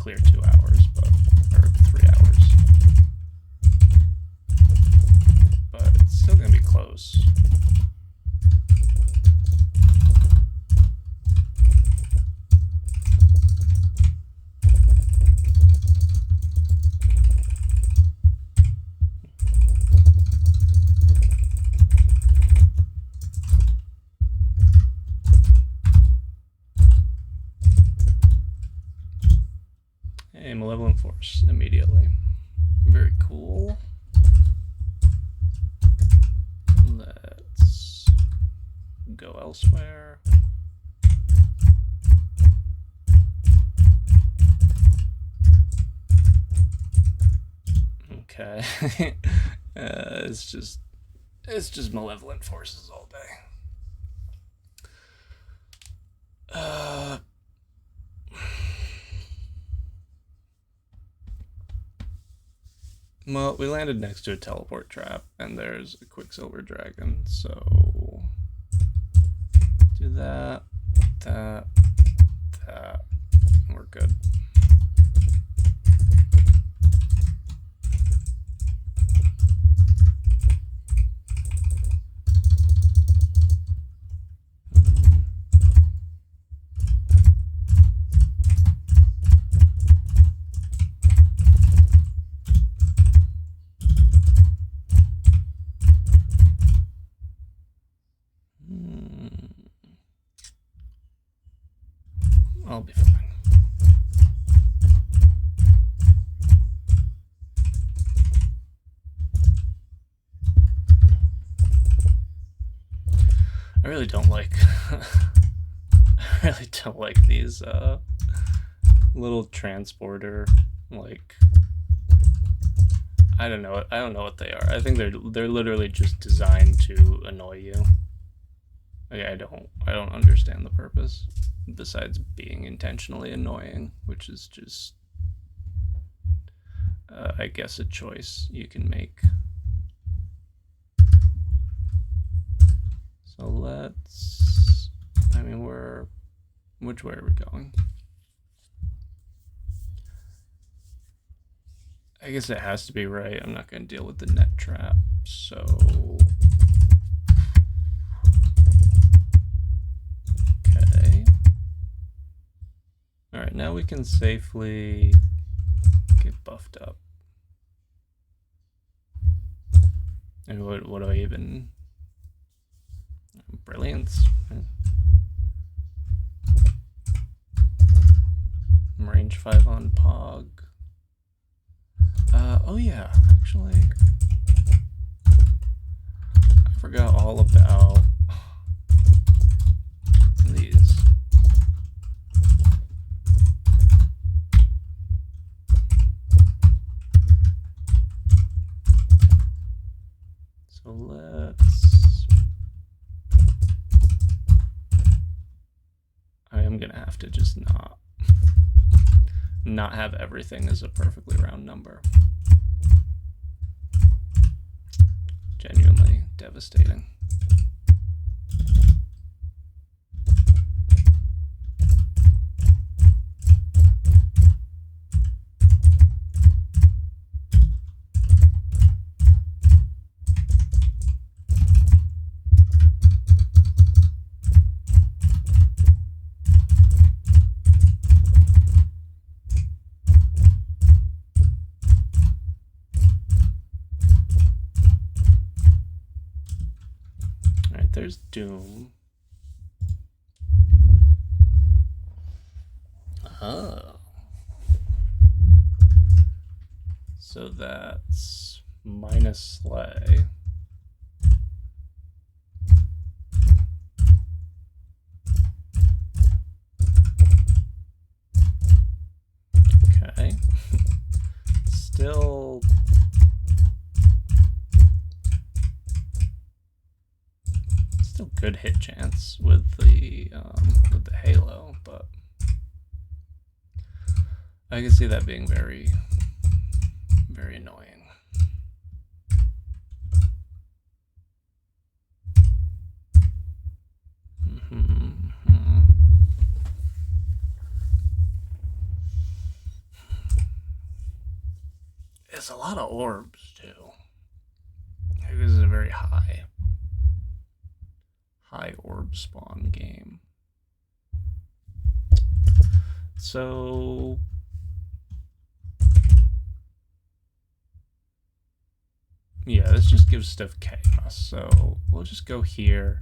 2 hours, or 3 hours, but it's still gonna be close. A malevolent force immediately. Very cool. Let's go elsewhere. Okay. It's just malevolent forces all day. Well, we landed next to a teleport trap, and there's a Quicksilver Dragon, so do that, that, and we're good. I'll be fine. I really don't like I really don't like these little transporter, like, I don't know what they are. I think they're literally just designed to annoy you. Like, I don't understand the purpose besides being intentionally annoying, which is just I guess a choice you can make. So let's, I mean, which way are we going? I guess it has to be right. I'm not going to deal with the net trap, so okay. All right, now we can safely get buffed up. And what do I even? Brilliance. Range 5 on Pog. Oh yeah, actually, I forgot all about these. So let's, I am gonna have to just not. not have everything as a perfectly round number. Genuinely devastating. There's Doom. Oh. So that's minus sleigh. Okay. Still good hit chance with the halo, but I can see that being very, very annoying. It's a lot of orbs too. This is a very high orb spawn game. So yeah, this just gives stuff chaos. So we'll just go here.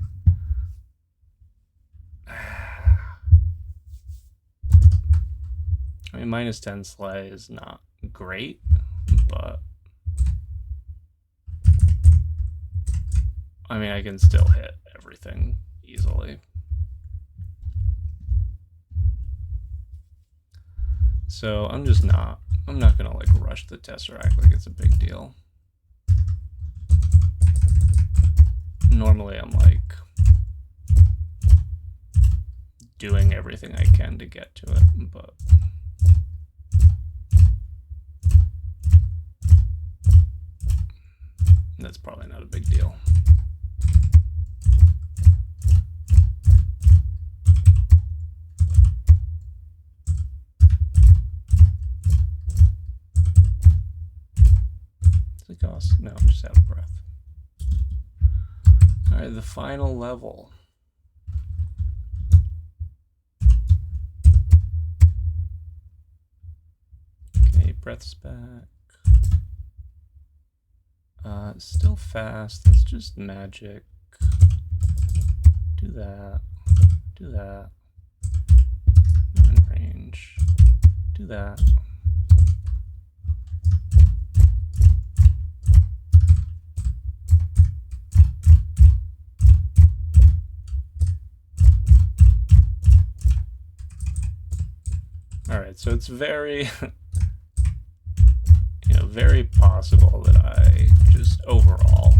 I mean, minus 10 sleigh is not great, but I mean, I can still hit everything easily. So I'm not gonna like rush the Tesseract like it's a big deal. Normally I'm like doing everything I can to get to it, but that's probably not a big deal. No, I'm just out of breath. All right, the final level. Okay, breath's back. Still fast. Let's just magic. Do that. Do that. Not in range. Do that. All right, so it's very, very possible that I just overall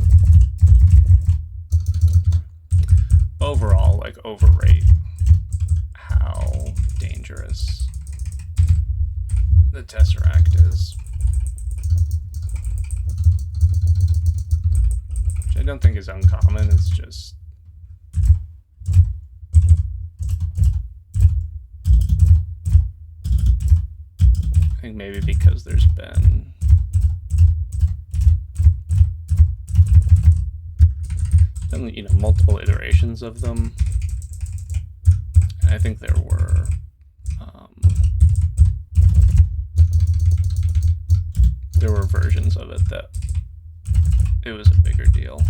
like overrate how dangerous the Tesseract is. Which I don't think is uncommon, it's just I think maybe because there's been multiple iterations of them. And I think there were versions of it that it was a bigger deal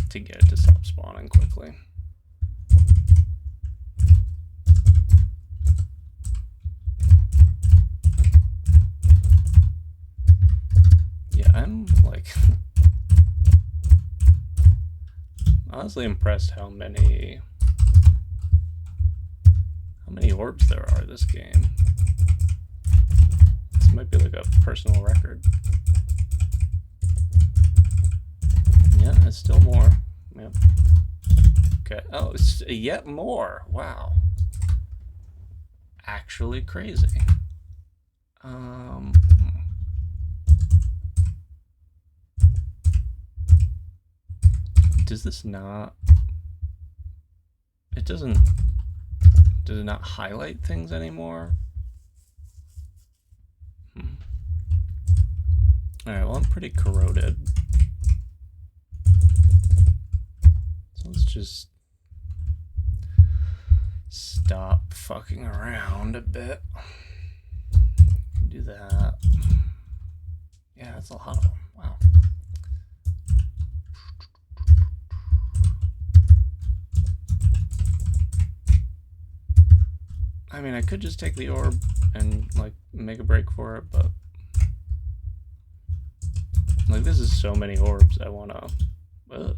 to get it to stop spawning quickly. Yeah, I'm like honestly impressed how many orbs there are this game. This might be like a personal record. Yeah, it's still more. Yep. Okay. Oh, it's yet more. Wow. actually crazy. Does this not... It doesn't... Does it not highlight things anymore? Alright, well, I'm pretty corroded. So let's just stop fucking around a bit. Do that. Yeah, that's a lot of them. Wow. I mean, I could just take the orb and, like, make a break for it, but... Like, this is so many orbs, I wanna... Oh.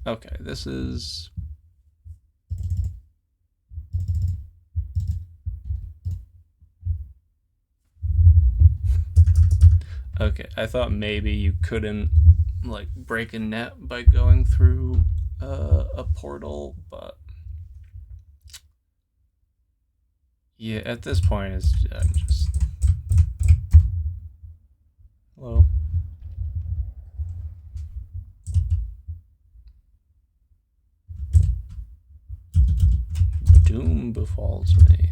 Okay, this is... Okay, I thought maybe you couldn't, like, break a net by going through a portal, but yeah, at this point it's just hello. Doom befalls me.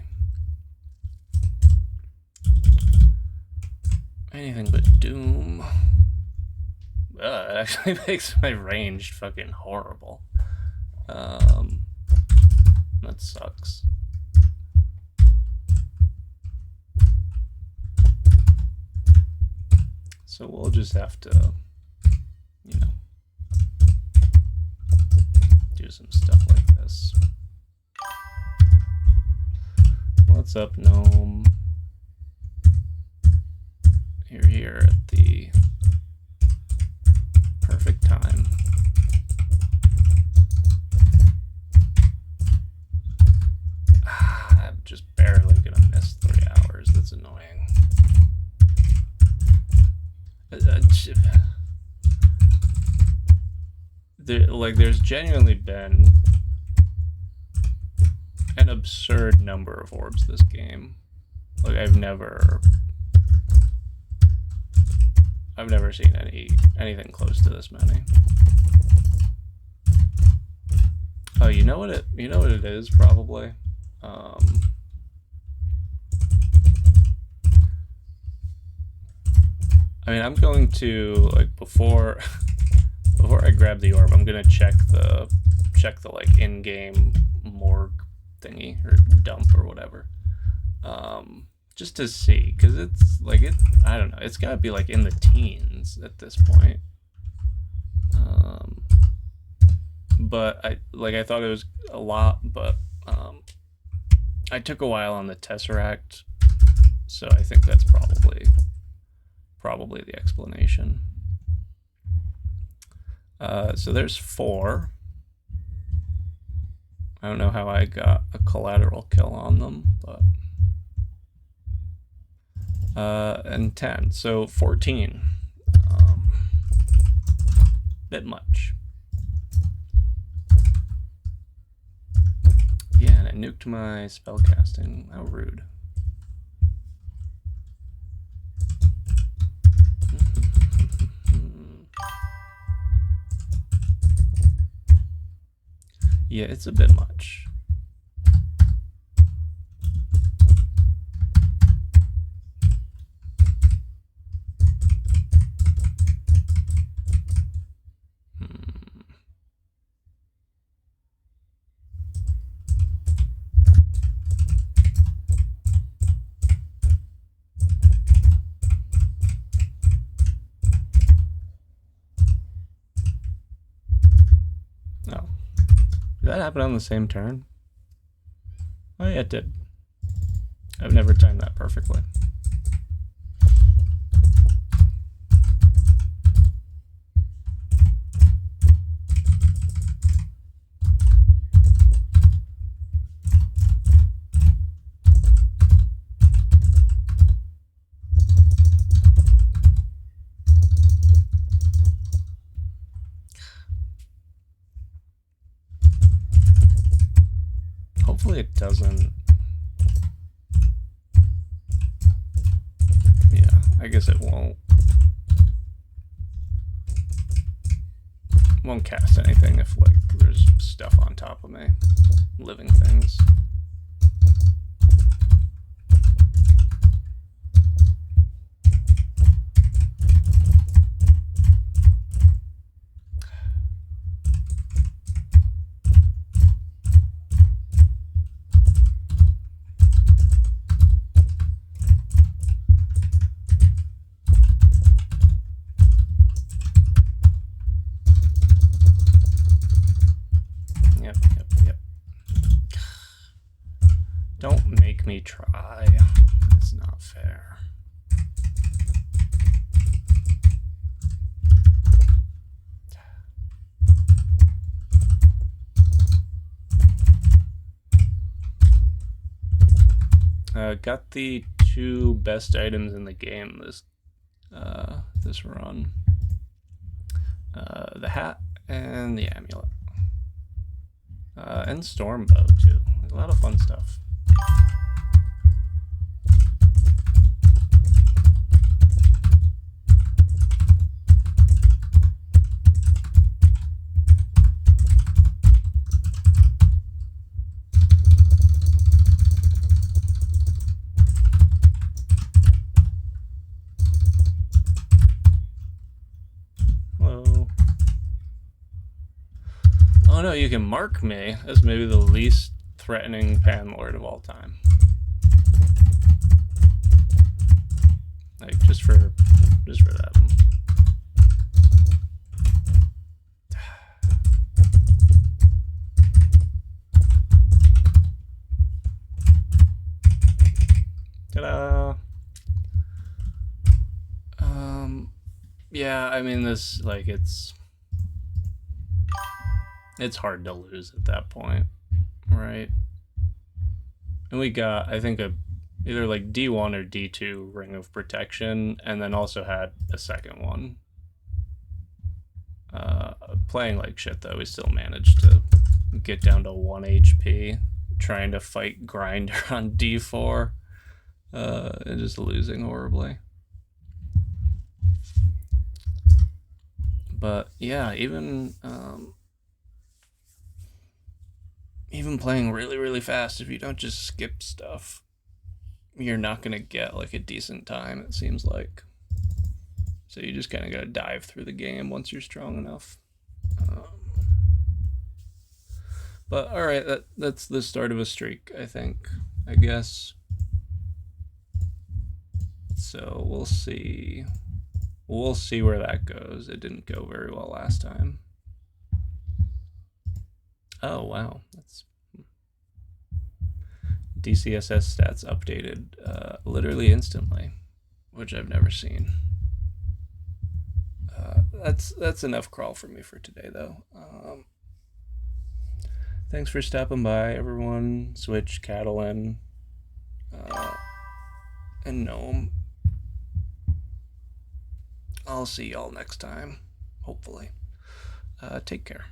Anything but doom. It actually makes my range fucking horrible. That sucks. So we'll just have to, you know, do some stuff like this. What's up, gnome? You're here at the perfect time. I'm just barely gonna miss 3 hours. That's annoying. There's genuinely been an absurd number of orbs this game. Like, I've never seen anything close to this many. Oh, you know what it is probably. I mean, I'm going to, like, before I grab the orb, I'm gonna check the like in-game morgue thingy or dump or whatever. Just to see, because it's like, I don't know, it's gotta be like in the teens at this point. But I thought it was a lot, but I took a while on the Tesseract, so I think that's probably the explanation. So there's 4. I don't know how I got a collateral kill on them, but and 10, so 14. Bit much. Yeah, and I nuked my spellcasting. How rude. Yeah, it's a bit much. Did that happen on the same turn? Oh yeah, it did. I've never timed that perfectly. Hopefully it doesn't. Yeah, I guess it won't. Won't cast anything if like there's stuff on top of me, living things. Yep. Don't make me try. It's not fair. Got the 2 best items in the game this run. The hat and the amulet. And Stormbow too. A lot of fun stuff. Hello. Oh no, you can mark me as maybe the least threatening Panlord of all time. Like just for that. Ta-da! Yeah, I mean this like it's hard to lose at that point, right? And we got, I think, either like D1 or D2 Ring of Protection, and then also had a second one. Playing like shit though, we still managed to get down to 1 HP, trying to fight Grinder on D4, and just losing horribly. But yeah, even playing really fast, if you don't just skip stuff, you're not gonna get like a decent time, it seems like. So you just kind of gotta dive through the game once you're strong enough. But all right, that's the start of a streak, I think, I guess. So we'll see. We'll see where that goes. It didn't go very well last time. Oh wow, that's DCSS stats updated literally instantly, which I've never seen. That's enough crawl for me for today, though. Thanks for stopping by, everyone. Switch, Catalan, and Gnome. I'll see y'all next time, hopefully. Take care.